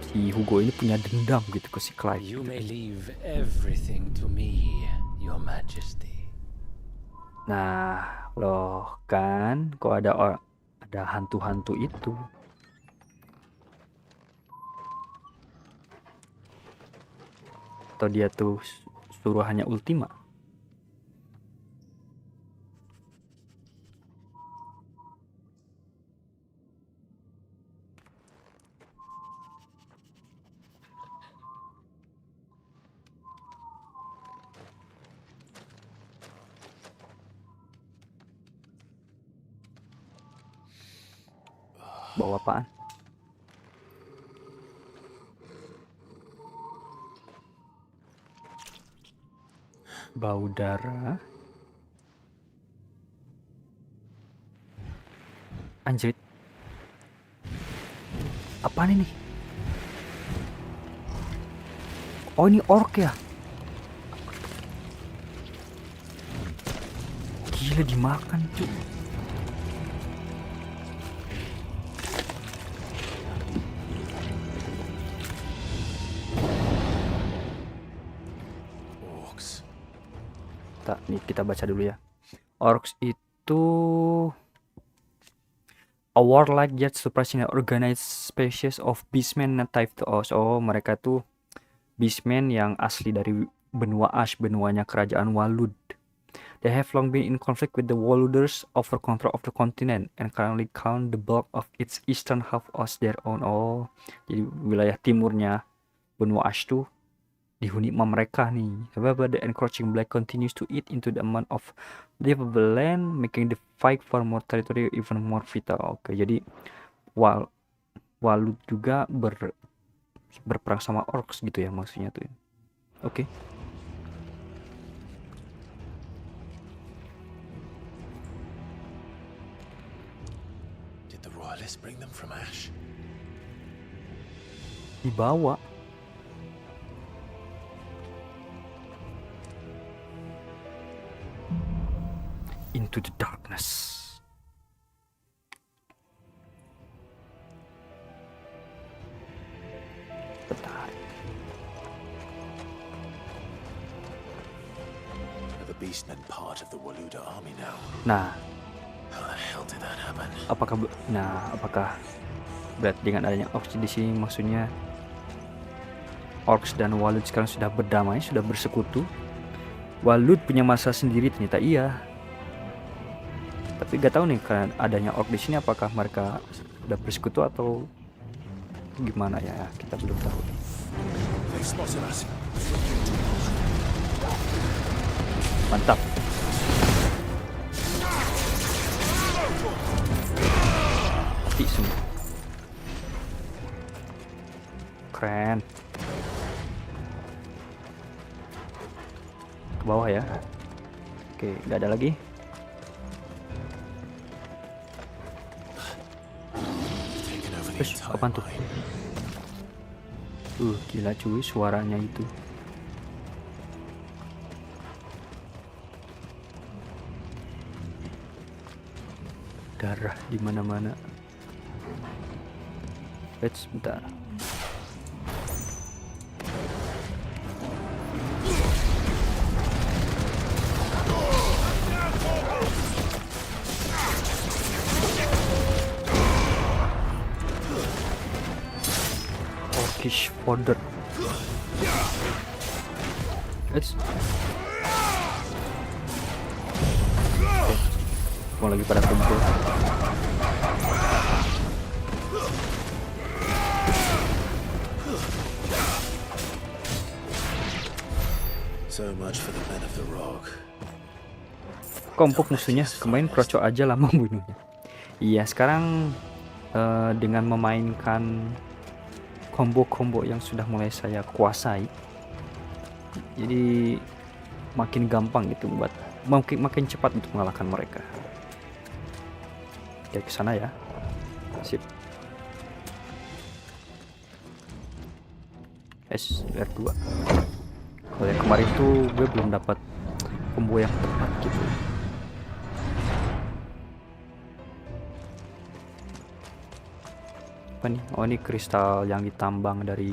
si Hugo ini punya dendam gitu ke si Clive. You may leave everything to me, Your Majesty. Nah, loh kan, kok ada hantu-hantu itu. Atau dia tuh suruhannya Ultima. Bawa apaan? Bau darah. Anjir. Apaan ini? Oh, ini orc ya? Gila, dimakan cuy. Nih kita baca dulu ya. Orcs itu a warlike yet surprisingly organized species of beastmen native to us. Oh, mereka tuh beastmen yang asli dari benua Ash, benuanya kerajaan Walud. They have long been in conflict with the Waluders over control of the continent and currently count the bulk of its eastern half as their own. Oh, jadi wilayah timurnya benua Ash tuh dihuni sama mereka nih. However, the encroaching black continues to eat into the amount of livable land, making the fight for more territory even more vital. Oke, jadi Walud juga berperang sama orcs gitu ya maksudnya tuh. Oke. Did the royalists bring them from Ash? Dibawa. Into the darkness. Bentar. Are the beastmen part of the Waluda army now? Nah, how the hell did that happen? Apakah berarti dengan adanya orcs di sini maksudnya orcs dan Walud sekarang sudah berdamai, sudah bersekutu? Walud punya masa sendiri ternyata iya. Tapi gak tahu nih kan adanya orc di sini apakah mereka udah bersekutu atau gimana ya, kita belum tahu. Mantap. Mati semua. Keren. Ke bawah ya. Oke, gak ada lagi. Apaan tuh? Gila cuy suaranya itu. Darah di mana-mana. Bentar. Orcish fodder. Mau lagi pada kumpul. So much for the men of the rock. Kompok musuhnya, kemarin kroco aja lama bunuhnya. Iya, sekarang dengan memainkan combo-combo yang sudah mulai saya kuasai, jadi makin gampang gitu buat makin cepat untuk mengalahkan mereka. Oke, ke sana ya. Sip. R2. Kalau yang kemarin tuh gue belum dapat combo yang tepat gitu. Apa nih? Oh, ini kristal yang ditambang dari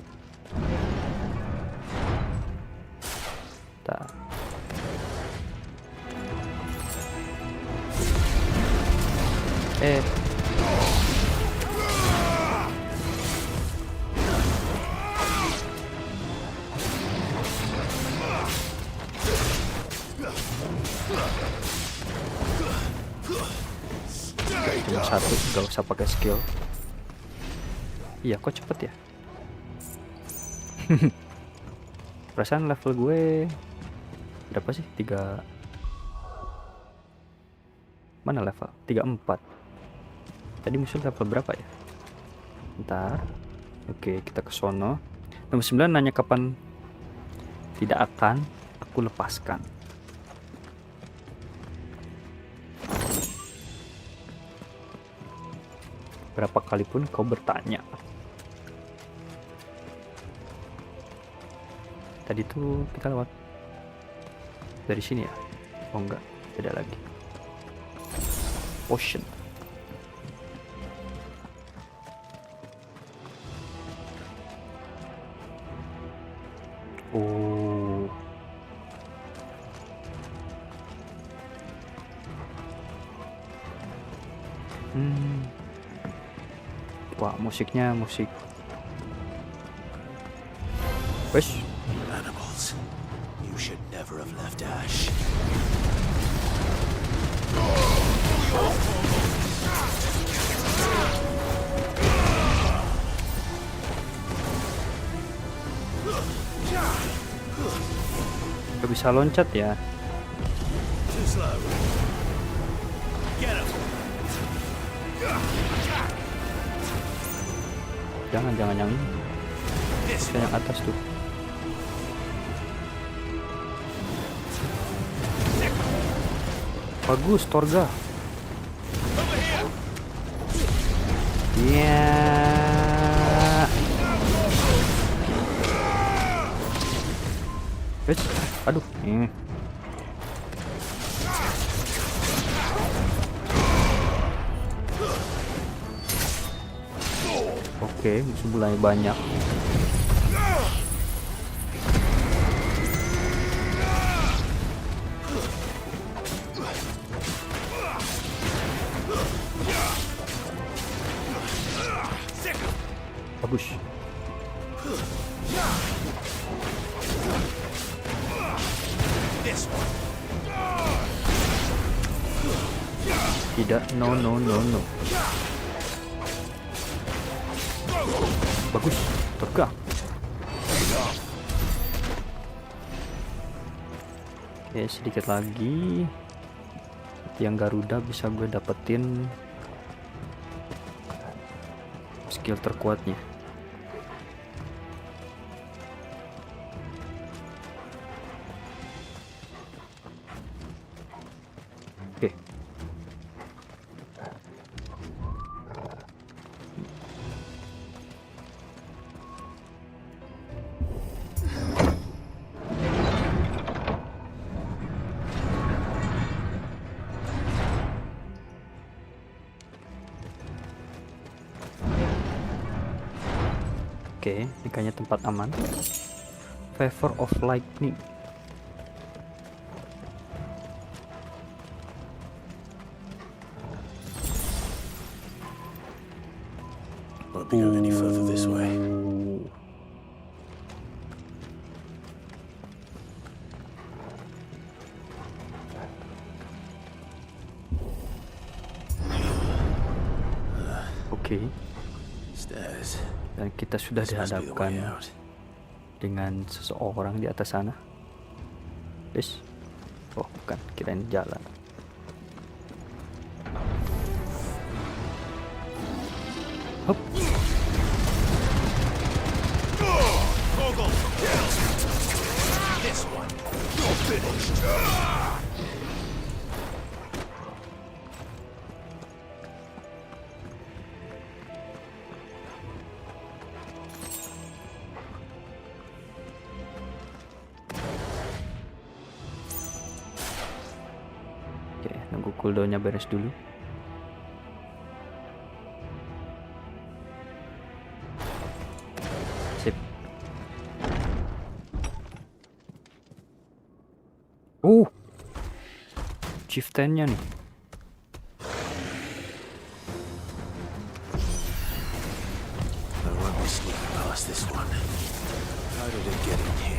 cuma satu, gak usah pakai skill. Iya, kok cepet ya? Perasaan level gue berapa sih? 3. Mana level? 34. Tadi musuh level berapa ya? Bentar. Oke, kita ke sono. Nomor 9 nanya kapan tidak akan aku lepaskan. Berapa kali pun kau bertanya. Tadi tuh kita lewat dari sini ya? Oh enggak, beda lagi. Ocean. Oh. Wah, musiknya musik. Wes. Animals, you should never have left Ash. Gak bisa loncat ya. Too slow. Get him. Jangan yang ini. Yang atas tuh. Bagus, Torga. Iya. Wes, aduh, ini. Oke, musuh mulai banyak. Bagus. Tidak, no. Bagus, tegak. Oke, sedikit lagi. Yang Garuda bisa gue dapetin skill terkuatnya. Oke. Oke, ini kayaknya tempat aman. Favor of Lightning. Won't be going any further this way. Oke. Stairs. Dan kita sudah dihadapkan dengan seseorang di atas sana. Wes. Oh, bukan, kirain jalan. Hop. This one. You're finished. cooldownnya beres dulu. Sip. Chieftain-nya nih. I won't be sneaking past this one. How did it get in here?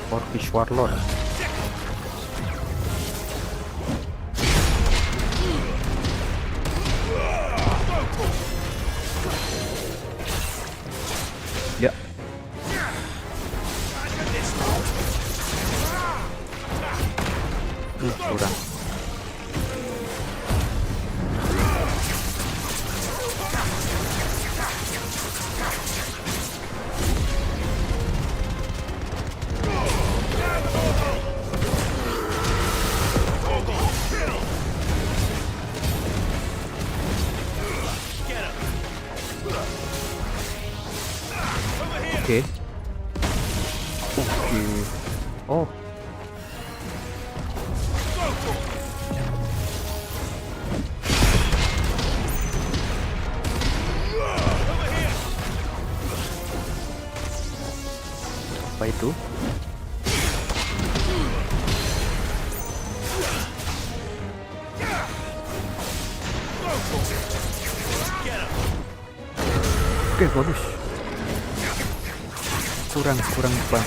Orcish Warlord. Ya. Kurang. Oke. Oh. Apa itu? Oke, bagus. Kurang depan.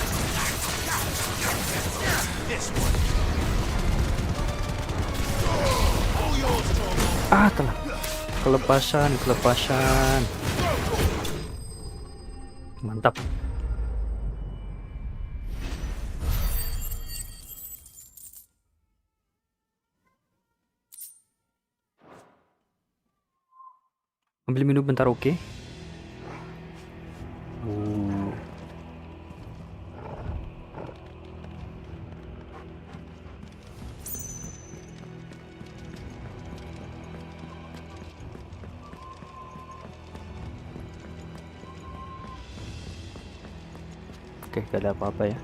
Telah. Kelepasan. Mantap. Ambil minum bentar, oke? Oke, gak ada apa-apa ya.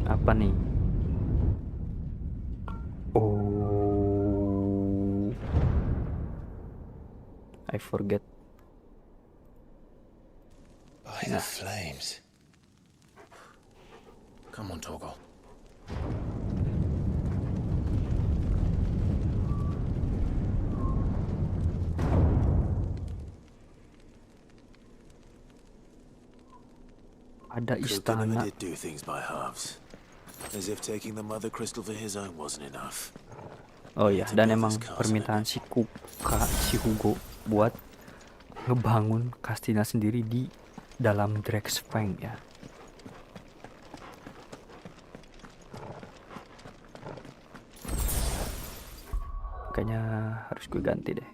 Apa nih? Oh, I forget. By the flames. Come on, Torgal. Ada Kupka istana. never did do things by halves. As if taking the mother crystal for his own wasn't enough. Oh ya, dan emang permintaan si Kupka, si Hugo buat ngebangun kastilnya sendiri di dalam Dragsfang ya. Kayaknya harus gue ganti deh.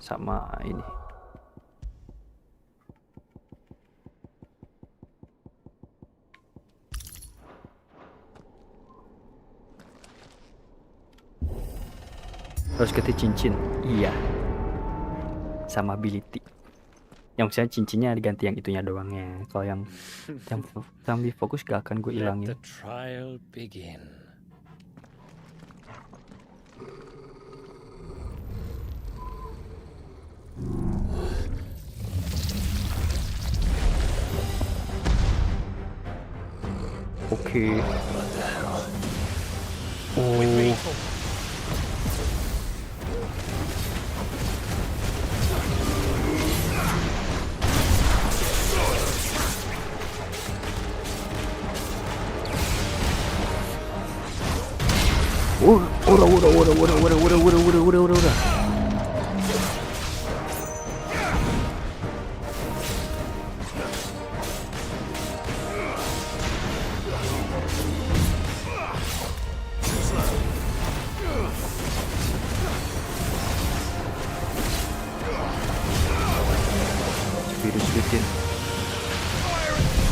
Sama ini. Harus ganti cincin. Iya. Sama ability. Yang maksudnya cincinnya diganti yang itunya doangnya. Kalau yang lebih fokus gak akan gue ilangin. Let the trial begin. Oke. Oh. Udah. Virus-virusin.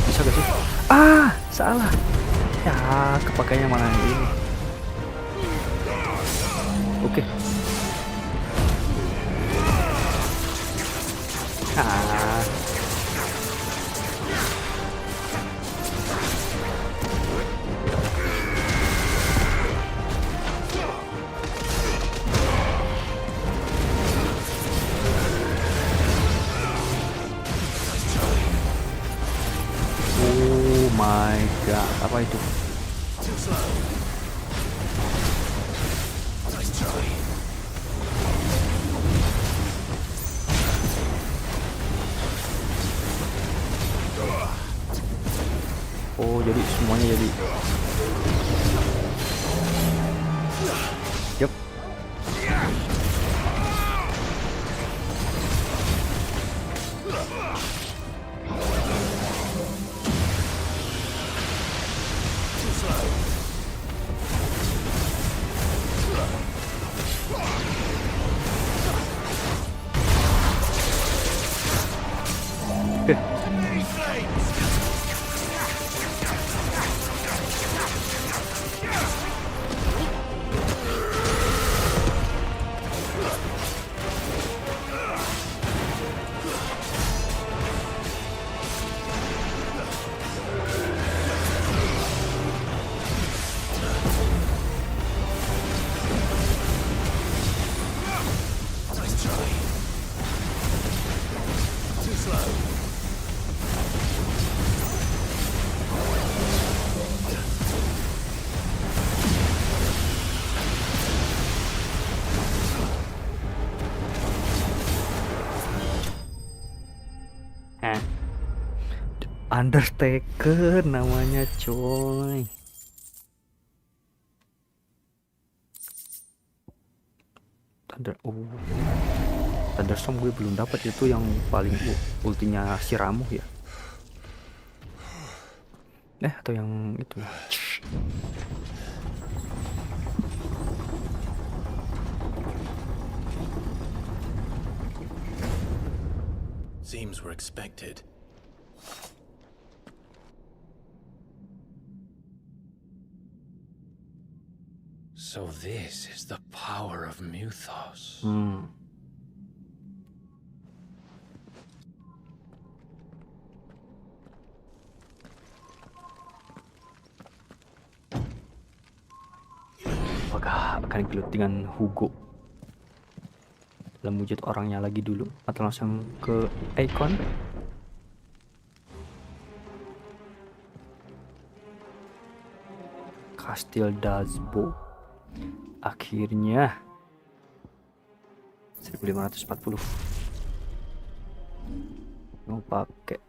Bisa gak sih? Ah, salah. Ya, kepakainya malah ini. Oke. Ah. Oh my god, apa itu? Oh, jadi semuanya jadi. Yup. Undertaker namanya, coy. Thunderstorm gue belum dapat, itu yang paling ultinya si Ramuh ya. Atau yang itu. Seems we're expected. So this is the power of Mythos. Apakah akan gelut dengan Hugo dalam wujud orangnya lagi dulu, atau langsung ke icon? Kastil Dazbo akhirnya 1540 mau pakai.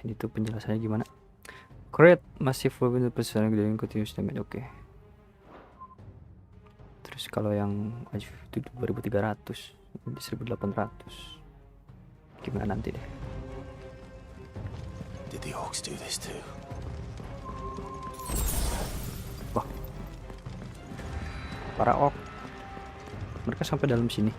Itu penjelasannya gimana? Create massive weapon percent dengan continuous damage. Oke. Terus kalau yang itu 2300, ini 1800. Gimana nanti deh? Did the orcs do this too? Wah. Para orc. Mereka sampai dalam sini.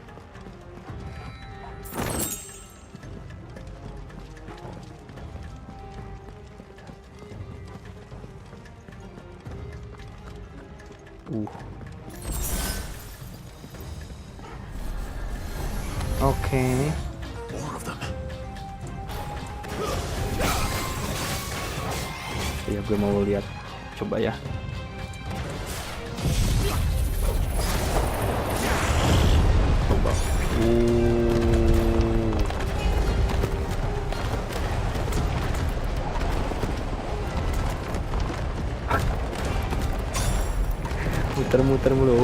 Oke. Ya, gue mau lihat, coba ya. Coba. Muter-muter mulu.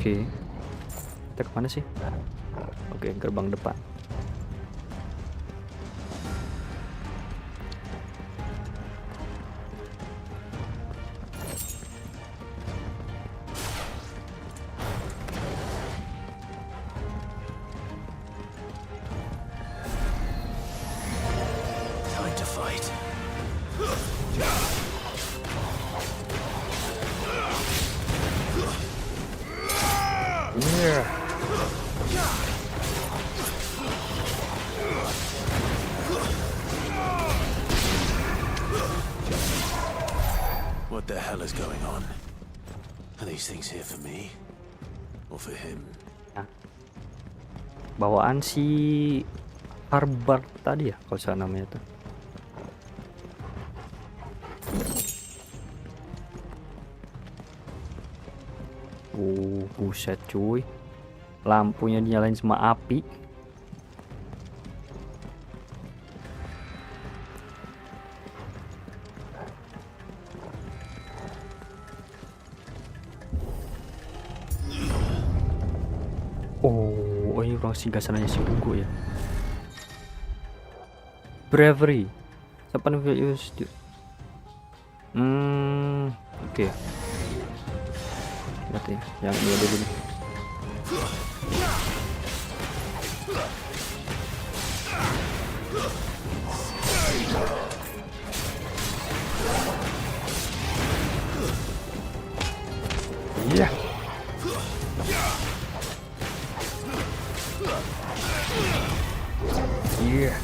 Oke. Kita kemana sih? Oke, gerbang depan. Time to fight. Yeah. What the hell is going on? Are these things here for me? Or for him? Nah. Bawaan si Harbard tadi ya, kalau saya namanya tuh. Buset cuy. Lampunya dinyalain sama api. Oh, ini ruang singgasananya si Hugo ya. Bravery. Siapa nih use? Oke. Lihat ya, yang ini dulu nih. Iya. Iya.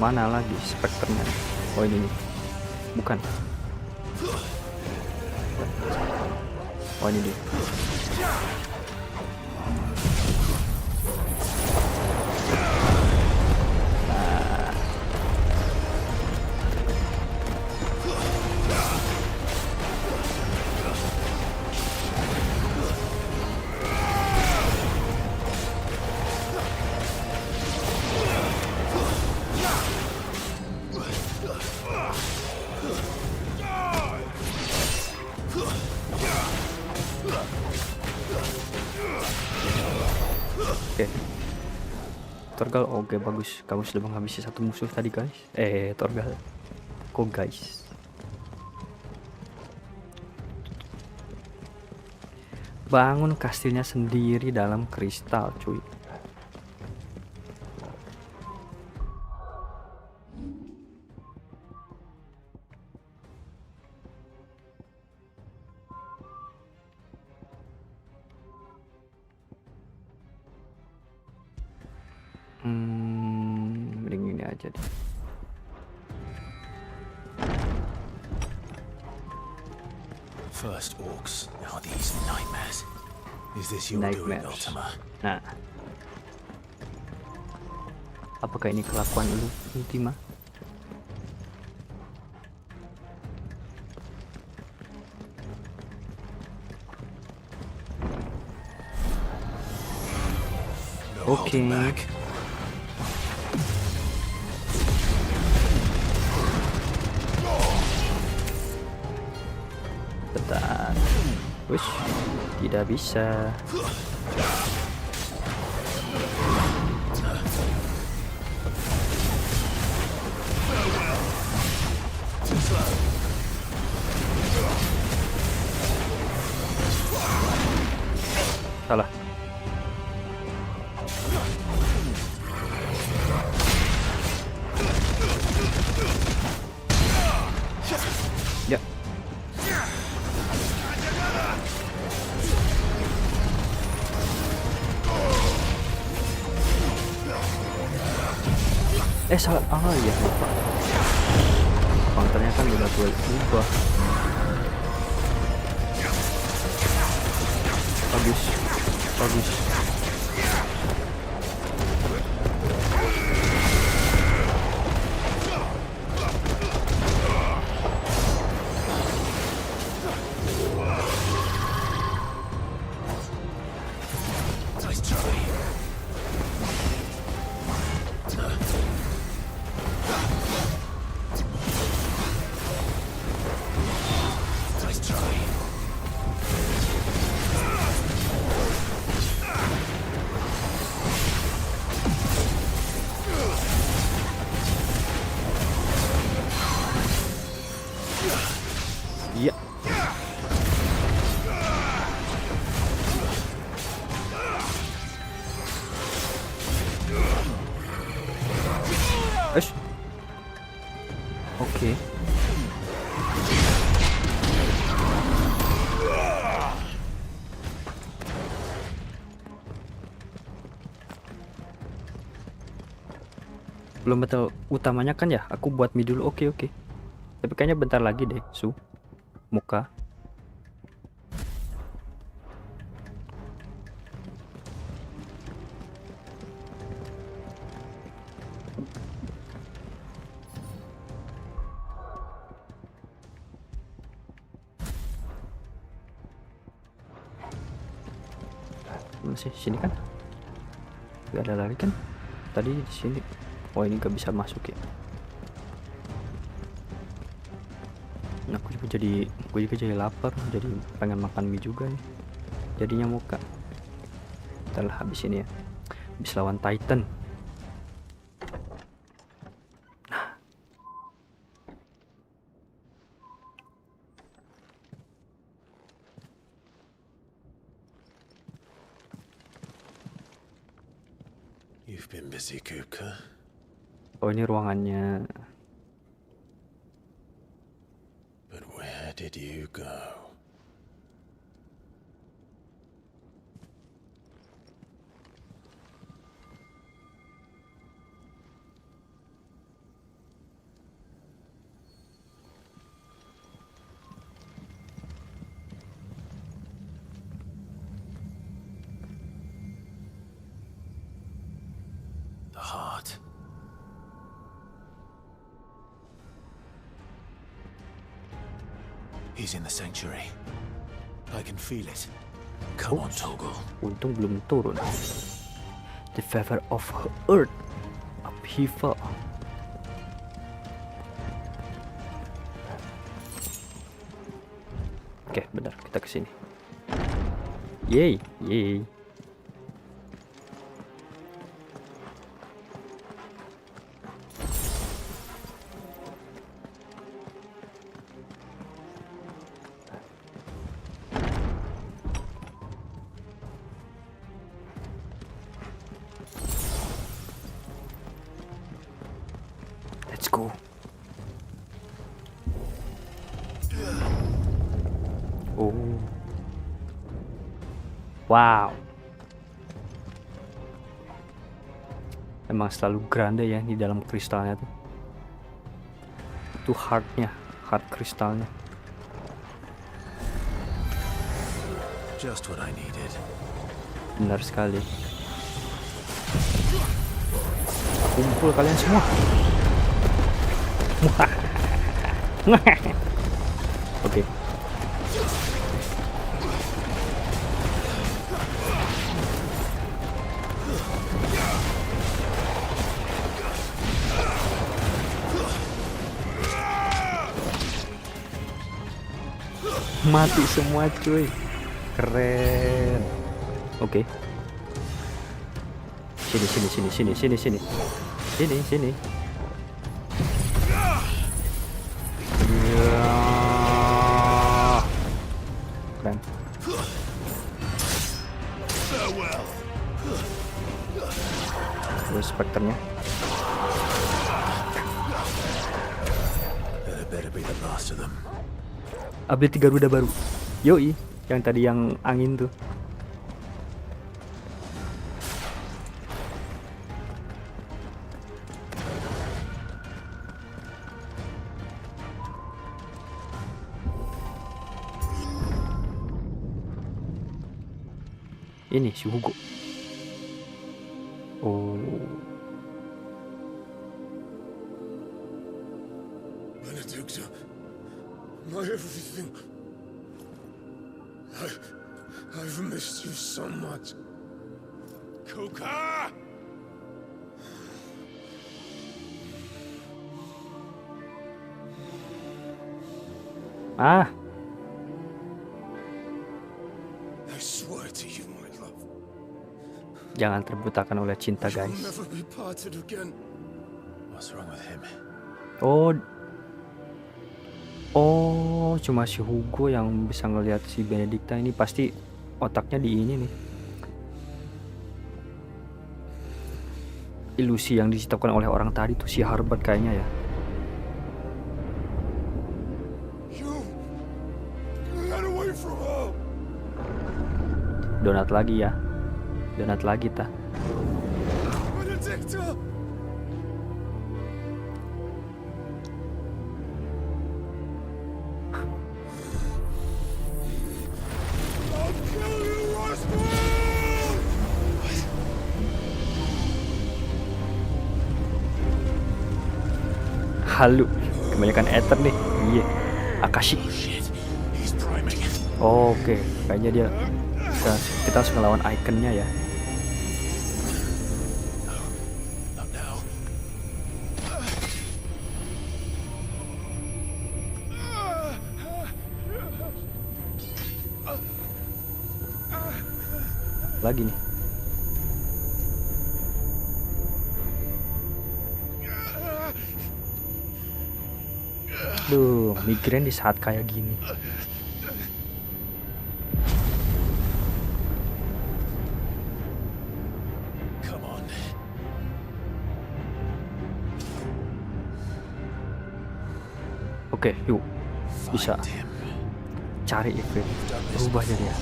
Mana lagi spekternya? Oh ini nih. Bukan. Oh ini dia. Oke. Torgal, oke bagus. Kamu sudah menghabisi satu musuh tadi guys. Torgal. Kok guys? Bangun kastilnya sendiri dalam kristal, cuy. Mending ini aja deh. First orcs, now these nightmares. Is this your doing, Ultima? Nah. Apakah ini kelakuan lu, Ultima? Oke. Bentar. Wush, tidak bisa. Salah. Ya. Salah. Iya lupa. Counternya kan udah gue ubah. Bagus. Nice try. Oke. Belum battle utamanya kan ya? Aku buat mid dulu. Oke. Tapi kayaknya bentar lagi deh, muka. Masih sini kan? Gak ada lagi kan? Tadi di sini. Oh, ini gak bisa masuk ya. Nah, gue juga jadi lapar, jadi pengen makan mie juga nih. Jadinya muka. Setelah habis ini ya. Habis lawan Titan. You've been busy, Kupka. Oh, ini ruangannya. But where did you go? The heart. He's in the sanctuary. I can feel it. Come on, Toggle. Untung belum turun. The favor of earth. Upheaval. Oke, benar, kita ke sini. Yeay. Let's go. Oh. Wow. Emang selalu grande ya di dalam kristalnya tuh. Itu heart kristalnya. Just what I needed. Benar sekali. Kumpul kalian semua. Oke. Mati semua cuy. Keren. Oke. Sini. Keren. Terus spekternya. Update 3 Garuda baru. Yoi, yang tadi yang angin tuh. Ini si Hugo. Oh. Benedicta, my everything. I've missed you so much. Kupka! Ah. I swear to you, my love. Jangan terbutakan oleh cinta, We'll guys. never be parted again. What's wrong with him? Oh. Oh, cuma si Hugo yang bisa ngelihat si Benedicta ini, pasti otaknya di ini nih. Ilusi yang diciptakan oleh orang tadi tuh si Harbert kayaknya ya. Donat lagi ya. Donat lagi ta. Halu, kebanyakan ether nih. Iya, Akashi. Oke, kayaknya dia kita harus ngelawan ikonnya ya. Lagi nih. Duh, migrain di saat kayak gini. Oke, yuk. Bisa cari event. Rubah jadi ya.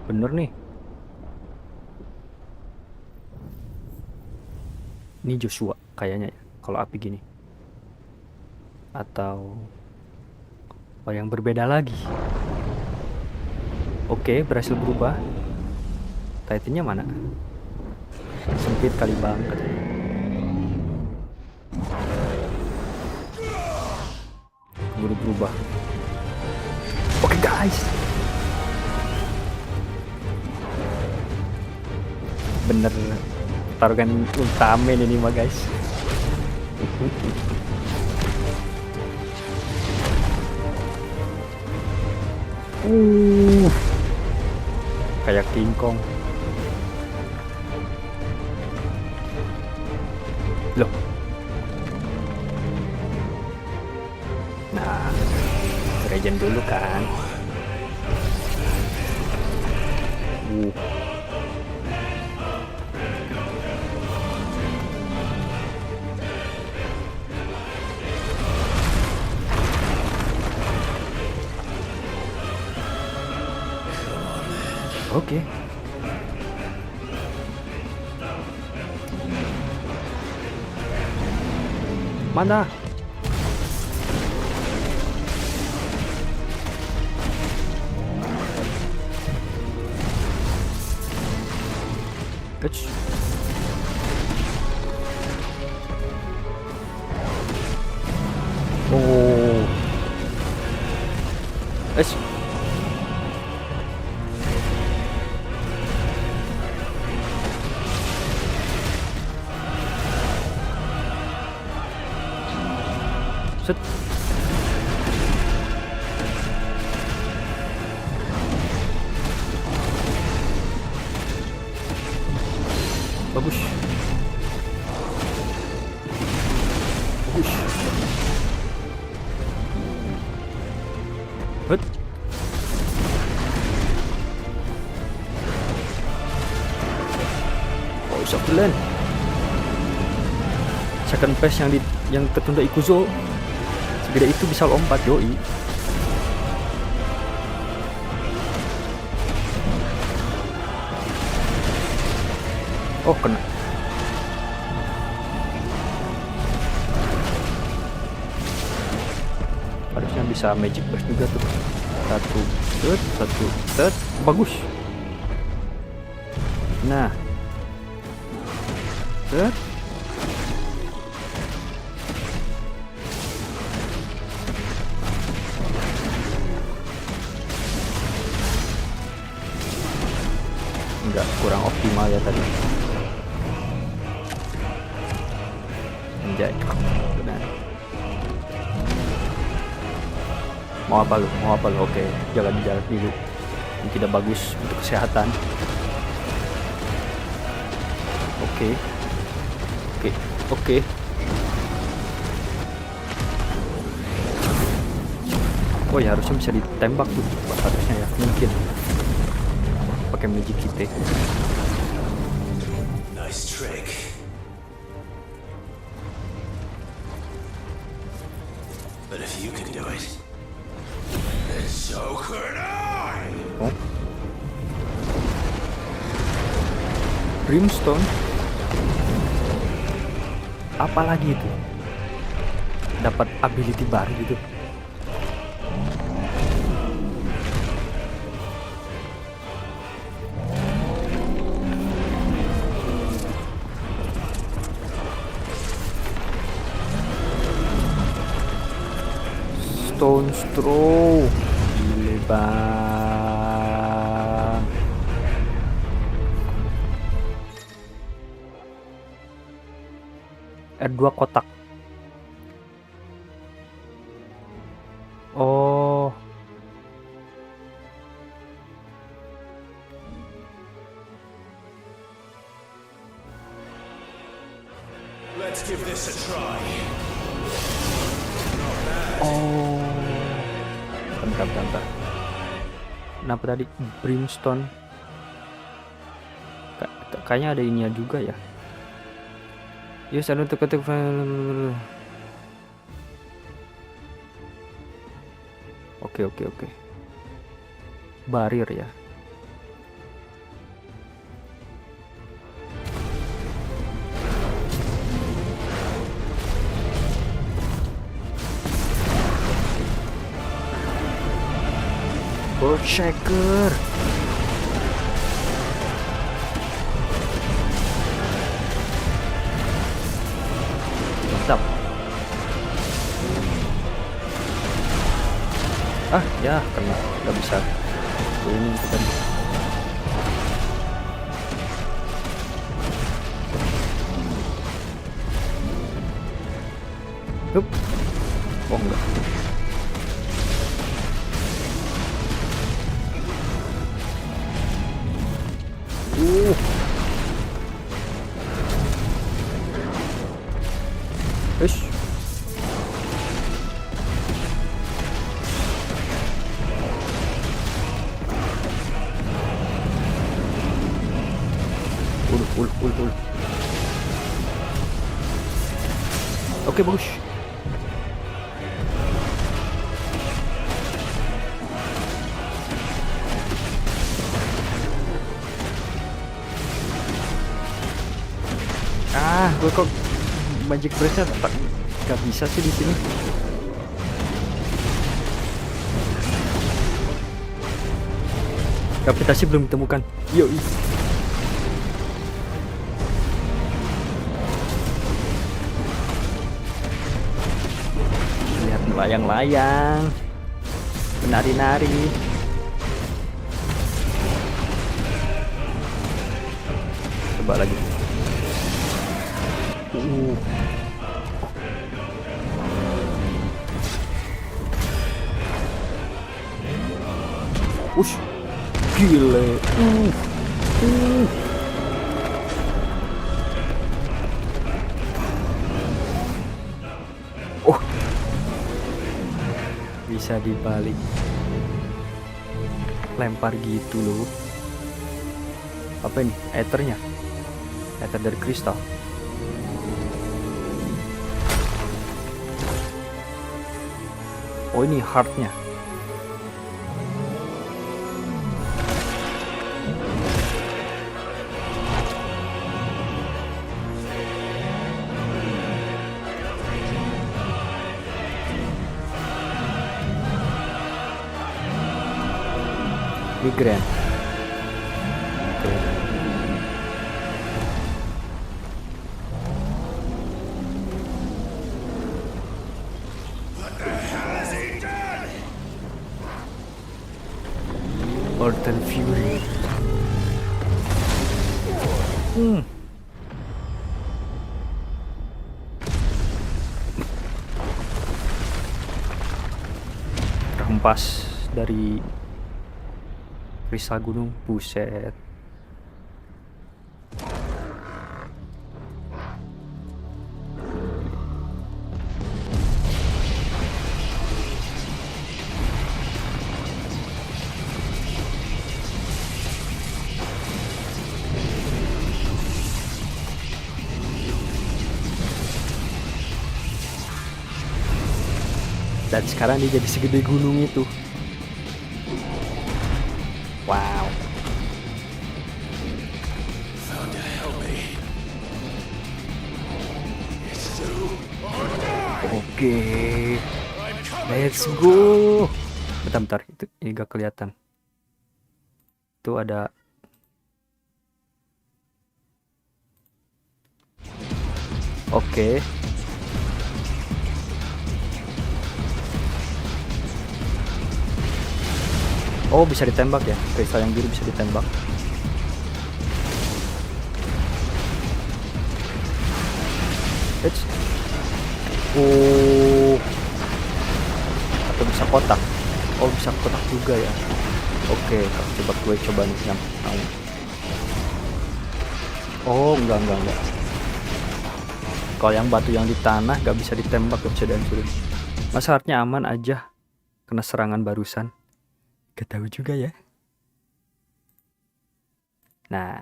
Bener nih. Ini Joshua kayaknya ya, kalau api gini. Atau yang berbeda lagi. Oke, berhasil berubah. Titannya mana? Sempit kali banget. Buru berubah. Oke guys. Bener taruhan Ultraman ini mah guys. Kayak King Kong. Loh. Nah, regen dulu kan. Oke. Mana? Kecil. Oh. Set. Bagus. Bagus. Hut. Oh, bisa pelan. Second phase yang tertunda Ikuzo. Beda itu bisa lompat, yoi. Oh, kena. Harusnya bisa magic burst juga tuh. Satu, set, bagus. Nah. Set. Enggak, kurang optimal ya tadi. Anjay, benar. Mau apa lu? Mau apa lu? Oke, jalan dulu. Ini tidak bagus untuk kesehatan. Oke. Oh ya, harusnya bisa ditembak tuh. Harusnya ya, mungkin. Pakai magic kita. Nice trick. But if you can do it, then so could I. Oh. Brimstone. Apalagi itu? Dapat ability baru gitu. Stone Straw. Gile bang. R2 kotak. Oh. Let's give this a try. Oh. Bentar. Kenapa tadi Brimstone? Kayaknya ada ininya juga ya. Yes, anu ketik. Oke. Barrier ya. Shaker. Mantap. Ya kena, nggak bisa. Ini kita. Hup. Oh enggak. Ish. Ul. Oke, bagus. Gue kok magic breath-nya gak bisa sih di sini. Gravitasi belum ditemukan. Yoi. Lihat melayang-layang, menari-nari. Coba lagi. Ush, gile. Oh, bisa dibalik. Lempar gitu loh. Apa ini? Ethernya? Ether dari kristal. Oh, ini heartnya. Migran. Mortal Fury. dihempas dari kristal gunung. Buset. Dan sekarang dia jadi segede gunung itu. Wow. Oke. Let's go. Bentar, itu ini gak kelihatan. Itu ada. Oke. Oh, bisa ditembak ya. Kristal yang biru bisa ditembak. Oh. Atau bisa kotak. Oh, bisa kotak juga ya. Oke, gue coba nih yang mau. Oh, enggak. Kalau yang batu yang di tanah gak bisa ditembak, gak bisa dihancurin. Masa artnya aman aja kena serangan barusan? Gak tahu juga ya. Nah.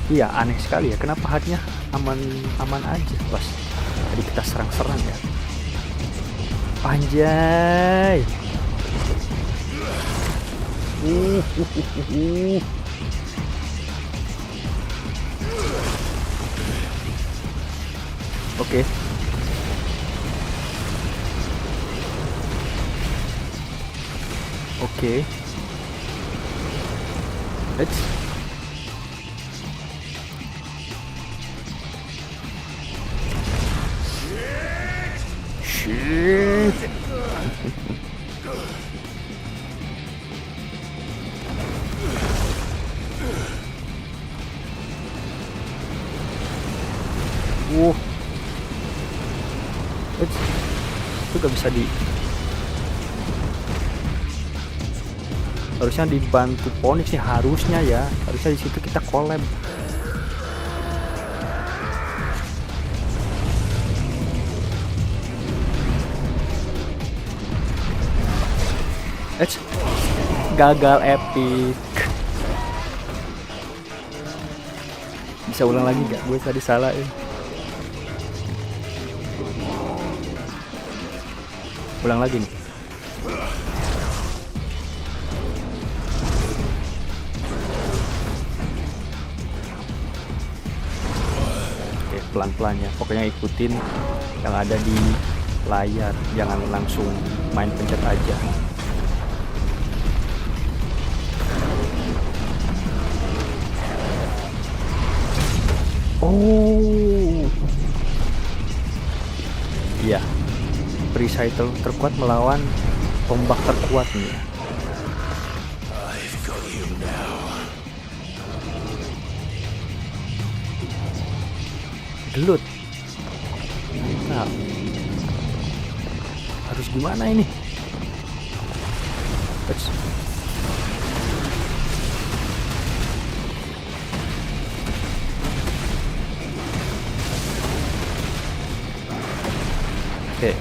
Iya, aneh sekali ya. Kenapa hardnya aman aja pas tadi kita serang-serang ya. Anjay. Oke. Let's. Shit. Itu gak bisa harusnya dibantu Phoenix nih, harusnya di situ kita collab. Gagal epic. Bisa ulang lagi gak? Gue tadi salah ya. Ulang lagi nih. Oke, pelan-pelan ya. Pokoknya ikutin yang ada di layar, jangan langsung main pencet aja. Oh. Iya. Recital terkuat melawan tombak terkuat nih. Gelut. Nah, harus gimana ini? Oke.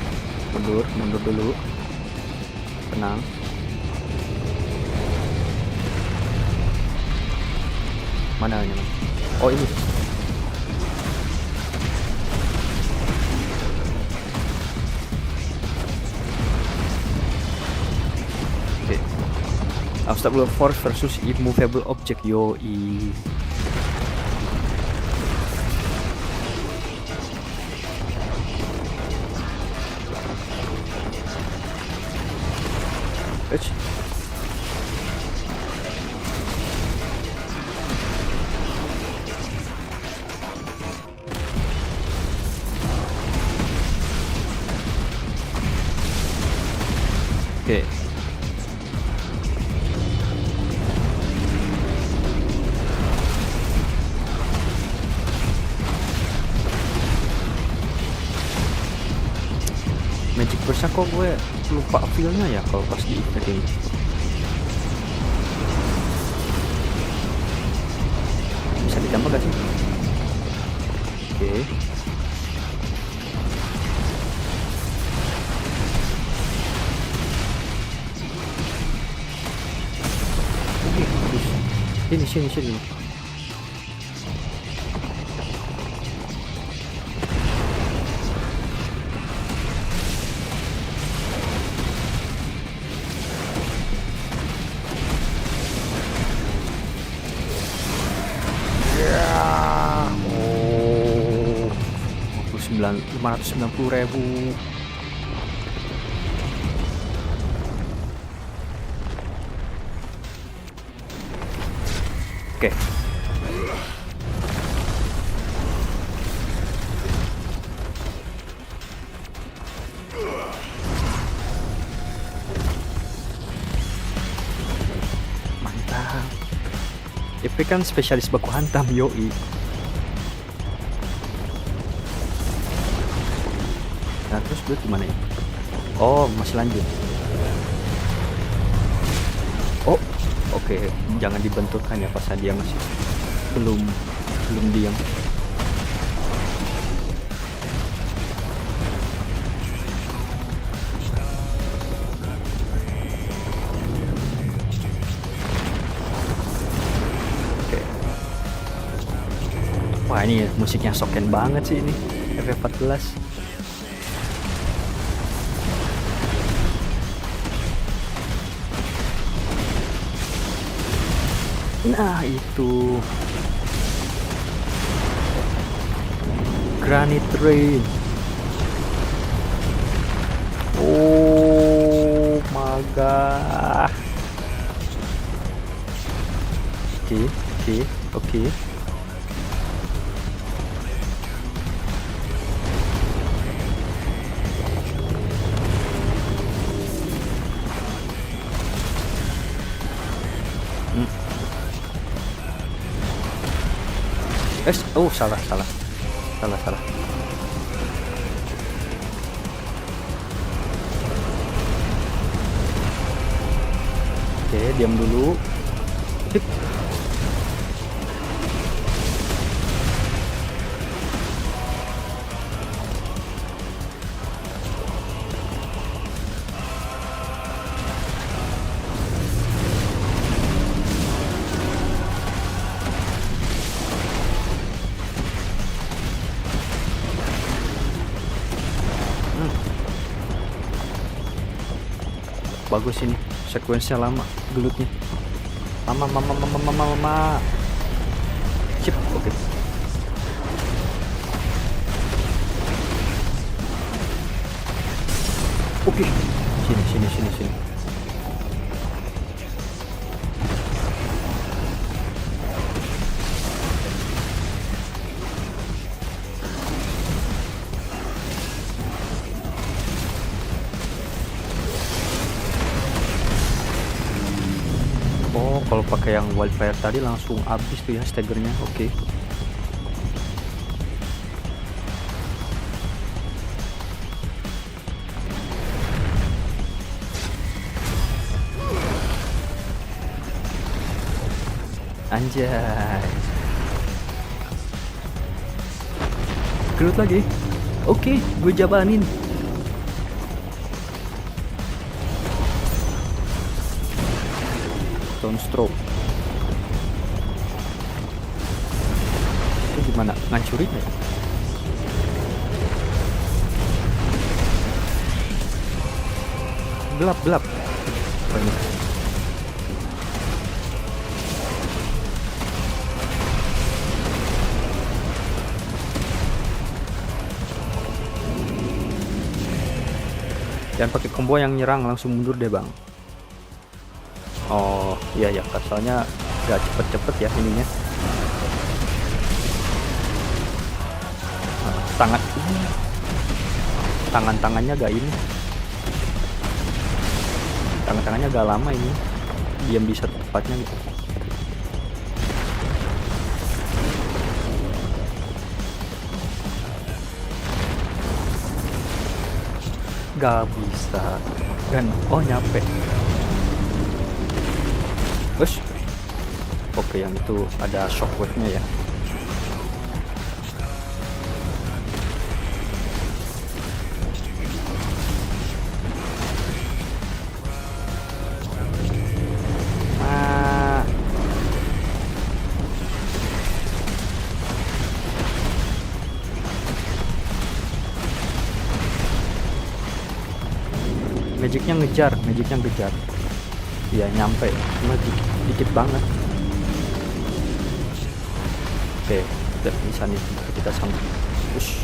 Mundur dulu. Tenang. Mana ini? Oh, ini. Oke. Obstacle force versus immovable object. Yoi. Oke. kok gue lupa feel-nya ya kalau pas di event ini. Bisa ditambah gak sih? Oke. Sini. Ya, 590.000. Oke. Mantap. EP kan spesialis baku hantam, yoi. Nah, terus gue gimana ya? Oh, masih lanjut. Oh, oke, jangan dibenturkan ya pas dia masih belum diam. Oke. Wah, ini musiknya soken banget sih ini. FF14. Nah, itu Granite Rain. Oh my god. Oke. Oh, salah. Oke, diam dulu. Sip. Bagus ini, sekuensnya lama, gelutnya mama. Sip, oke. Oke, sini. Oh, kalau pakai yang wildfire tadi langsung habis tuh ya staggernya. Oke. Anjay. Gelut lagi. Oke, gue jabanin. Stroke. Itu gimana ngancurin ya? Gelap. Banyak. Jangan pakai combo yang nyerang langsung mundur deh, Bang. Oh iya, soalnya gak cepet ya ininya. Tangannya gak ini. Tangannya gak lama ini. Diam di satu tempatnya gitu. Gak bisa. Dan oh nyampe. Bos. Oke, yang itu ada shockwave-nya ya. Magicnya ngejar. Iya nyampe, cuma dikit banget. Oke, udah bisa nih, kita sambung. Push.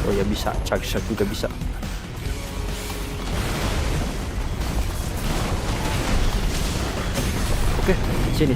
Oh ya bisa, charge shot juga bisa. Oke, sini.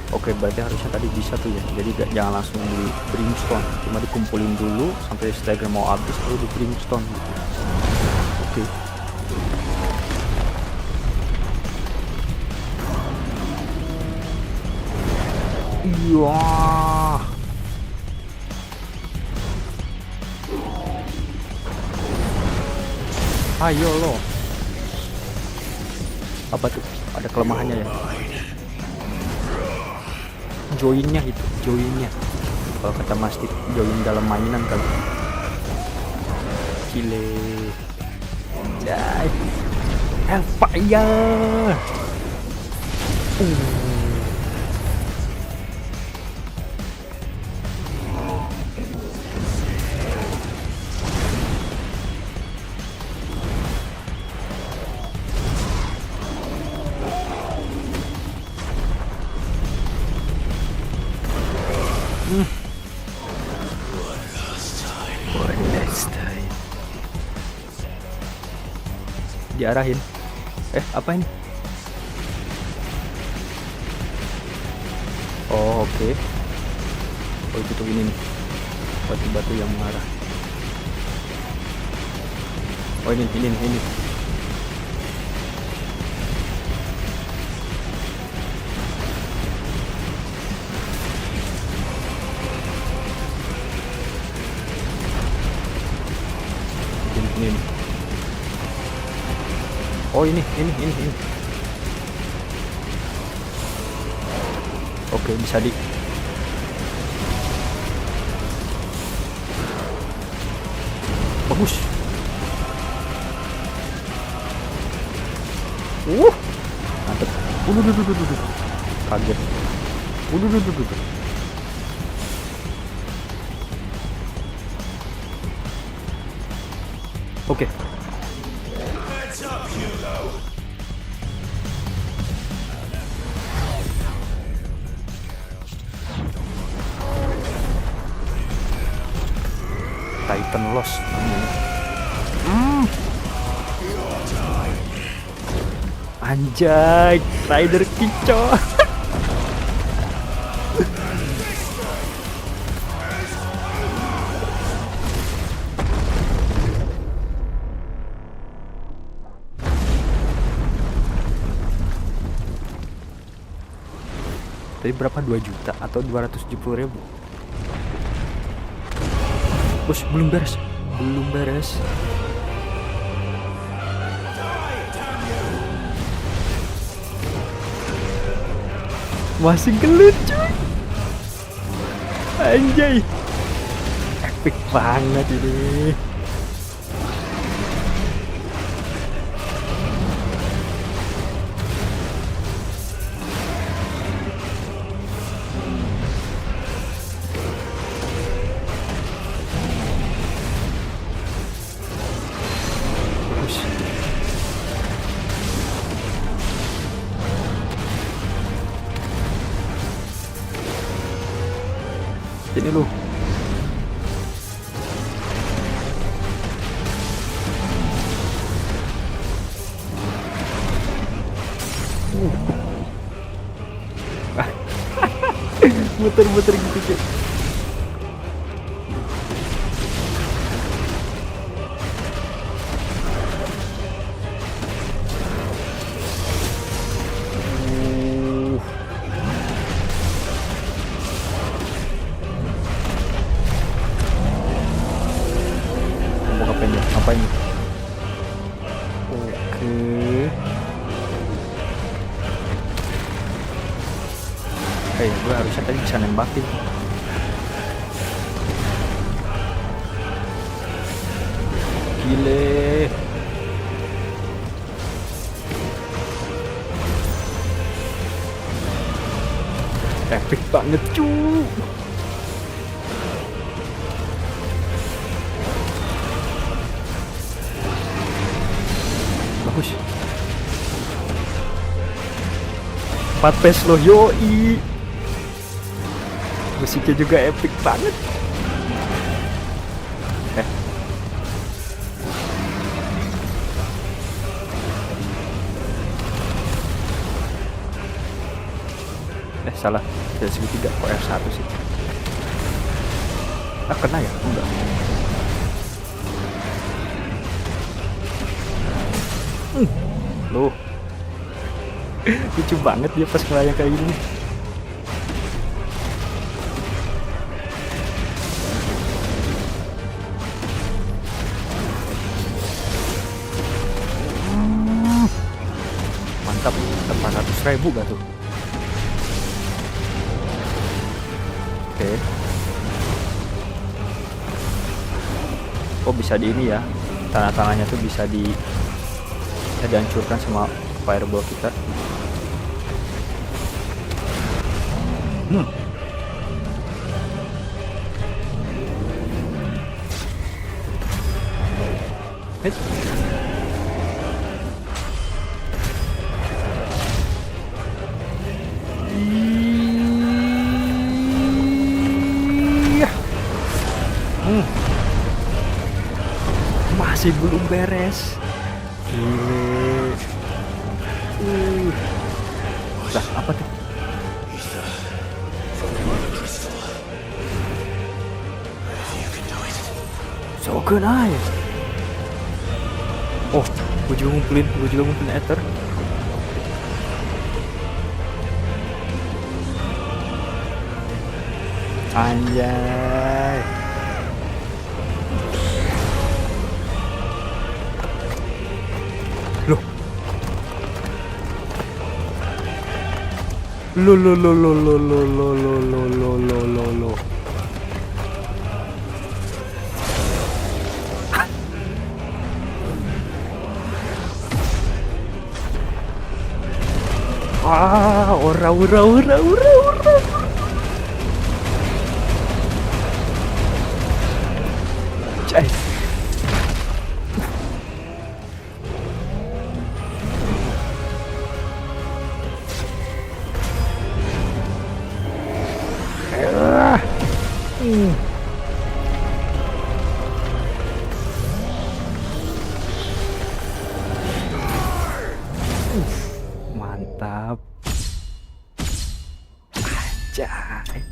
Oke, berarti harusnya tadi bisa tuh ya. Jadi jangan langsung di brimstone, cuma dikumpulin dulu sampai stagger mau habis lalu di brimstone gitu. Oke. Iya. Ayo lo. Apa tuh? Ada kelemahannya ya? Joinnya. Kalau kata Mas Tip, join dalam mainan kali. Gile. Jai. Hellfire. Diarahin. Apa ini? Oh oke. Oh itu tuh ini nih, batu-batu yang mengarah. Oh ini. Ini. Oh ini. Oke, bisa di. Bagus. Mantep. Kaget. Oke. Heads up, Hugo. Titan loss. Anjay, Rider kicau. Tadi berapa? 2 juta atau 270.000? Bos, belum beres. Masih gelut cuy. Anjay, epic banget ini. Ini lu. Muter-muter gitu cuy. Ngapain? Oke. Gue harusnya tadi bisa nembakin. Gile. Epic banget cuy. Bagus. 4 pace loh, yoi. Musiknya juga epic banget. Salah, dari segitiga kok R1 sih. Kena ya? Enggak. Loh. Lucu banget dia pas ngelayang kayak gini. Mantap, 400.000 gak tuh? Oke. Oh bisa di ini ya, tanah-tanahnya tuh bisa dihancurkan sama fireball kita. Masih belum beres. Gile. Lah, apa tuh? So good eye. Oh, gue juga ngumpulin ether. Anjay. Lo. Ora. Cai. Mantap. Anjay.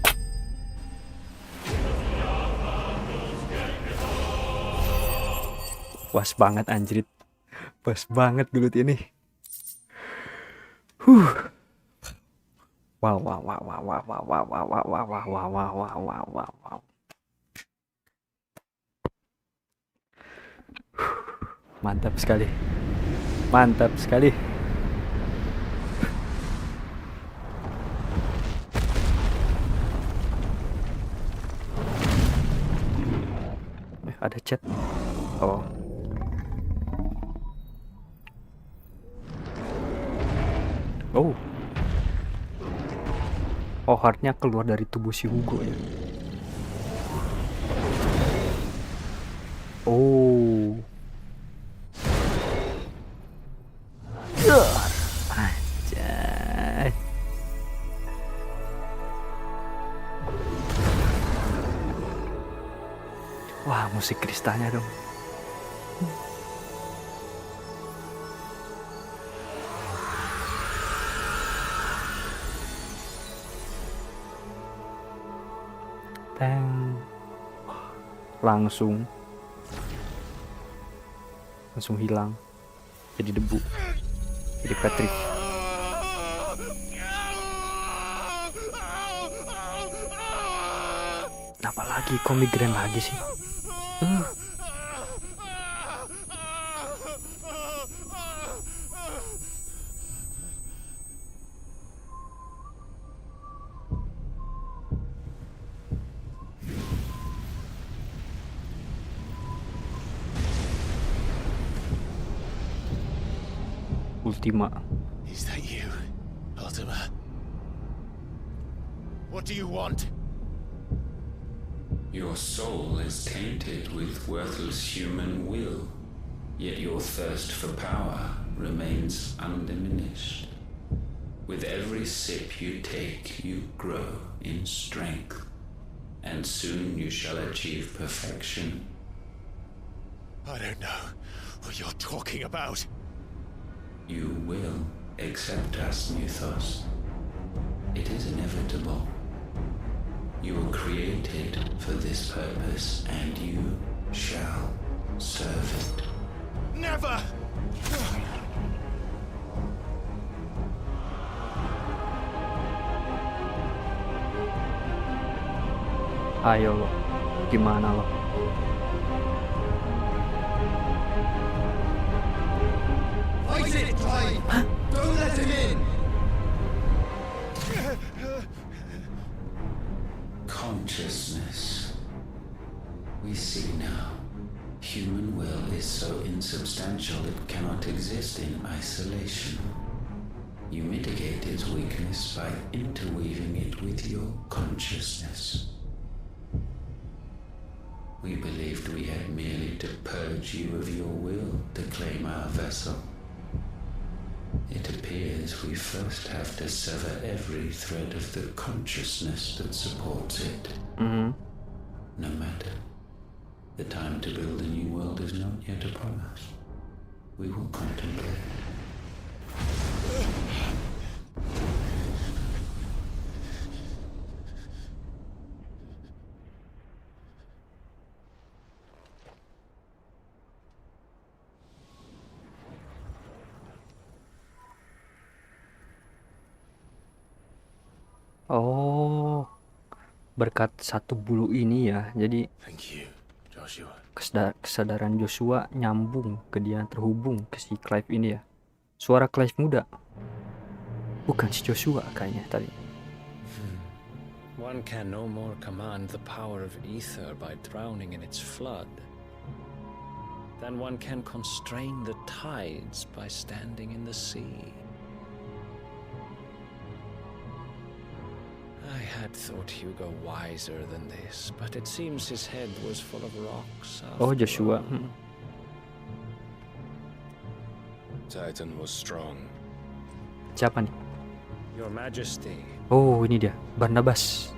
Puas banget anjrit. Puas banget gelut ini. Wow. Mantap sekali. Ada chat. Oh. Oh, heartnya keluar dari tubuh si Hugo ya. Oh. Anjay. Wah, musik kristalnya dong. Teng. Langsung hilang, jadi debu, jadi Patrick. Kenapa lagi kok migrain lagi sih? Ultima. Is that you, Ultima? What do you want? Your soul is tainted with worthless human will, yet your thirst for power remains undiminished. With every sip you take, you grow in strength, and soon you shall achieve perfection. I don't know what you're talking about. You will accept us, Mythos. It is inevitable. You were created for this purpose, and you shall serve it. Never! Ayo lo, gimana lo? Fight it, Clive! Don't let him in! Consciousness. We see now. Human will is so insubstantial it cannot exist in isolation. You mitigate its weakness by interweaving it with your consciousness. We believed we had merely to purge you of your will to claim our vessel. It appears we first have to sever every thread of the consciousness that supports it. Mm-hmm. No matter. The time to build a new world is not yet upon us. We will contemplate. Oh, berkat satu bulu ini ya, jadi Thank you, Joshua. kesadaran Joshua nyambung ke dia, terhubung ke si Clive ini ya. Suara Clive muda, bukan si Joshua kayaknya tadi. One can no more command the power of ether by drowning in its flood than one can constrain the tides by standing in the sea. I had thought Hugo wiser than this, but it seems his head was full of rocks. Oh, Joshua. Titan was strong. Siapa nih? Your Majesty. Oh, ini dia, Barnabas,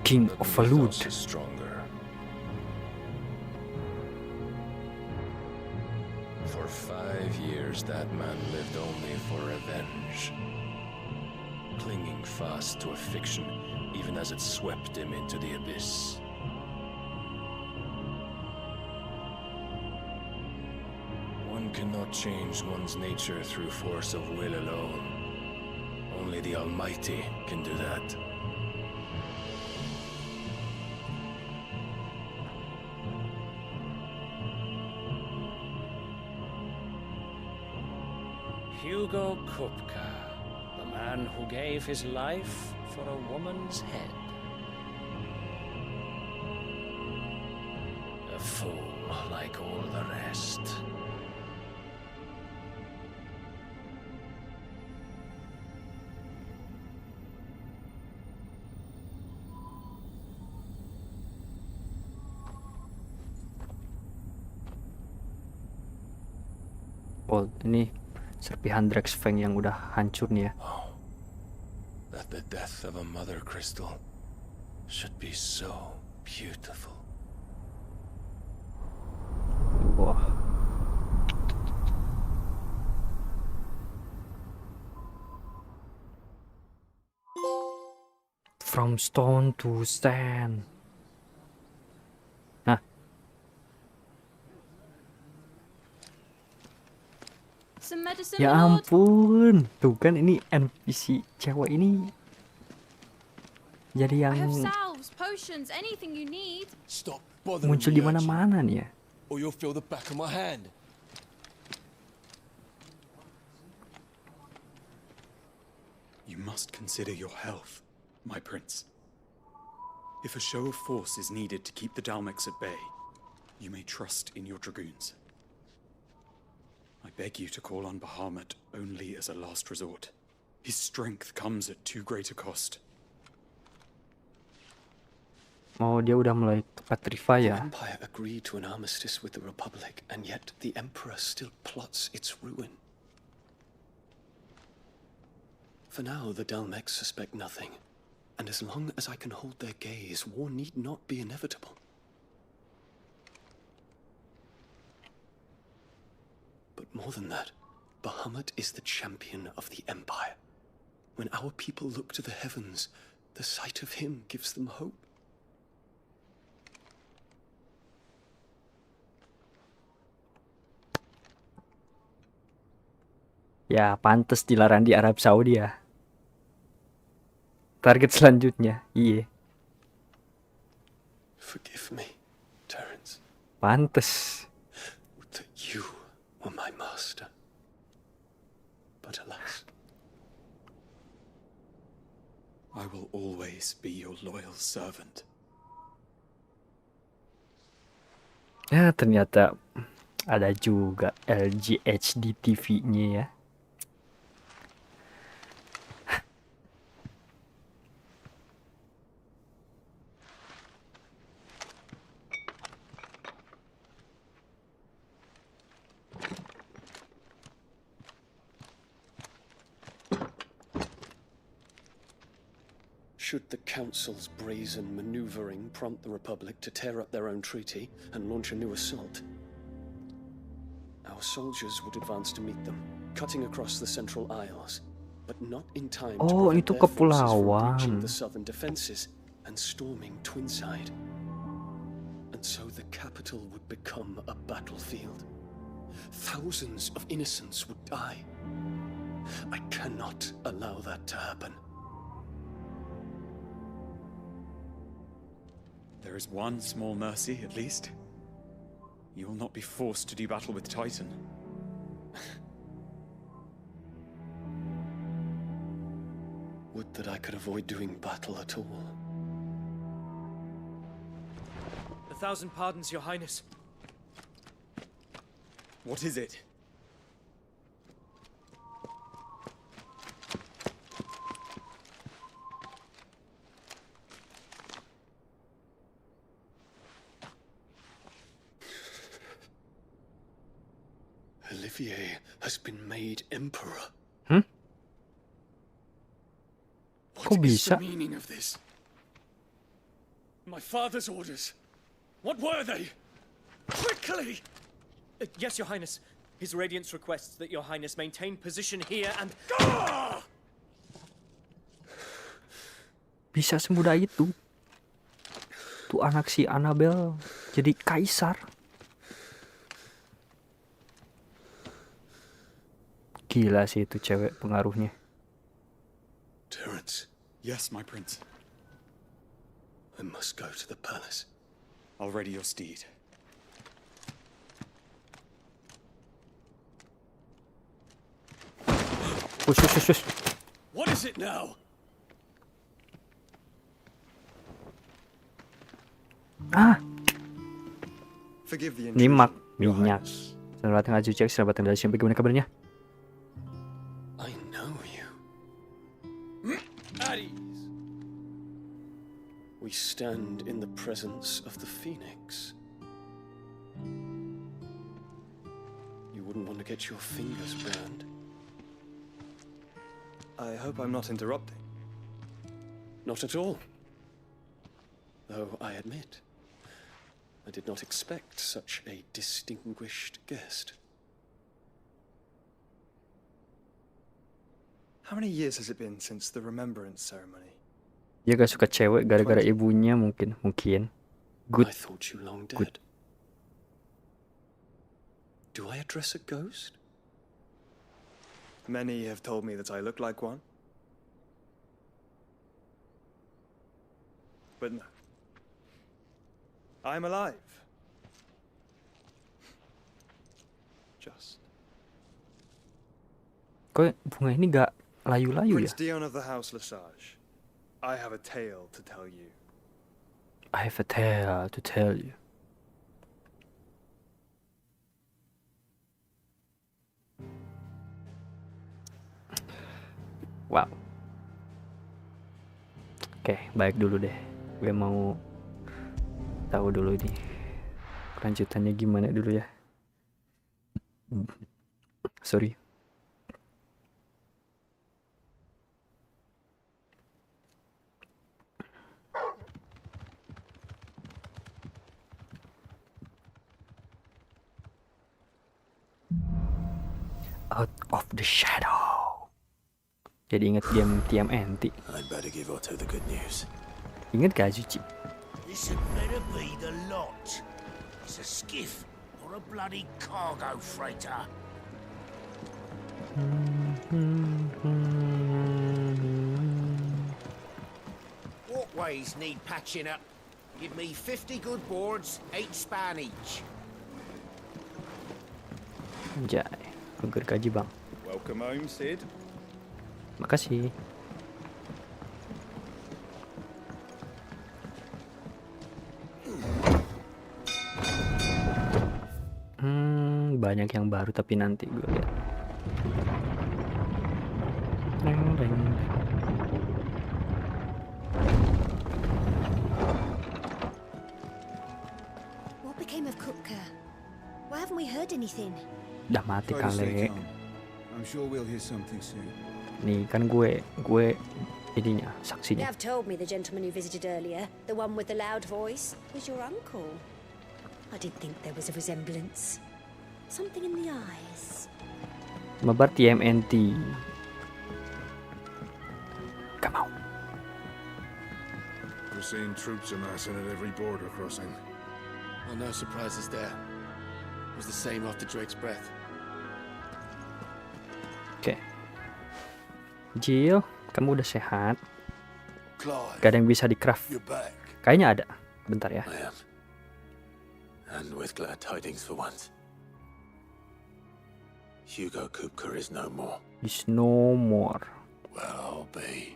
King of Falud. Stronger. For 5 years, that man lived only for revenge. Clinging fast to a fiction, even as it swept him into the abyss. One cannot change one's nature through force of will alone. Only the Almighty can do that. Hugo Kupka, the man who gave his life for a woman's head. A fool like all the rest. Oh, ini serpihan Draxfang yang udah hancur nih ya. That the death of a mother crystal should be so beautiful. Wah. From stone to sand. Nah. Some medicine, Ya my lord? ampun. Tuh kan ini NPC cewek ini. Jadi I have yang salves, potions, anything you need. Stop bothering muncul me, di mana-mana nih ya. or you'll feel the back of my hand. You must consider your health, my prince. If a show of force is needed to keep the Dalmex at bay, you may trust in your dragoons. I beg you to call on Bahamut only as a last resort. His strength comes at too great a cost. Oh, dia udah mulai petrify The ya. Empire agreed to an armistice with the Republic, and yet the Emperor still plots its ruin. For now, the Dalmex suspect nothing, and as long as I can hold their gaze, war need not be inevitable. But more than that, Bahamut is the champion of the Empire. When our people look to the heavens, the sight of him gives them hope. Ya, pantes dilarang di Arab Saudi ya. Target selanjutnya, iya. Forgive me, Terence. Pantes. That you were my master. But alas. I will always be your loyal servant. Ya, ternyata ada juga LGHD TV-nya ya. Should the Council's brazen maneuvering prompt the Republic to tear up their own treaty and launch a new assault, our soldiers would advance to meet them, cutting across the Central Isles, but not in time to Oh, prevent itu their forces from kepulauan. breaching the southern defenses and storming Twinside. And so the capital would become a battlefield. Thousands of innocents would die. I cannot allow that to happen. There is one small mercy, at least. You will not be forced to do battle with Titan. Would that I could avoid doing battle at all. 1,000 pardons, Your Highness. What is it? Olivier has been made emperor. Kok What is bisa? the meaning of this? My father's orders. What were they? Quickly! Yes, Your Highness. His Radiance requests that Your Highness maintain position here and... Bisa semudah itu. Tuh anak si Annabelle jadi kaisar. Gila sih itu cewek pengaruhnya. Terence, Yes, my prince. I must go to the palace. I'll ready your steed. Shush. What is it now? Ah, Forgive the nyimak intrusion, Your minyak. Selamat datang Azu Cek, selamat datang dari Siapa, bagaimana kabarnya? I know you. At ease. We stand in the presence of the Phoenix. You wouldn't want to get your fingers burned. I hope I'm not interrupting. Not at all. Though I admit, I did not expect such a distinguished guest. How many years has it been since the remembrance ceremony? Dia gak suka cewek gara-gara ibunya mungkin. Good. I thought you long dead. Good. Do I address a ghost? Many have told me that I look like one. But no. I'm alive. Just. Kok bunga ini gak layu-layu ya? Prince Dion of the House Lesage. I have a tale to tell you. I have a tale to tell you. Wow. Oke, baik dulu deh. Gue mau tahu dulu ini kelanjutannya gimana dulu ya. Sorry. Out of the shadow. Jadi inget game TMNT. I'd better give Otto the good news. Ingat gak Zuci? This had better be the lot. It's a skiff or a bloody cargo freighter. Walkways need patching up. Give me 50 good boards, 8 span each. Anjay, hampir gaji bang. Welcome home, Sid. Makasih. Banyak yang baru tapi nanti gue lihat. What became of Kupka? Why haven't we heard anything? Udah mati kali. I'm sure we'll hear something soon. Nih kan gue ininya saksinya. Nav told me the gentleman you visited earlier, the one with the loud voice, was your uncle. I did think there was a resemblance. Something in the eyes. Mabar TMNT. Come on. We're seeing troops amassing at every border crossing. Well, no surprises there. It was the same after Drake's breath. Oke. Jill, kamu udah sehat? Clive, Gak ada yang bisa di-craft. you're back. Kayaknya ada. Bentar ya. I am. And with glad tidings for once. Hugo Kupka is no more. He's no more. Well, I'll be.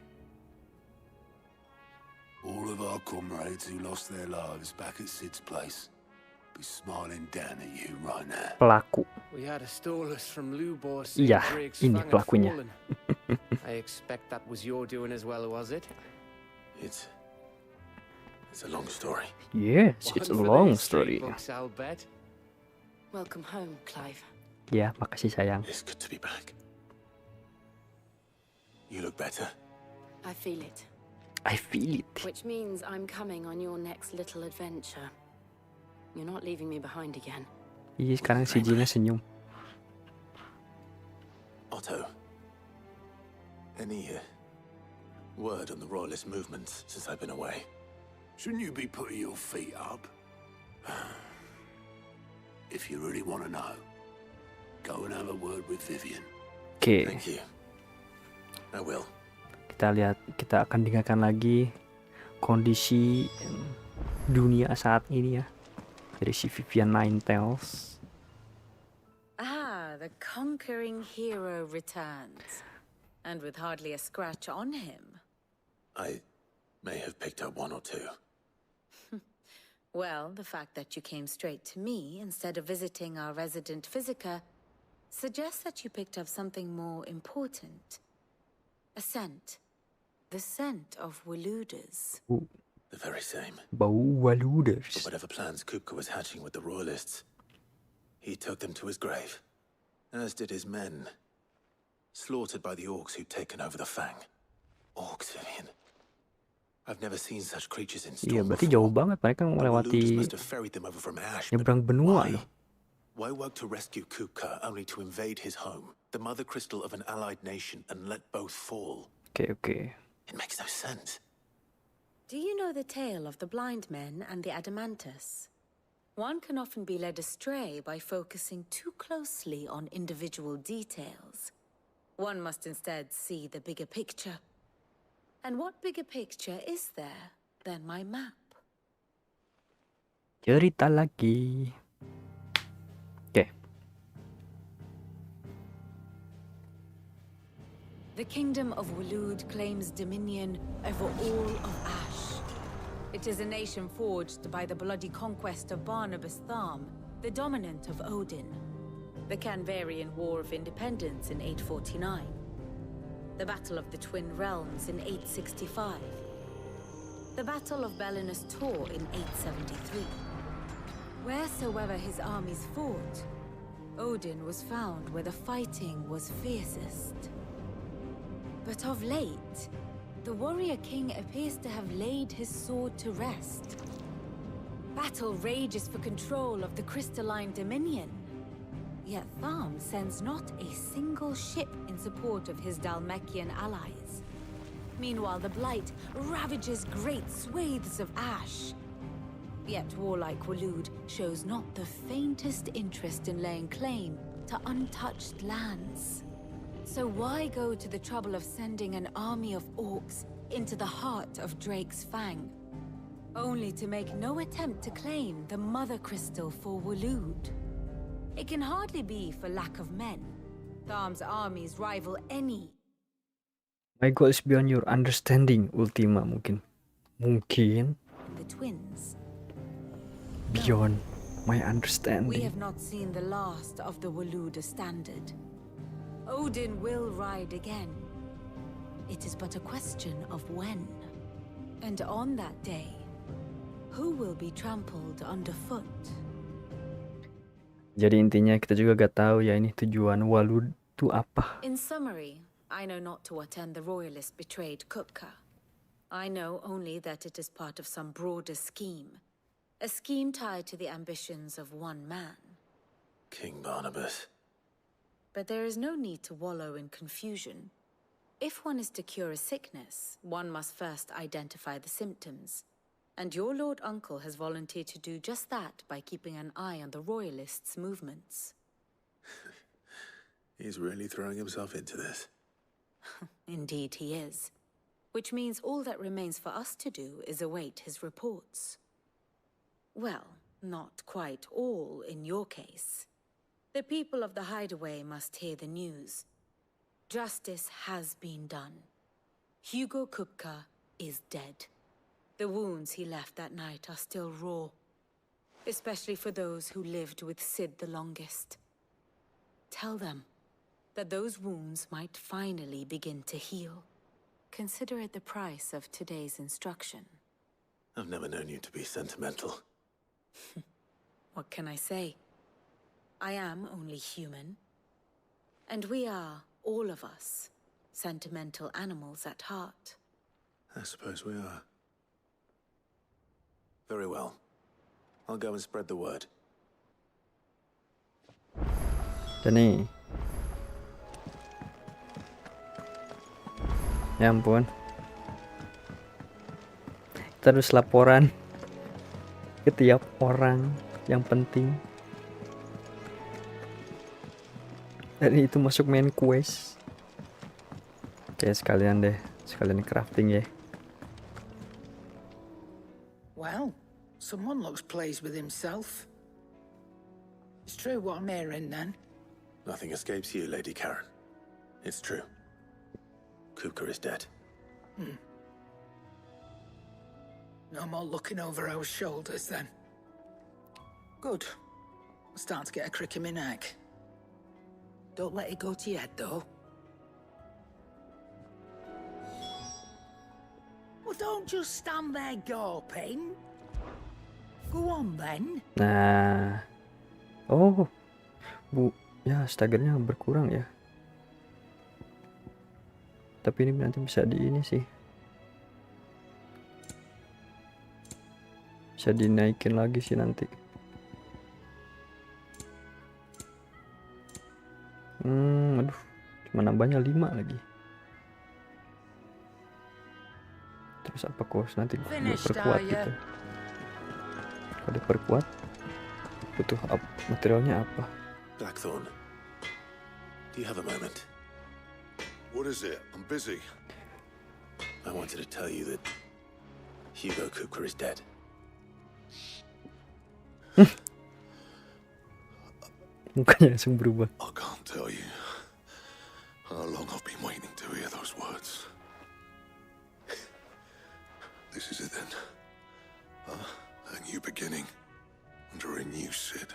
All of our comrades who lost their lives back at Sid's place be smiling down at you right now. Pelaku. We had a stallers from Lubor. Iya, ini pelakunya. I expect that was your doing as well, was it? It's a long story. Yes, it's a long story. Books, I'll bet. Welcome home, Clive. Ya, makasih sayang. It's good to be back. You look better. I feel it. I feel it. Which means I'm coming on your next little adventure. You're not leaving me behind again. Iya, sekarang si Gina senyum. Otto, any word on the royalist movements since I've been away? Shouldn't you be putting your feet up? If you really want to know, go and have a word with Vivian. Oke. Thank you. I will. Kita akan dengarkan lagi kondisi dunia saat ini ya. Dari si Vivian Ninetales. Ah, the conquering hero returns. And with hardly a scratch on him. I may have picked up one or two. Well, the fact that you came straight to me instead of visiting our resident physiker suggests that you picked up something more important. A scent. The scent of Waluders. The very same. Bau Waluders. But whatever plans Kupka was hatching with the royalists, he took them to his grave, as did his men, slaughtered by the orcs who'd taken over the Fang. Orcs, Vivian. I've never seen such creatures in storm. Iya, berarti jauh banget mereka melewati nyebrang benua loh. Why work to rescue Kupka only to invade his home, the mother crystal of an allied nation, and let both fall? Oke. It makes no sense. Do you know the tale of the blind men and the adamantus? One can often be led astray by focusing too closely on individual details. One must instead see the bigger picture. And what bigger picture is there than my map? Cerita lagi. Oke. The kingdom of Waloed claims dominion over all of Ash. It is a nation forged by the bloody conquest of Barnabas Tharm, the dominant of Odin. The Canvarian War of Independence in 849. The Battle of the Twin Realms in 865. The Battle of Belinus Tor in 873. Wheresoever his armies fought, Odin was found where the fighting was fiercest. But of late, the warrior king appears to have laid his sword to rest. Battle rages for control of the crystalline dominion. Yet Tharm sends not a single ship in support of his Dhalmekian allies. Meanwhile, the Blight ravages great swathes of Ash. Yet warlike Waloed shows not the faintest interest in laying claim to untouched lands. So why go to the trouble of sending an army of orcs into the heart of Drake's Fang, only to make no attempt to claim the Mother Crystal for Waloed? It can hardly be for lack of men. Tharm's armies rival any. My goal is beyond your understanding, Ultima mungkin. The twins. Beyond my understanding. We have not seen the last of the Waloed standard. Odin will ride again. It is but a question of when. And on that day, who will be trampled underfoot? Jadi intinya kita juga gak tahu ya ini tujuan Waloed itu apa. In summary, I know not to what end the royalists betrayed Kupka. I know only that it is part of some broader scheme. A scheme tied to the ambitions of one man. King Barnabas. But there is no need to wallow in confusion. If one is to cure a sickness, one must first identify the symptoms. And your Lord Uncle has volunteered to do just that by keeping an eye on the royalists' movements. He's really throwing himself into this. Indeed he is. Which means all that remains for us to do is await his reports. Well, not quite all in your case. The people of the Hideaway must hear the news. Justice has been done. Hugo Kupka is dead. The wounds he left that night are still raw, especially for those who lived with Sid the longest. Tell them that those wounds might finally begin to heal. Consider it the price of today's instruction. I've never known you to be sentimental. What can I say? I am only human. And we are, all of us, sentimental animals at heart. I suppose we are. Very well. I'll go and spread the word. Dan nih. Ya ampun. Kita harus laporan ke tiap orang yang penting. Dan itu masuk main quest. Oke, sekalian crafting ya. Well, someone looks pleased with himself. It's true what I'm hearing then. Nothing escapes you, Lady Karen. It's true. Kupka is dead. No more looking over our shoulders then. Good. I'm starting to get a crick in my neck. Don't let it go to your head though. Well, don't just stand there gawping. Go on then. Nah. Oh. Ya, staggernya berkurang ya. Tapi ini nanti bisa di ini sih. Bisa dinaikin lagi sih nanti. Aduh. Cuma nambahnya 5 lagi. Terus apa course nanti Finished, diperkuat are ya? gitu. Kalau diperkuat butuh materialnya apa? Blackthorn, do you have a moment? What is it? I'm busy. I wanted to tell you that Hugo Kupka is dead. Mukanya langsung berubah. I can't tell you how long I've been waiting to hear those words. This is it then. A new beginning under a new Cid.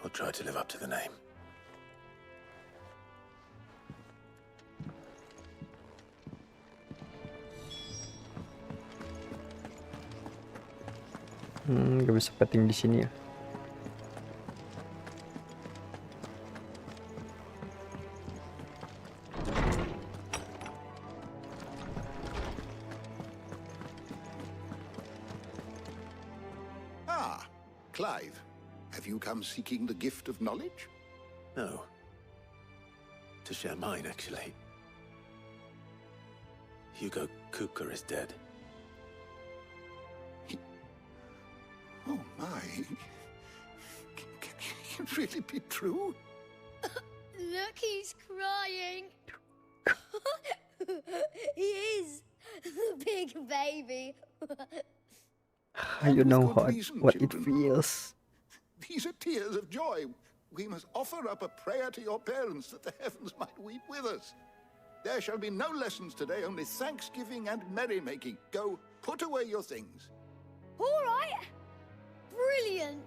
I'll try to live up to the name. Gak bisa petting di sini ya. Ah, Clive. Have you come seeking the gift of knowledge? No. To share mine, actually. Hugo Kupka is dead. Oh my. Can it really be true? Look, he's crying. He is. The big baby. You know Good what reason, it children. feels. These are tears of joy. We must offer up a prayer to your parents that the heavens might weep with us. There shall be no lessons today, only thanksgiving and merrymaking. Go, put away your things. All right. Brilliant.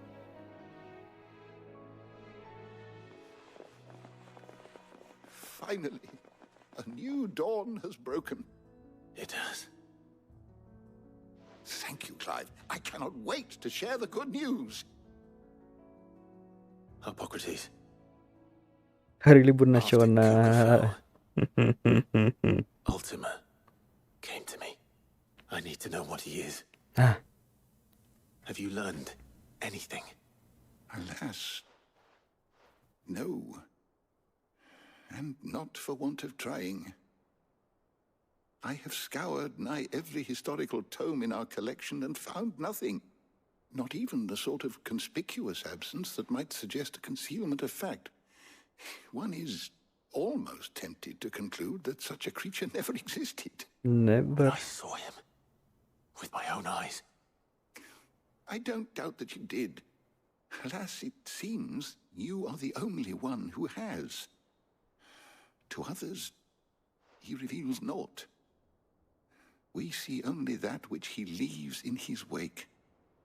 Finally, a new dawn has broken. It has. Thank you, Clive. I cannot wait to share the good news. Hippocrates. Hari libur nasional. Ultima came to me. I need to know what he is. Ah. Have you learned anything? Alas, no. And not for want of trying. I have scoured nigh every historical tome in our collection and found nothing. Not even the sort of conspicuous absence that might suggest a concealment of fact. One is almost tempted to conclude that such a creature never existed. Never. I saw him. With my own eyes. I don't doubt that you did. Alas, it seems you are the only one who has. To others, he reveals naught. We see only that which he leaves in his wake,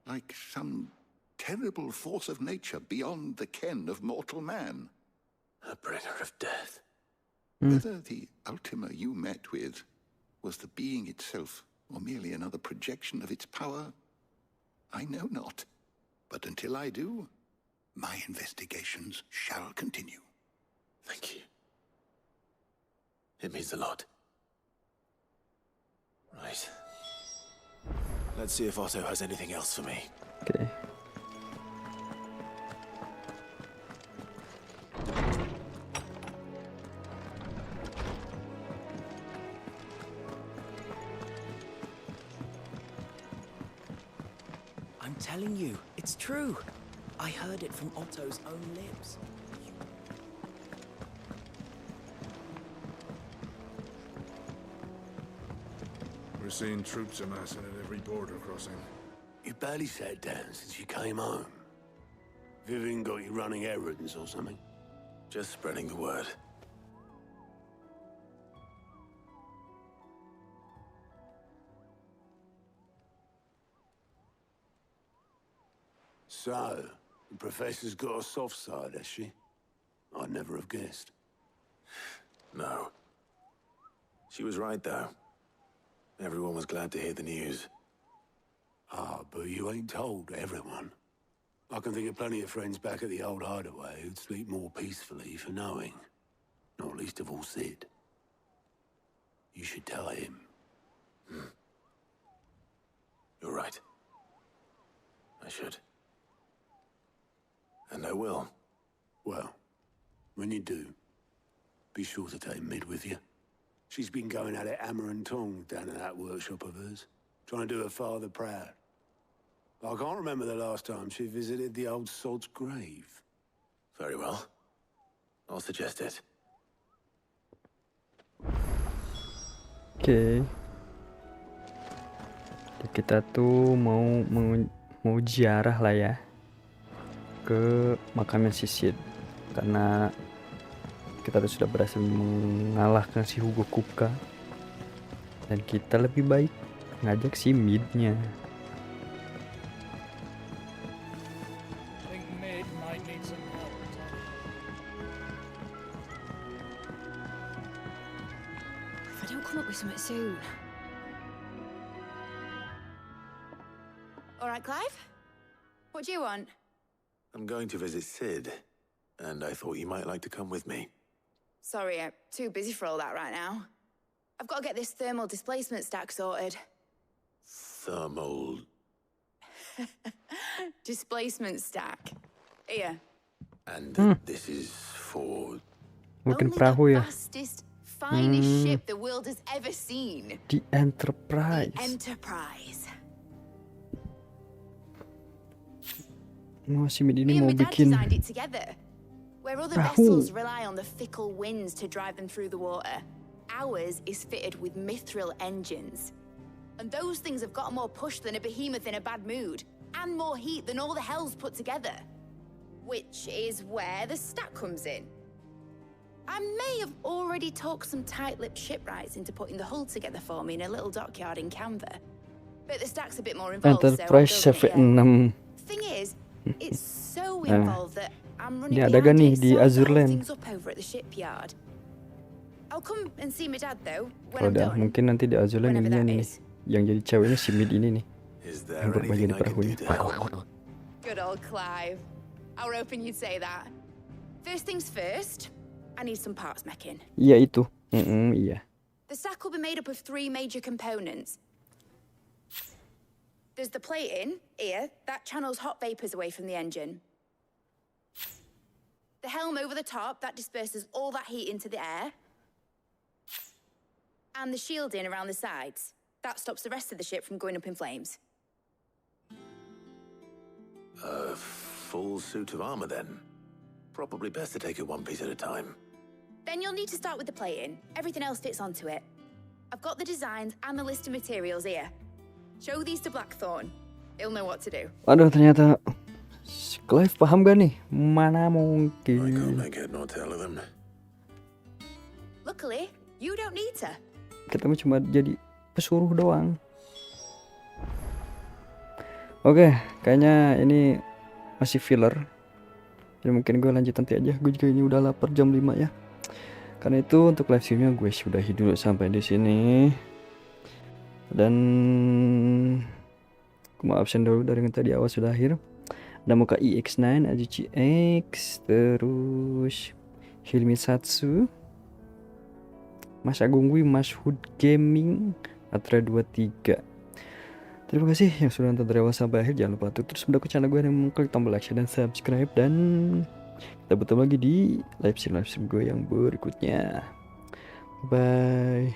like some terrible force of nature beyond the ken of mortal man. A bringer of death. Whether the Ultima you met with was the being itself, or merely another projection of its power, I know not. But until I do, my investigations shall continue. Thank you. It means a lot. Right. Let's see if Otto has anything else for me. Okay. I'm telling you, it's true. I heard it from Otto's own lips. We're seeing troops amassing at every border crossing. You barely sat down since you came home. Vivian got you running errands or something? Just spreading the word. So, the Professor's got a soft side, has she? I'd never have guessed. No. She was right, though. Everyone was glad to hear the news. Ah, but you ain't told everyone. I can think of plenty of friends back at the old hideaway who'd sleep more peacefully for knowing. Not least of all Cid. You should tell him. You're right. I should. And I will. Well, when you do, be sure to take Mid with you. She's been going at it hammer and tongs down at that workshop of hers, trying to do her father proud. I can't remember the last time she visited the old sod's grave. Very well. I'll suggest it. Oke. Kita tuh mau ziarah lah ya ke makamnya si Sid, karena kita sudah berhasil mengalahkan si Hugo Kupka, dan kita lebih baik ngajak si Midnya. If I don't come up with something soon. All right, Clive? What do you want? I'm going to visit Sid, and I thought you might like to come with me. Sorry, I'm too busy for all that right now. I've got to get this thermal displacement stack sorted. Thermal... Displacement stack. Here. And this is for... Mungkin Only perahu the ya. fastest, finest ship the world has ever seen. The Enterprise. The Enterprise. Si Mid ini Me and mau my dad bikin designed it together. Where other perahu. vessels rely on the fickle winds to drive them through the water, ours is fitted with mithril engines. And those things have got more push than a behemoth in a bad mood, and more heat than all the hells put together. Which is where the stack comes in. I may have already talked some tight-lipped shipwrights into putting the hull together for me in a little dockyard in Canva. But the stack's a bit more involved, Enterprise so I'm CV6. building it here. Thing is, it's so involved that I'm running Ini ada gak behind nih it, di so I'll Azure hold Land? things up over at the shipyard. I'll come and see my dad though when Oh, I'm udah, done. mungkin nanti di Azure Land whenever ininya that nih, is. yang jadi ceweknya si Mid ini nih, yang buat bagian di anything I can perahunya. do to help? Good old Clive. I were hoping you'd say that. First things first, I need some parts meching. Iya itu, iya. The stack will be made up of 3 major components. There's the plating, here, that channels hot vapors away from the engine. The helm over the top, that disperses all that heat into the air. And the shielding around the sides, that stops the rest of the ship from going up in flames. A full suit of armor, then. Probably best to take it one piece at a time. Then you'll need to start with the plating. Everything else fits onto it. I've got the designs and the list of materials here. Show these to Blackthorn. He'll know what to do. Aduh, ternyata si Clive paham gak nih? Mana I can't mungkin. make head nor tail of them. Luckily, you don't need to. Kita cuma jadi pesuruh doang. Oke, kayaknya ini masih filler. Jadi mungkin gue lanjut nanti aja. Gue juga ini udah lapar jam 5 ya. Karena itu untuk live streamnya gue sudahi dulu sampai di sini. Dan aku mau absen dulu dari yang tadi awal sudah akhir. Ada muka EX9, Ajuchi X, terus Hilmi Satsu, Mas Agung Wi, Mas Hood Gaming, Atra 23. Terima kasih yang sudah nonton dari awal sampai akhir. Jangan lupa untuk terus mendukung channel gue dan mengklik tombol like, share, dan subscribe. Dan kita bertemu lagi di live stream gue yang berikutnya. Bye.